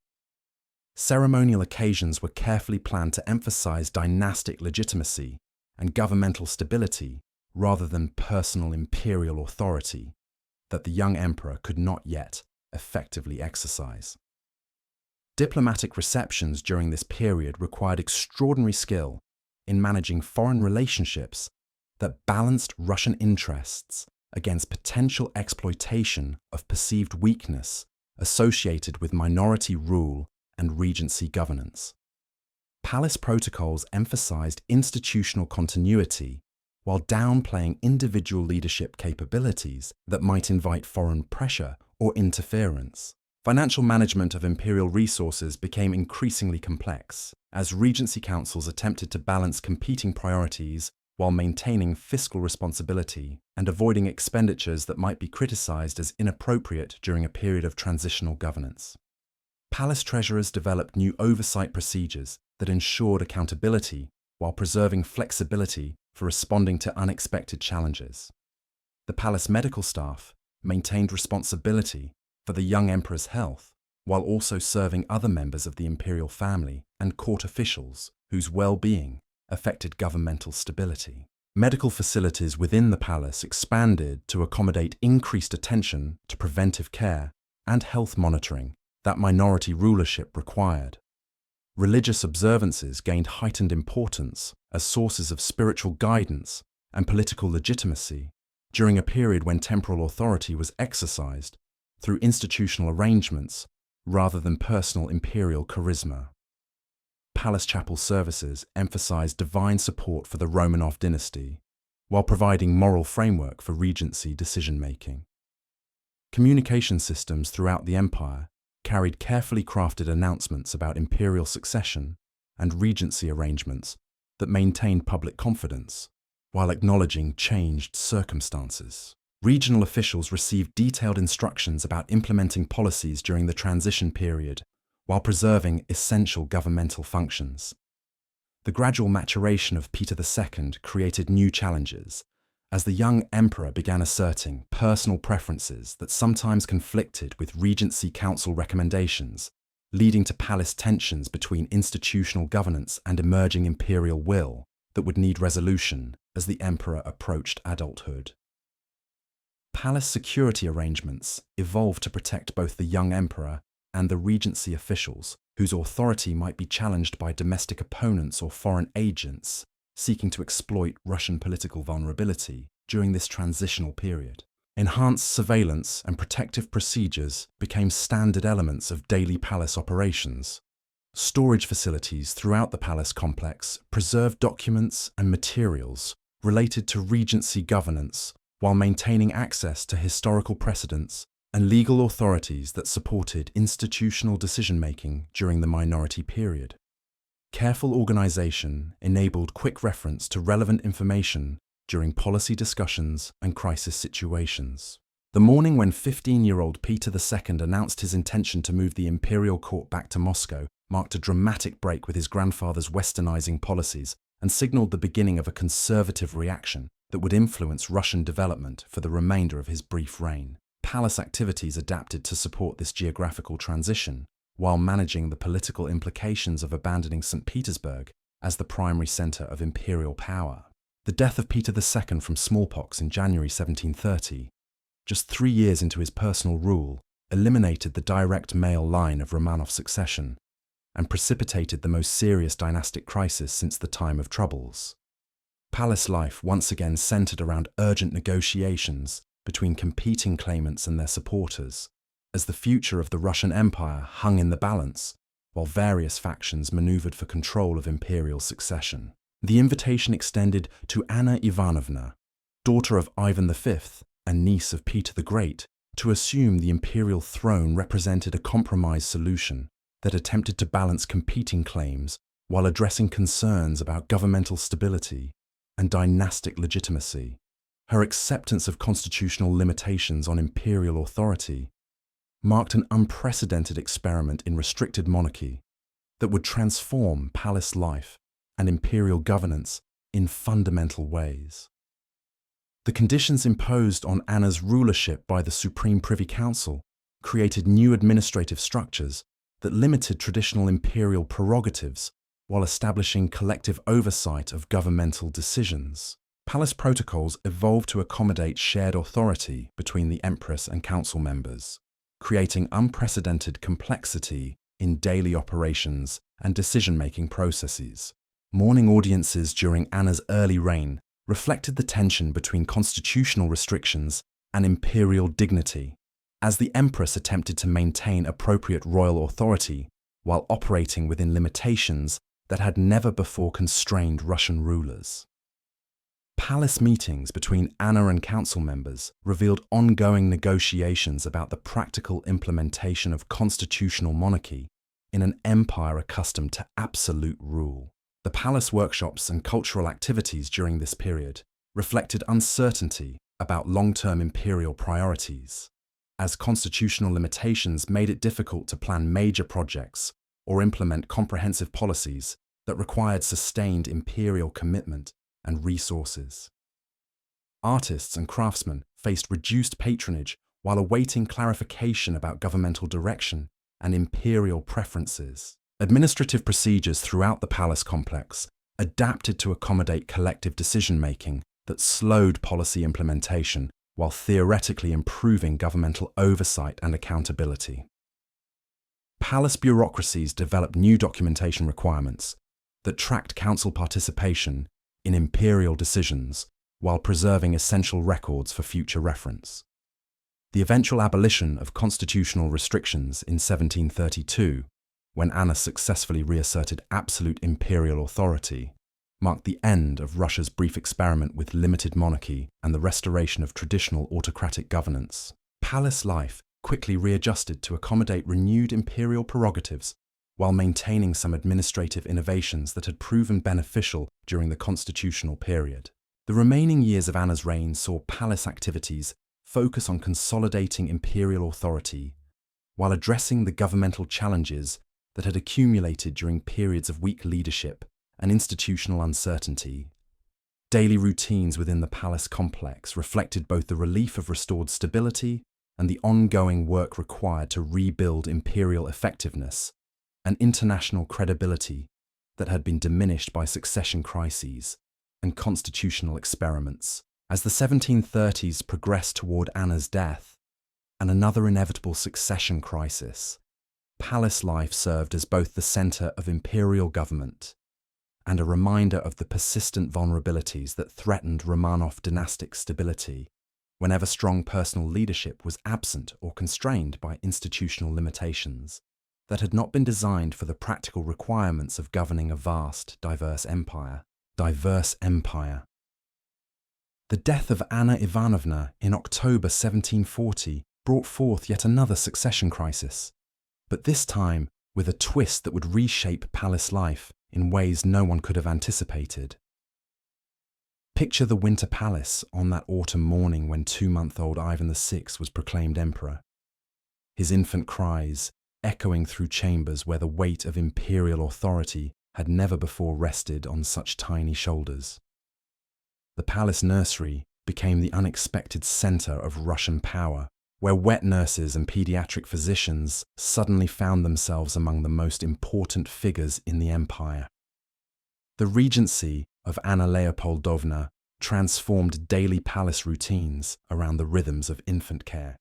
Ceremonial occasions were carefully planned to emphasize dynastic legitimacy and governmental stability rather than personal imperial authority that the young emperor could not yet effectively exercise. Diplomatic receptions during this period required extraordinary skill in managing foreign relationships that balanced Russian interests against potential exploitation of perceived weakness associated with minority rule and Regency governance. Palace protocols emphasized institutional continuity while downplaying individual leadership capabilities that might invite foreign pressure or interference. Financial management of imperial resources became increasingly complex as Regency councils attempted to balance competing priorities while maintaining fiscal responsibility and avoiding expenditures that might be criticized as inappropriate during a period of transitional governance. Palace treasurers developed new oversight procedures that ensured accountability while preserving flexibility for responding to unexpected challenges. The palace medical staff maintained responsibility for the young emperor's health while also serving other members of the imperial family and court officials whose well-being affected governmental stability. Medical facilities within the palace expanded to accommodate increased attention to preventive care and health monitoring that minority rulership required. Religious observances gained heightened importance as sources of spiritual guidance and political legitimacy during a period when temporal authority was exercised through institutional arrangements rather than personal imperial charisma. Palace chapel services emphasized divine support for the Romanov dynasty while providing moral framework for Regency decision-making. Communication systems throughout the empire carried carefully crafted announcements about imperial succession and Regency arrangements that maintained public confidence while acknowledging changed circumstances. Regional officials received detailed instructions about implementing policies during the transition period, while preserving essential governmental functions. The gradual maturation of Peter II created new challenges, as the young emperor began asserting personal preferences that sometimes conflicted with Regency Council recommendations, leading to palace tensions between institutional governance and emerging imperial will that would need resolution as the emperor approached adulthood. Palace security arrangements evolved to protect both the young emperor and the Regency officials, whose authority might be challenged by domestic opponents or foreign agents seeking to exploit Russian political vulnerability during this transitional period. Enhanced surveillance and protective procedures became standard elements of daily palace operations. Storage facilities throughout the palace complex preserved documents and materials related to Regency governance while maintaining access to historical precedents and legal authorities that supported institutional decision-making during the minority period. Careful organization enabled quick reference to relevant information during policy discussions and crisis situations. The morning when 15-year-old Peter II announced his intention to move the imperial court back to Moscow marked a dramatic break with his grandfather's westernizing policies and signaled the beginning of a conservative reaction that would influence Russian development for the remainder of his brief reign. Palace activities adapted to support this geographical transition, while managing the political implications of abandoning St. Petersburg as the primary centre of imperial power. The death of Peter II from smallpox in January 1730, just 3 years into his personal rule, eliminated the direct male line of Romanov succession and precipitated the most serious dynastic crisis since the time of Troubles. Palace life once again centred around urgent negotiations between competing claimants and their supporters, as the future of the Russian Empire hung in the balance, while various factions manoeuvred for control of imperial succession. The invitation extended to Anna Ivanovna, daughter of Ivan V and niece of Peter the Great, to assume the imperial throne represented a compromise solution that attempted to balance competing claims while addressing concerns about governmental stability and dynastic legitimacy. Her acceptance of constitutional limitations on imperial authority marked an unprecedented experiment in restricted monarchy that would transform palace life and imperial governance in fundamental ways. The conditions imposed on Anna's rulership by the Supreme Privy Council created new administrative structures that limited traditional imperial prerogatives while establishing collective oversight of governmental decisions. Palace protocols evolved to accommodate shared authority between the empress and council members, creating unprecedented complexity in daily operations and decision-making processes. Morning audiences during Anna's early reign reflected the tension between constitutional restrictions and imperial dignity, as the empress attempted to maintain appropriate royal authority while operating within limitations that had never before constrained Russian rulers. Palace meetings between Anna and council members revealed ongoing negotiations about the practical implementation of constitutional monarchy in an empire accustomed to absolute rule. The palace workshops and cultural activities during this period reflected uncertainty about long-term imperial priorities, as constitutional limitations made it difficult to plan major projects or implement comprehensive policies that required sustained imperial commitment and resources. Artists and craftsmen faced reduced patronage while awaiting clarification about governmental direction and imperial preferences. Administrative procedures throughout the palace complex adapted to accommodate collective decision-making that slowed policy implementation while theoretically improving governmental oversight and accountability. Palace bureaucracies developed new documentation requirements that tracked council participation in imperial decisions while preserving essential records for future reference. The eventual abolition of constitutional restrictions in 1732, when Anna successfully reasserted absolute imperial authority, marked the end of Russia's brief experiment with limited monarchy and the restoration of traditional autocratic governance. Palace life quickly readjusted to accommodate renewed imperial prerogatives while maintaining some administrative innovations that had proven beneficial during the constitutional period. The remaining years of Anna's reign saw palace activities focus on consolidating imperial authority while addressing the governmental challenges that had accumulated during periods of weak leadership and institutional uncertainty. Daily routines within the palace complex reflected both the relief of restored stability and the ongoing work required to rebuild imperial effectiveness and international credibility that had been diminished by succession crises and constitutional experiments. As the 1730s progressed toward Anna's death and another inevitable succession crisis, palace life served as both the center of imperial government and a reminder of the persistent vulnerabilities that threatened Romanov dynastic stability whenever strong personal leadership was absent or constrained by institutional limitations that had not been designed for the practical requirements of governing a vast, diverse empire. The death of Anna Ivanovna in October 1740 brought forth yet another succession crisis, but this time with a twist that would reshape palace life in ways no one could have anticipated. Picture the Winter Palace on that autumn morning when 2-month-old Ivan VI was proclaimed emperor. His infant cries echoing through chambers where the weight of imperial authority had never before rested on such tiny shoulders. The palace nursery became the unexpected center of Russian power, where wet nurses and pediatric physicians suddenly found themselves among the most important figures in the empire. The regency of Anna Leopoldovna transformed daily palace routines around the rhythms of infant care,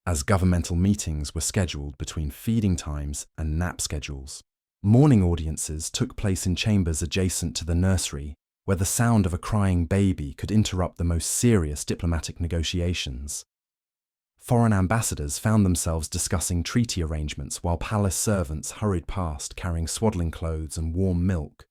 as governmental meetings were scheduled between feeding times and nap schedules. Morning audiences took place in chambers adjacent to the nursery, where the sound of a crying baby could interrupt the most serious diplomatic negotiations. Foreign ambassadors found themselves discussing treaty arrangements while palace servants hurried past carrying swaddling clothes and warm milk.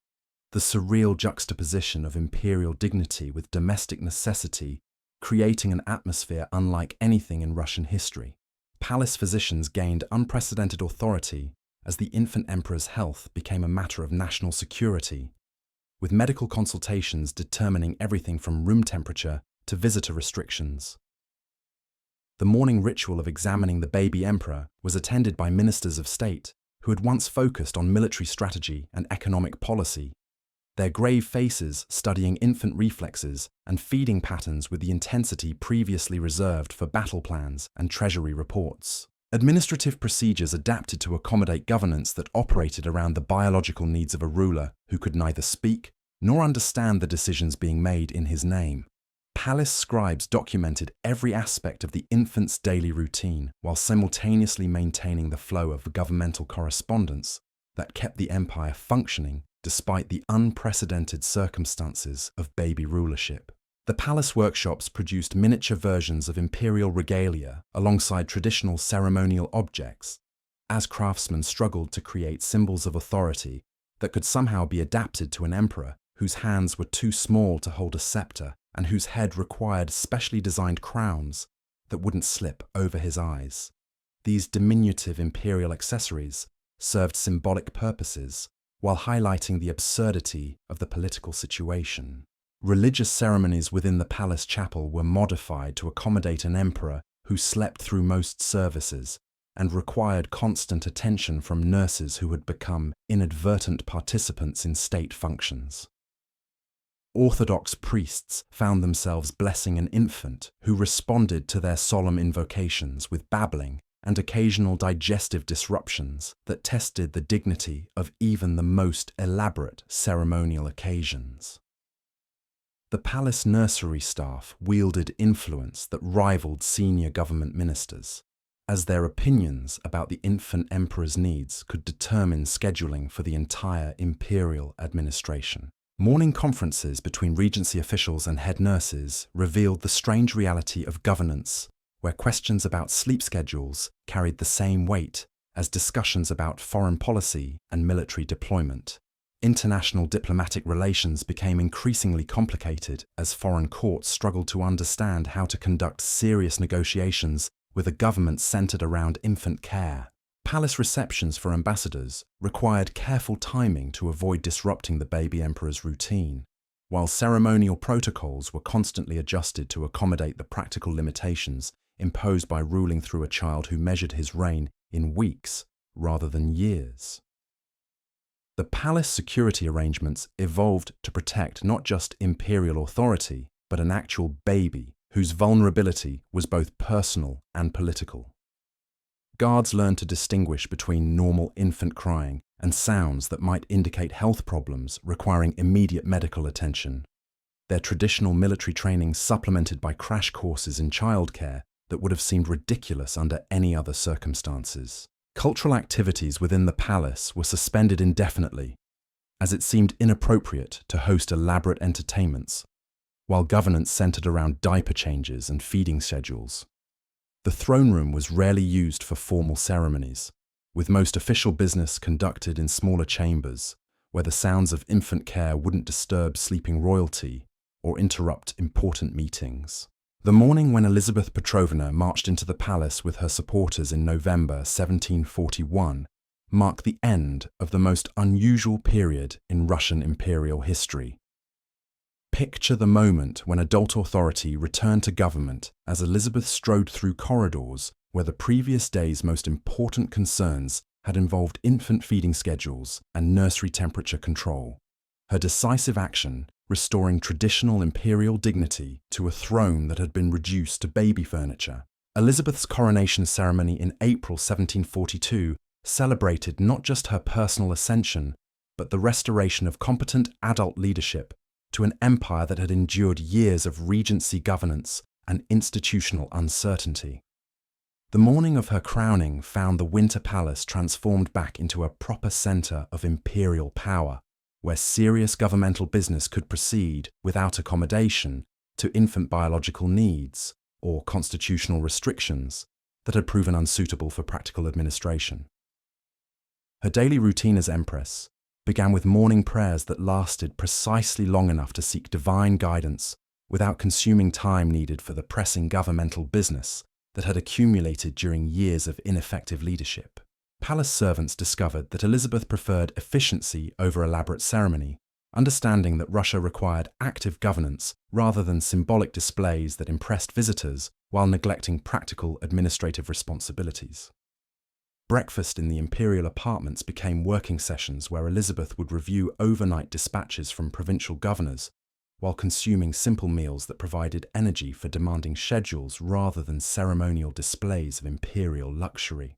The surreal juxtaposition of imperial dignity with domestic necessity, creating an atmosphere unlike anything in Russian history. Palace physicians gained unprecedented authority as the infant emperor's health became a matter of national security, with medical consultations determining everything from room temperature to visitor restrictions. The morning ritual of examining the baby emperor was attended by ministers of state who had once focused on military strategy and economic policy, their grave faces studying infant reflexes and feeding patterns with the intensity previously reserved for battle plans and treasury reports. Administrative procedures adapted to accommodate governance that operated around the biological needs of a ruler who could neither speak nor understand the decisions being made in his name. Palace scribes documented every aspect of the infant's daily routine while simultaneously maintaining the flow of governmental correspondence that kept the empire functioning despite the unprecedented circumstances of baby rulership. The palace workshops produced miniature versions of imperial regalia alongside traditional ceremonial objects, as craftsmen struggled to create symbols of authority that could somehow be adapted to an emperor whose hands were too small to hold a scepter and whose head required specially designed crowns that wouldn't slip over his eyes. These diminutive imperial accessories served symbolic purposes while highlighting the absurdity of the political situation. Religious ceremonies within the palace chapel were modified to accommodate an emperor who slept through most services and required constant attention from nurses who had become inadvertent participants in state functions. Orthodox priests found themselves blessing an infant who responded to their solemn invocations with babbling and occasional digestive disruptions that tested the dignity of even the most elaborate ceremonial occasions. The palace nursery staff wielded influence that rivaled senior government ministers, as their opinions about the infant emperor's needs could determine scheduling for the entire imperial administration. Morning conferences between regency officials and head nurses revealed the strange reality of governance, where questions about sleep schedules carried the same weight as discussions about foreign policy and military deployment. International diplomatic relations became increasingly complicated as foreign courts struggled to understand how to conduct serious negotiations with a government centered around infant care. Palace receptions for ambassadors required careful timing to avoid disrupting the baby emperor's routine, while ceremonial protocols were constantly adjusted to accommodate the practical limitations imposed by ruling through a child who measured his reign in weeks rather than years. The palace security arrangements evolved to protect not just imperial authority, but an actual baby whose vulnerability was both personal and political. Guards learned to distinguish between normal infant crying and sounds that might indicate health problems requiring immediate medical attention. Their traditional military training supplemented by crash courses in childcare that would have seemed ridiculous under any other circumstances. Cultural activities within the palace were suspended indefinitely, as it seemed inappropriate to host elaborate entertainments, while governance centered around diaper changes and feeding schedules. The throne room was rarely used for formal ceremonies, with most official business conducted in smaller chambers, where the sounds of infant care wouldn't disturb sleeping royalty or interrupt important meetings. The morning when Elizabeth Petrovna marched into the palace with her supporters in November 1741 marked the end of the most unusual period in Russian imperial history. Picture the moment when adult authority returned to government as Elizabeth strode through corridors where the previous day's most important concerns had involved infant feeding schedules and nursery temperature control. Her decisive action, restoring traditional imperial dignity to a throne that had been reduced to baby furniture. Elizabeth's coronation ceremony in April 1742 celebrated not just her personal ascension, but the restoration of competent adult leadership to an empire that had endured years of regency governance and institutional uncertainty. The morning of her crowning found the Winter Palace transformed back into a proper centre of imperial power, where serious governmental business could proceed without accommodation to infant biological needs or constitutional restrictions that had proven unsuitable for practical administration. Her daily routine as Empress began with morning prayers that lasted precisely long enough to seek divine guidance without consuming time needed for the pressing governmental business that had accumulated during years of ineffective leadership. Palace servants discovered that Elizabeth preferred efficiency over elaborate ceremony, understanding that Russia required active governance rather than symbolic displays that impressed visitors while neglecting practical administrative responsibilities. Breakfast in the imperial apartments became working sessions where Elizabeth would review overnight dispatches from provincial governors while consuming simple meals that provided energy for demanding schedules rather than ceremonial displays of imperial luxury.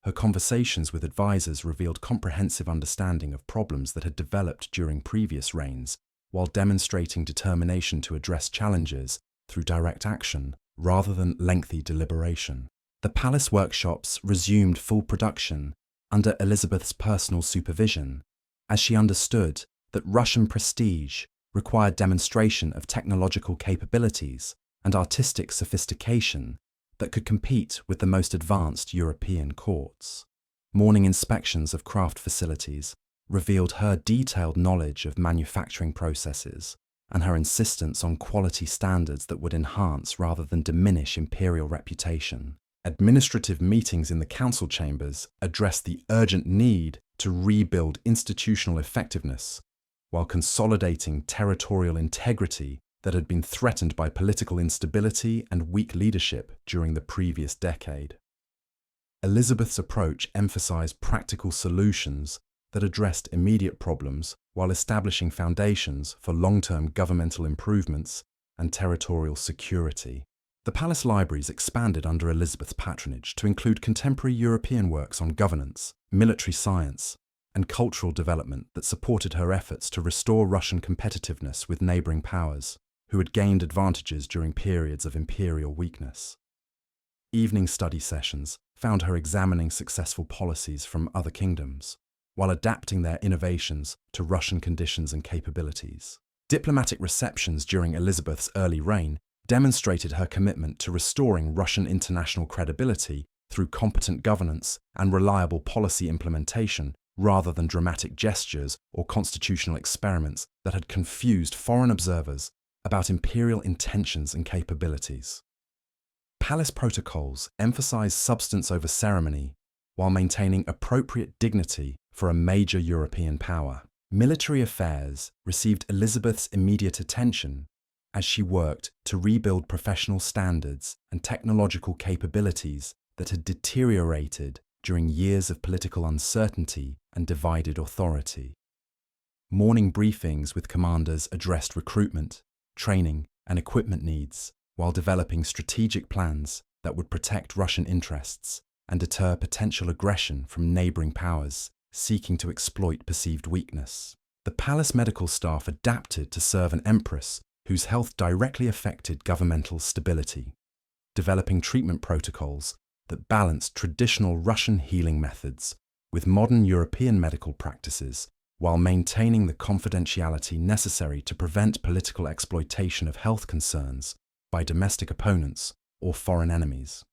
Her conversations with advisors revealed comprehensive understanding of problems that had developed during previous reigns, while demonstrating determination to address challenges through direct action rather than lengthy deliberation. The palace workshops resumed full production under Elizabeth's personal supervision, as she understood that Russian prestige required demonstration of technological capabilities and artistic sophistication that could compete with the most advanced European courts. Morning inspections of craft facilities revealed her detailed knowledge of manufacturing processes and her insistence on quality standards that would enhance rather than diminish imperial reputation. Administrative meetings in the council chambers addressed the urgent need to rebuild institutional effectiveness while consolidating territorial integrity that had been threatened by political instability and weak leadership during the previous decade. Elizabeth's approach emphasized practical solutions that addressed immediate problems while establishing foundations for long-term governmental improvements and territorial security. The palace libraries expanded under Elizabeth's patronage to include contemporary European works on governance, military science, and cultural development that supported her efforts to restore Russian competitiveness with neighboring powers, who had gained advantages during periods of imperial weakness. Evening study sessions found her examining successful policies from other kingdoms, while adapting their innovations to Russian conditions and capabilities. Diplomatic receptions during Elizabeth's early reign demonstrated her commitment to restoring Russian international credibility through competent governance and reliable policy implementation rather than dramatic gestures or constitutional experiments that had confused foreign observers about imperial intentions and capabilities. Palace protocols emphasized substance over ceremony while maintaining appropriate dignity for a major European power. Military affairs received Elizabeth's immediate attention as she worked to rebuild professional standards and technological capabilities that had deteriorated during years of political uncertainty and divided authority. Morning briefings with commanders addressed recruitment, training, and equipment needs, while developing strategic plans that would protect Russian interests and deter potential aggression from neighboring powers seeking to exploit perceived weakness. The palace medical staff adapted to serve an empress whose health directly affected governmental stability, developing treatment protocols that balanced traditional Russian healing methods with modern European medical practices while maintaining the confidentiality necessary to prevent political exploitation of health concerns by domestic opponents or foreign enemies.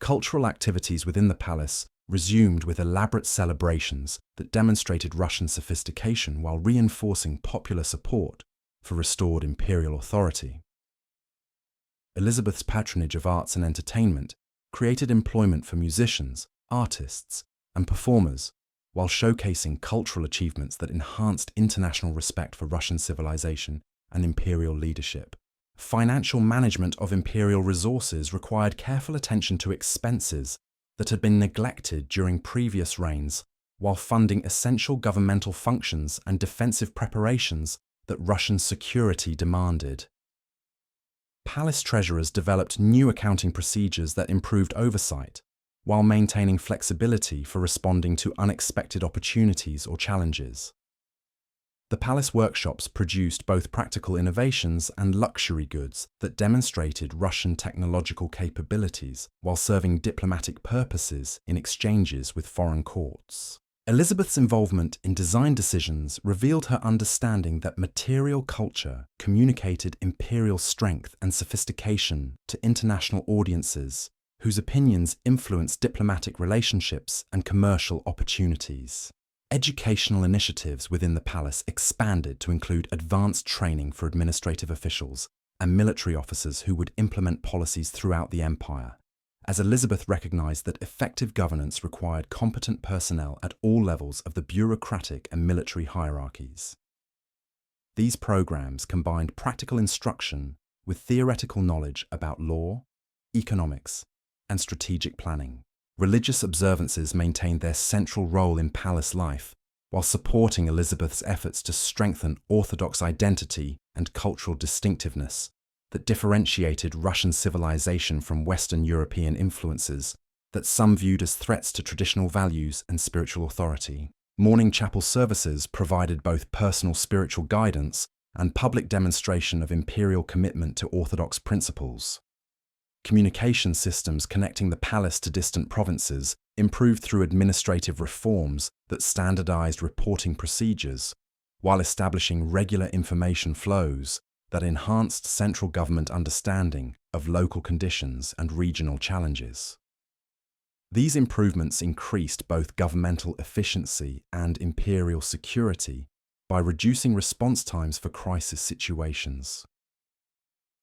Cultural activities within the palace resumed with elaborate celebrations that demonstrated Russian sophistication while reinforcing popular support for restored imperial authority. Elizabeth's patronage of arts and entertainment created employment for musicians, artists, and performers, while showcasing cultural achievements that enhanced international respect for Russian civilization and imperial leadership. Financial management of imperial resources required careful attention to expenses that had been neglected during previous reigns, while funding essential governmental functions and defensive preparations that Russian security demanded. Palace treasurers developed new accounting procedures that improved oversight, while maintaining flexibility for responding to unexpected opportunities or challenges. The palace workshops produced both practical innovations and luxury goods that demonstrated Russian technological capabilities while serving diplomatic purposes in exchanges with foreign courts. Elizabeth's involvement in design decisions revealed her understanding that material culture communicated imperial strength and sophistication to international audiences, whose opinions influenced diplomatic relationships and commercial opportunities. Educational initiatives within the palace expanded to include advanced training for administrative officials and military officers who would implement policies throughout the empire, as Elizabeth recognized that effective governance required competent personnel at all levels of the bureaucratic and military hierarchies. These programs combined practical instruction with theoretical knowledge about law, economics, and strategic planning. Religious observances maintained their central role in palace life, while supporting Elizabeth's efforts to strengthen Orthodox identity and cultural distinctiveness that differentiated Russian civilization from Western European influences that some viewed as threats to traditional values and spiritual authority. Morning chapel services provided both personal spiritual guidance and public demonstration of imperial commitment to Orthodox principles. Communication systems connecting the palace to distant provinces improved through administrative reforms that standardized reporting procedures, while establishing regular information flows that enhanced central government understanding of local conditions and regional challenges. These improvements increased both governmental efficiency and imperial security by reducing response times for crisis situations.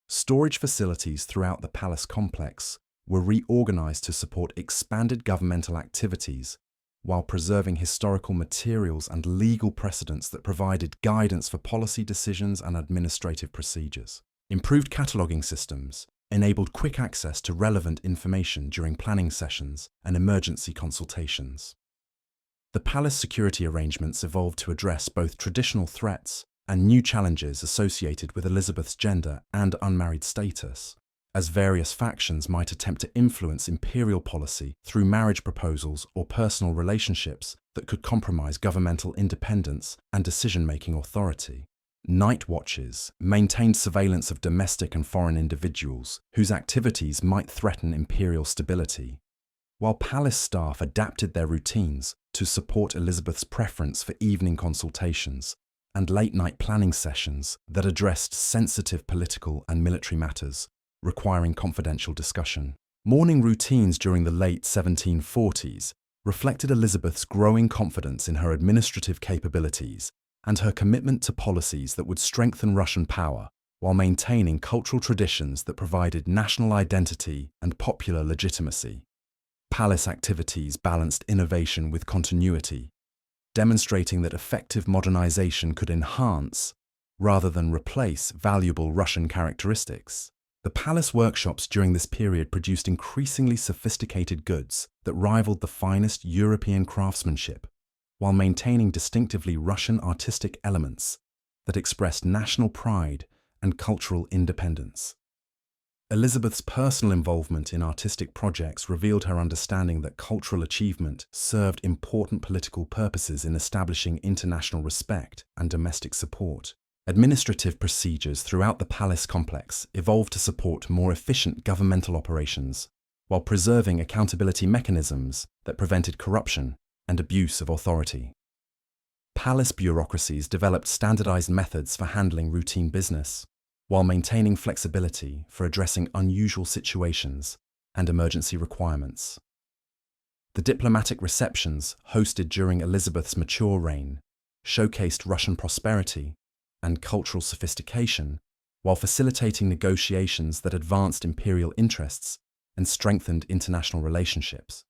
Storage facilities throughout the palace complex were reorganized to support expanded governmental activities while preserving historical materials and legal precedents that provided guidance for policy decisions and administrative procedures. Improved cataloging systems enabled quick access to relevant information during planning sessions and emergency consultations. The palace security arrangements evolved to address both traditional threats and new challenges associated with Elizabeth's gender and unmarried status, as various factions might attempt to influence imperial policy through marriage proposals or personal relationships that could compromise governmental independence and decision-making authority. Night watches maintained surveillance of domestic and foreign individuals whose activities might threaten imperial stability, while palace staff adapted their routines to support Elizabeth's preference for evening consultations and late-night planning sessions that addressed sensitive political and military matters, requiring confidential discussion. Morning routines during the late 1740s reflected Elizabeth's growing confidence in her administrative capabilities and her commitment to policies that would strengthen Russian power while maintaining cultural traditions that provided national identity and popular legitimacy. Palace activities balanced innovation with continuity, demonstrating that effective modernization could enhance, rather than replace, valuable Russian characteristics. The palace workshops during this period produced increasingly sophisticated goods that rivaled the finest European craftsmanship, while maintaining distinctively Russian artistic elements that expressed national pride and cultural independence. Elizabeth's personal involvement in artistic projects revealed her understanding that cultural achievement served important political purposes in establishing international respect and domestic support. Administrative procedures throughout the palace complex evolved to support more efficient governmental operations, while preserving accountability mechanisms that prevented corruption and abuse of authority. Palace bureaucracies developed standardized methods for handling routine business, while maintaining flexibility for addressing unusual situations and emergency requirements. The diplomatic receptions hosted during Elizabeth's mature reign showcased Russian prosperity and cultural sophistication, while facilitating negotiations that advanced imperial interests and strengthened international relationships.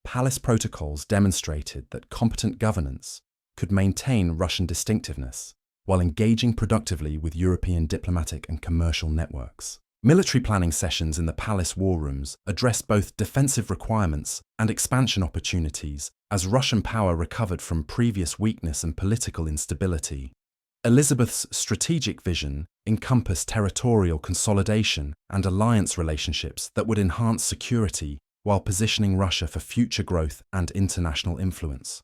Palace protocols demonstrated that competent governance could maintain Russian distinctiveness while engaging productively with European diplomatic and commercial networks. Military planning sessions in the palace war rooms addressed both defensive requirements and expansion opportunities as Russian power recovered from previous weakness and political instability. Elizabeth's strategic vision encompassed territorial consolidation and alliance relationships that would enhance security while positioning Russia for future growth and international influence.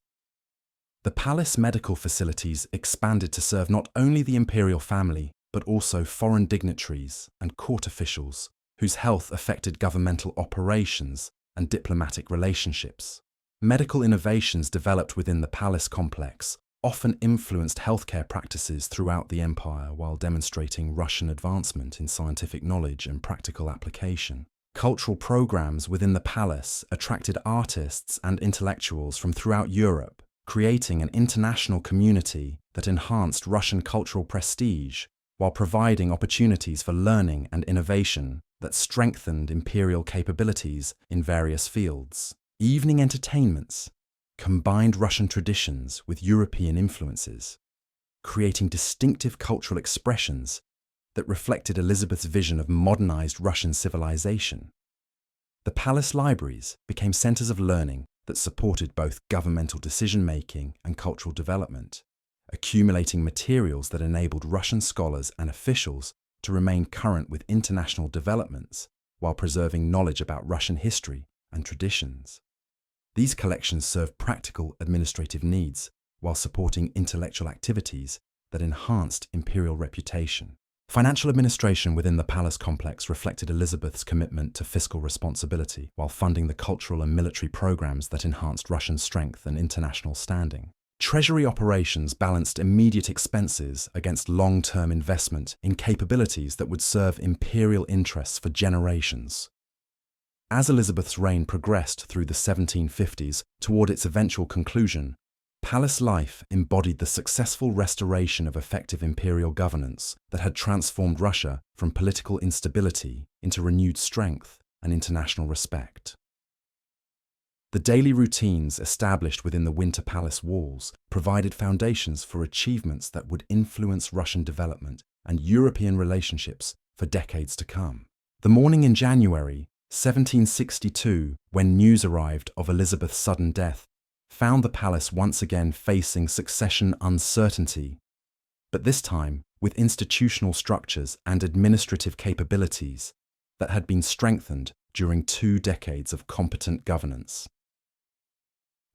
The palace medical facilities expanded to serve not only the imperial family, but also foreign dignitaries and court officials whose health affected governmental operations and diplomatic relationships. Medical innovations developed within the palace complex often influenced healthcare practices throughout the empire while demonstrating Russian advancement in scientific knowledge and practical application. Cultural programs within the palace attracted artists and intellectuals from throughout Europe, creating an international community that enhanced Russian cultural prestige while providing opportunities for learning and innovation that strengthened imperial capabilities in various fields. Evening entertainments combined Russian traditions with European influences, creating distinctive cultural expressions that reflected Elizabeth's vision of modernized Russian civilization. The palace libraries became centers of learning that supported both governmental decision-making and cultural development, accumulating materials that enabled Russian scholars and officials to remain current with international developments while preserving knowledge about Russian history and traditions. These collections served practical administrative needs while supporting intellectual activities that enhanced imperial reputation. Financial administration within the palace complex reflected Elizabeth's commitment to fiscal responsibility while funding the cultural and military programs that enhanced Russian strength and international standing. Treasury operations balanced immediate expenses against long-term investment in capabilities that would serve imperial interests for generations. As Elizabeth's reign progressed through the 1750s toward its eventual conclusion, palace life embodied the successful restoration of effective imperial governance that had transformed Russia from political instability into renewed strength and international respect. The daily routines established within the Winter Palace walls provided foundations for achievements that would influence Russian development and European relationships for decades to come. The morning in January 1762, when news arrived of Elizabeth's sudden death, found the palace once again facing succession uncertainty, but this time with institutional structures and administrative capabilities that had been strengthened during 2 decades of competent governance.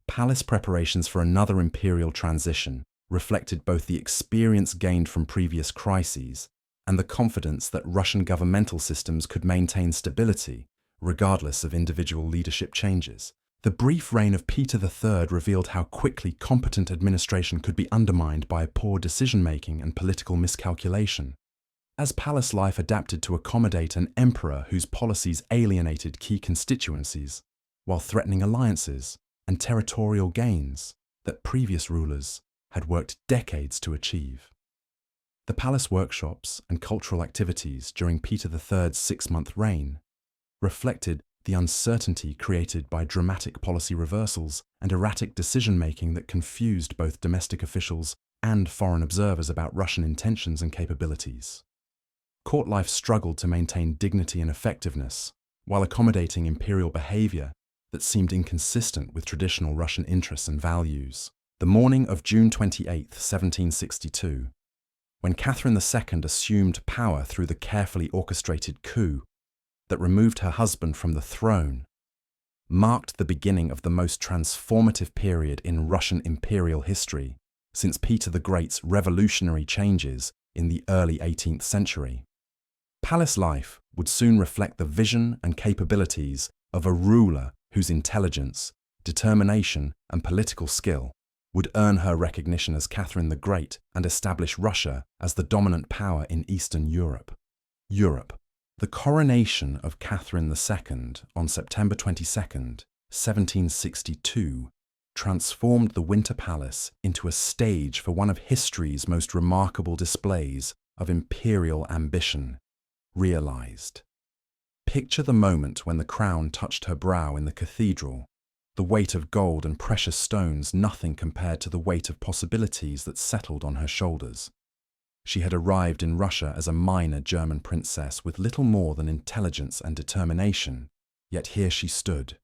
Palace preparations for another imperial transition reflected both the experience gained from previous crises and the confidence that Russian governmental systems could maintain stability regardless of individual leadership changes. The brief reign of Peter III revealed how quickly competent administration could be undermined by poor decision-making and political miscalculation. As palace life adapted to accommodate an emperor whose policies alienated key constituencies, while threatening alliances and territorial gains that previous rulers had worked decades to achieve. The palace workshops and cultural activities during Peter III's 6-month reign reflected the uncertainty created by dramatic policy reversals and erratic decision-making that confused both domestic officials and foreign observers about Russian intentions and capabilities. Court life struggled to maintain dignity and effectiveness, while accommodating imperial behavior that seemed inconsistent with traditional Russian interests and values. The morning of June 28, 1762, when Catherine II assumed power through the carefully orchestrated coup that removed her husband from the throne, marked the beginning of the most transformative period in Russian imperial history since Peter the Great's revolutionary changes in the early 18th century. Palace life would soon reflect the vision and capabilities of a ruler whose intelligence, determination, and political skill would earn her recognition as Catherine the Great and establish Russia as the dominant power in Eastern Europe. The coronation of Catherine II on September 22, 1762, transformed the Winter Palace into a stage for one of history's most remarkable displays of imperial ambition realized. Picture the moment when the crown touched her brow in the cathedral, the weight of gold and precious stones nothing compared to the weight of possibilities that settled on her shoulders. She had arrived in Russia as a minor German princess with little more than intelligence and determination, yet here she stood,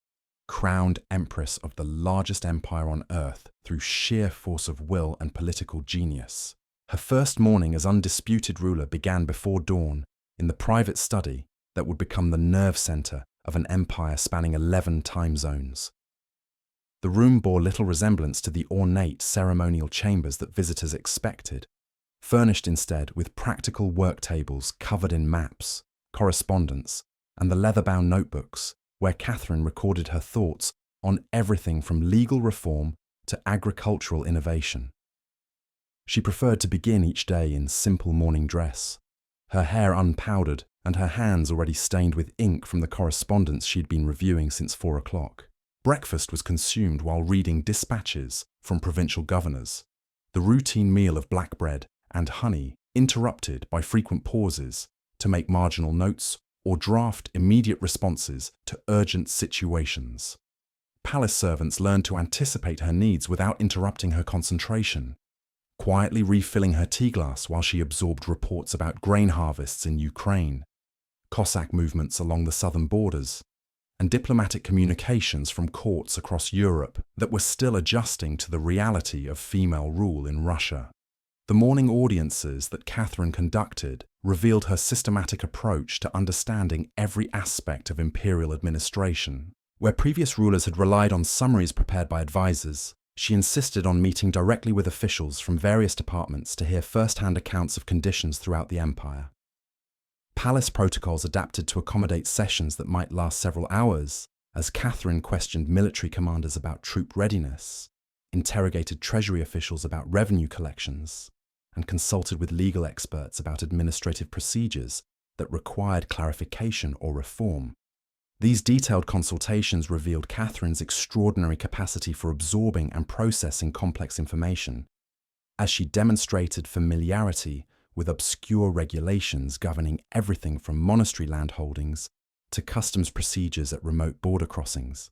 crowned empress of the largest empire on earth through sheer force of will and political genius. Her first morning as undisputed ruler began before dawn in the private study that would become the nerve center of an empire spanning 11 time zones. The room bore little resemblance to the ornate ceremonial chambers that visitors expected, furnished instead with practical work tables covered in maps, correspondence, and the leather-bound notebooks where Catherine recorded her thoughts on everything from legal reform to agricultural innovation. She preferred to begin each day in simple morning dress, her hair unpowdered and her hands already stained with ink from the correspondence she'd been reviewing since 4 o'clock. Breakfast was consumed while reading dispatches from provincial governors, the routine meal of black bread and honey interrupted by frequent pauses to make marginal notes or draft immediate responses to urgent situations. Palace servants learned to anticipate her needs without interrupting her concentration, quietly refilling her tea glass while she absorbed reports about grain harvests in Ukraine, Cossack movements along the southern borders, and diplomatic communications from courts across Europe that were still adjusting to the reality of female rule in Russia. The morning audiences that Catherine conducted revealed her systematic approach to understanding every aspect of imperial administration. Where previous rulers had relied on summaries prepared by advisors, she insisted on meeting directly with officials from various departments to hear first-hand accounts of conditions throughout the empire. Palace protocols adapted to accommodate sessions that might last several hours, as Catherine questioned military commanders about troop readiness, interrogated treasury officials about revenue collections, and consulted with legal experts about administrative procedures that required clarification or reform. These detailed consultations revealed Catherine's extraordinary capacity for absorbing and processing complex information, as she demonstrated familiarity with obscure regulations governing everything from monastery land holdings to customs procedures at remote border crossings.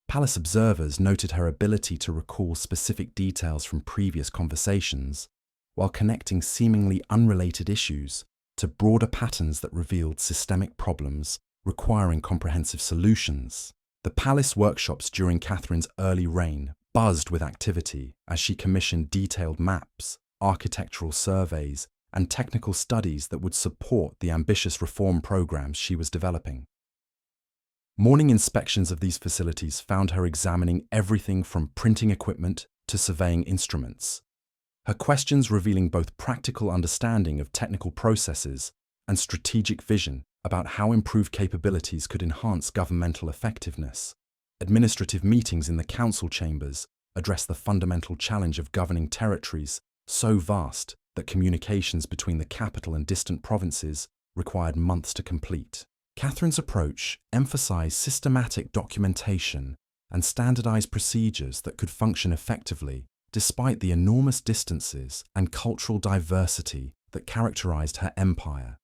Palace observers noted her ability to recall specific details from previous conversations, while connecting seemingly unrelated issues to broader patterns that revealed systemic problems requiring comprehensive solutions. The palace workshops during Catherine's early reign buzzed with activity as she commissioned detailed maps, architectural surveys, and technical studies that would support the ambitious reform programs she was developing. Morning inspections of these facilities found her examining everything from printing equipment to surveying instruments, her questions revealing both practical understanding of technical processes and strategic vision about how improved capabilities could enhance governmental effectiveness. Administrative meetings in the council chambers addressed the fundamental challenge of governing territories so vast that communications between the capital and distant provinces required months to complete. Catherine's approach emphasized systematic documentation and standardized procedures that could function effectively despite the enormous distances and cultural diversity that characterized her empire.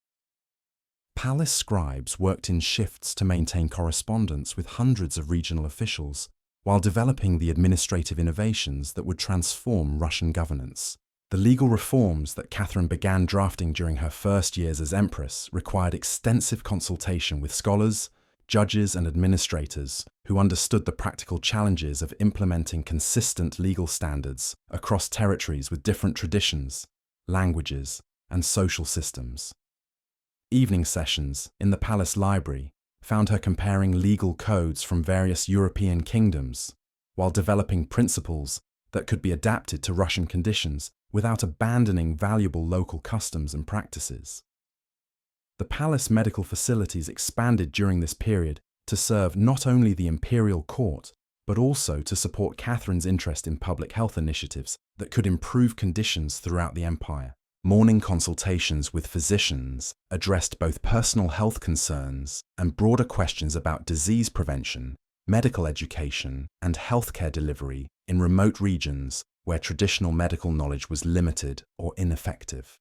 Palace scribes worked in shifts to maintain correspondence with hundreds of regional officials while developing the administrative innovations that would transform Russian governance. The legal reforms that Catherine began drafting during her first years as empress required extensive consultation with scholars, judges, and administrators who understood the practical challenges of implementing consistent legal standards across territories with different traditions, languages, and social systems. Evening sessions in the palace library found her comparing legal codes from various European kingdoms while developing principles that could be adapted to Russian conditions without abandoning valuable local customs and practices. The palace medical facilities expanded during this period to serve not only the imperial court, but also to support Catherine's interest in public health initiatives that could improve conditions throughout the empire. Morning consultations with physicians addressed both personal health concerns and broader questions about disease prevention, medical education, and healthcare delivery in remote regions where traditional medical knowledge was limited or ineffective.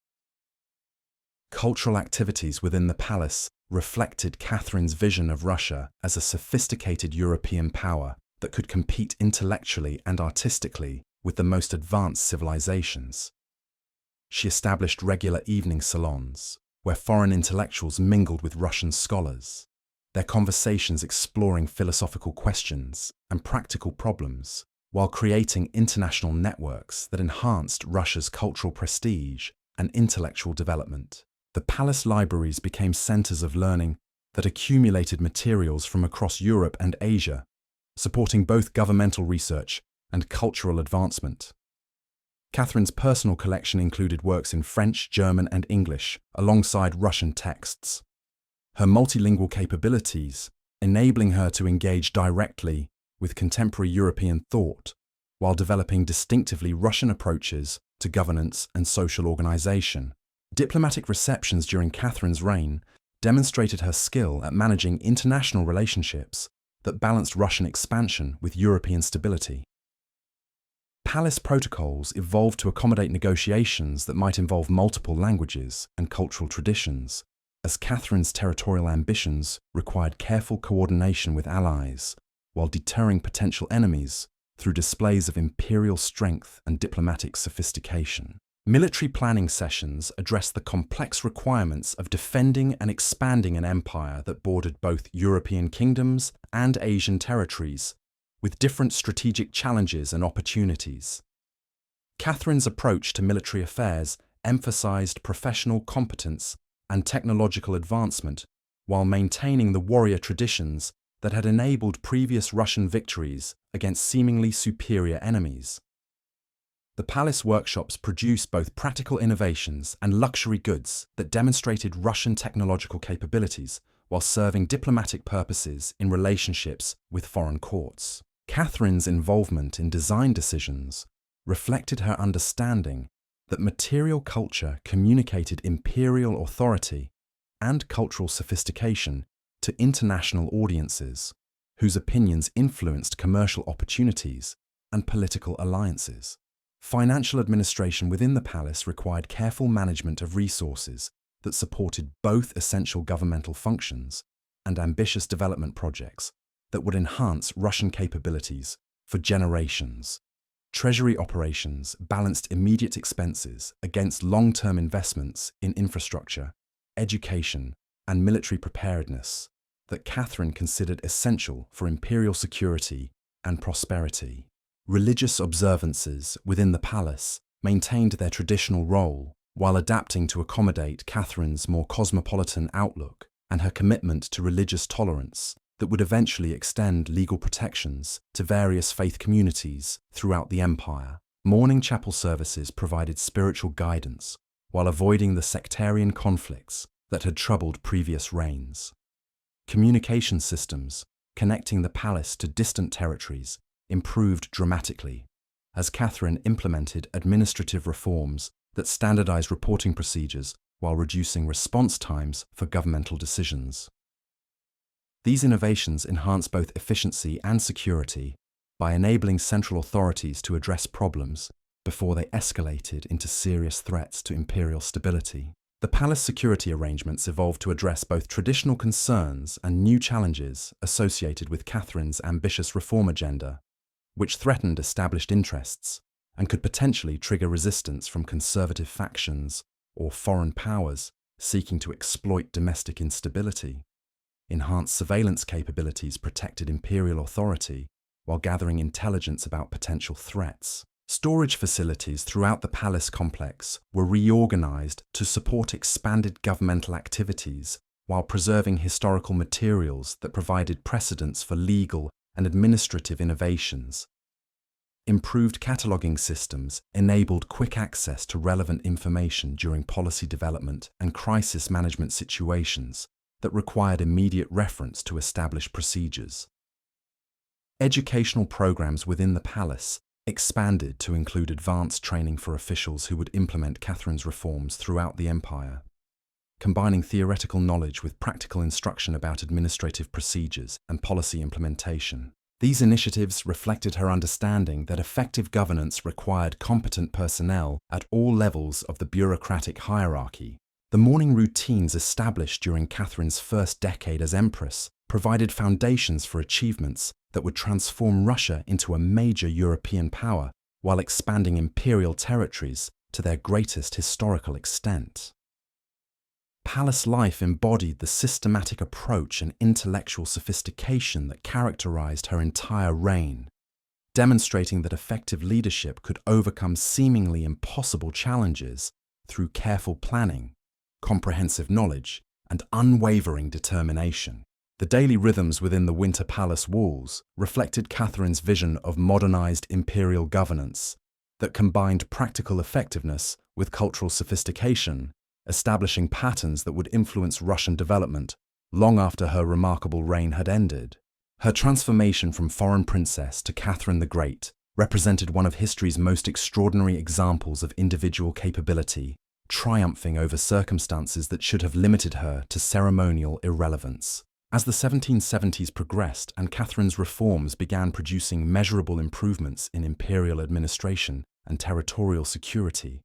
Cultural activities within the palace reflected Catherine's vision of Russia as a sophisticated European power that could compete intellectually and artistically with the most advanced civilizations. She established regular evening salons, where foreign intellectuals mingled with Russian scholars, their conversations exploring philosophical questions and practical problems, while creating international networks that enhanced Russia's cultural prestige and intellectual development. The palace libraries became centers of learning that accumulated materials from across Europe and Asia, supporting both governmental research and cultural advancement. Catherine's personal collection included works in French, German, and English, alongside Russian texts. Her multilingual capabilities, enabling her to engage directly with contemporary European thought, while developing distinctively Russian approaches to governance and social organization. Diplomatic receptions during Catherine's reign demonstrated her skill at managing international relationships that balanced Russian expansion with European stability. Palace protocols evolved to accommodate negotiations that might involve multiple languages and cultural traditions, as Catherine's territorial ambitions required careful coordination with allies, while deterring potential enemies through displays of imperial strength and diplomatic sophistication. Military planning sessions addressed the complex requirements of defending and expanding an empire that bordered both European kingdoms and Asian territories, with different strategic challenges and opportunities. Catherine's approach to military affairs emphasized professional competence and technological advancement while maintaining the warrior traditions that had enabled previous Russian victories against seemingly superior enemies. The palace workshops produced both practical innovations and luxury goods that demonstrated Russian technological capabilities while serving diplomatic purposes in relationships with foreign courts. Catherine's involvement in design decisions reflected her understanding that material culture communicated imperial authority and cultural sophistication to international audiences, whose opinions influenced commercial opportunities and political alliances. Financial administration within the palace required careful management of resources that supported both essential governmental functions and ambitious development projects that would enhance Russian capabilities for generations. Treasury operations balanced immediate expenses against long-term investments in infrastructure, education, and military preparedness that Catherine considered essential for imperial security and prosperity. Religious observances within the palace maintained their traditional role while adapting to accommodate Catherine's more cosmopolitan outlook and her commitment to religious tolerance that would eventually extend legal protections to various faith communities throughout the empire. Morning chapel services provided spiritual guidance while avoiding the sectarian conflicts that had troubled previous reigns. Communication systems connecting the palace to distant territories improved dramatically as Catherine implemented administrative reforms that standardized reporting procedures while reducing response times for governmental decisions. These innovations enhanced both efficiency and security by enabling central authorities to address problems before they escalated into serious threats to imperial stability. The palace security arrangements evolved to address both traditional concerns and new challenges associated with Catherine's ambitious reform agenda, which threatened established interests and could potentially trigger resistance from conservative factions or foreign powers seeking to exploit domestic instability. Enhanced surveillance capabilities protected imperial authority while gathering intelligence about potential threats. Storage facilities throughout the palace complex were reorganized to support expanded governmental activities while preserving historical materials that provided precedents for legal and administrative innovations. Improved cataloging systems enabled quick access to relevant information during policy development and crisis management situations that required immediate reference to established procedures. Educational programs within the palace expanded to include advanced training for officials who would implement Catherine's reforms throughout the empire, combining theoretical knowledge with practical instruction about administrative procedures and policy implementation. These initiatives reflected her understanding that effective governance required competent personnel at all levels of the bureaucratic hierarchy. The morning routines established during Catherine's first decade as empress provided foundations for achievements that would transform Russia into a major European power while expanding imperial territories to their greatest historical extent. Palace life embodied the systematic approach and intellectual sophistication that characterized her entire reign, demonstrating that effective leadership could overcome seemingly impossible challenges through careful planning, comprehensive knowledge, and unwavering determination. The daily rhythms within the Winter Palace walls reflected Catherine's vision of modernized imperial governance that combined practical effectiveness with cultural sophistication, establishing patterns that would influence Russian development long after her remarkable reign had ended. Her transformation from foreign princess to Catherine the Great represented one of history's most extraordinary examples of individual capability, triumphing over circumstances that should have limited her to ceremonial irrelevance. As the 1770s progressed and Catherine's reforms began producing measurable improvements in imperial administration and territorial security,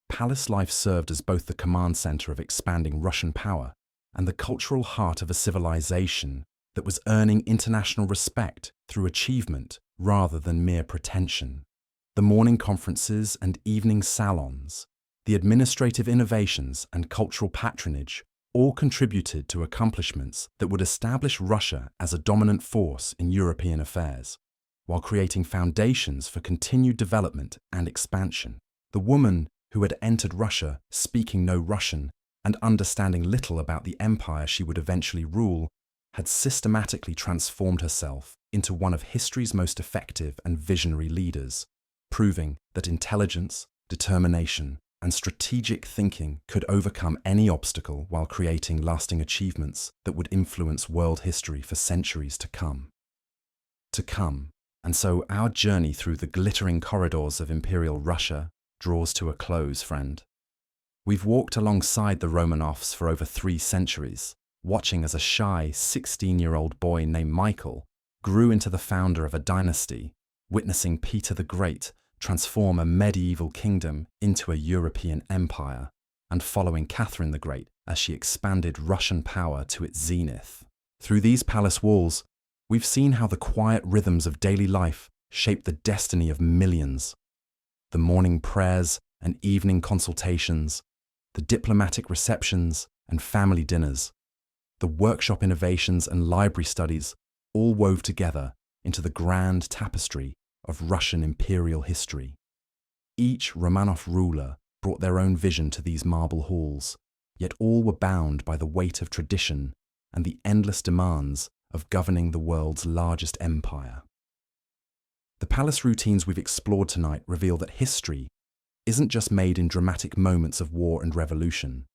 palace life served as both the command center of expanding Russian power and the cultural heart of a civilization that was earning international respect through achievement rather than mere pretension. The morning conferences and evening salons, the administrative innovations and cultural patronage all contributed to accomplishments that would establish Russia as a dominant force in European affairs, while creating foundations for continued development and expansion. The woman who had entered Russia speaking no Russian and understanding little about the empire she would eventually rule had systematically transformed herself into one of history's most effective and visionary leaders, proving that intelligence, determination, and strategic thinking could overcome any obstacle while creating lasting achievements that would influence world history for centuries to come. And so our journey through the glittering corridors of Imperial Russia draws to a close, friend. We've walked alongside the Romanovs for over 3 centuries, watching as a shy 16-year-old boy named Michael grew into the founder of a dynasty, witnessing Peter the Great transform a medieval kingdom into a European empire, and following Catherine the Great as she expanded Russian power to its zenith. Through these palace walls, we've seen how the quiet rhythms of daily life shape the destiny of millions. The morning prayers and evening consultations, the diplomatic receptions and family dinners, the workshop innovations and library studies all wove together into the grand tapestry of Russian imperial history. Each Romanov ruler brought their own vision to these marble halls, yet all were bound by the weight of tradition and the endless demands of governing the world's largest empire. The palace routines we've explored tonight reveal that history isn't just made in dramatic moments of war and revolution,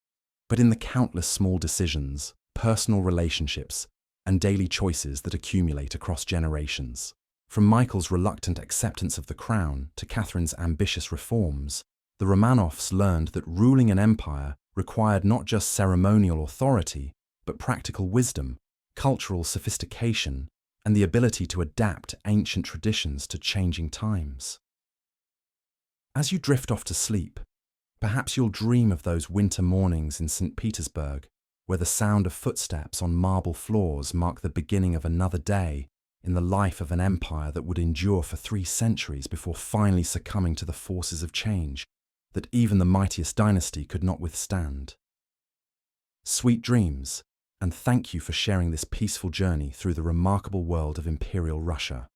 but in the countless small decisions, personal relationships, and daily choices that accumulate across generations. From Michael's reluctant acceptance of the crown to Catherine's ambitious reforms, the Romanovs learned that ruling an empire required not just ceremonial authority, but practical wisdom, cultural sophistication, and the ability to adapt ancient traditions to changing times. As you drift off to sleep, Perhaps you'll dream of those winter mornings in St. Petersburg, where the sound of footsteps on marble floors mark the beginning of another day in the life of an empire that would endure for 3 centuries before finally succumbing to the forces of change that even the mightiest dynasty could not withstand. Sweet dreams, and thank you for sharing this peaceful journey through the remarkable world of Imperial Russia.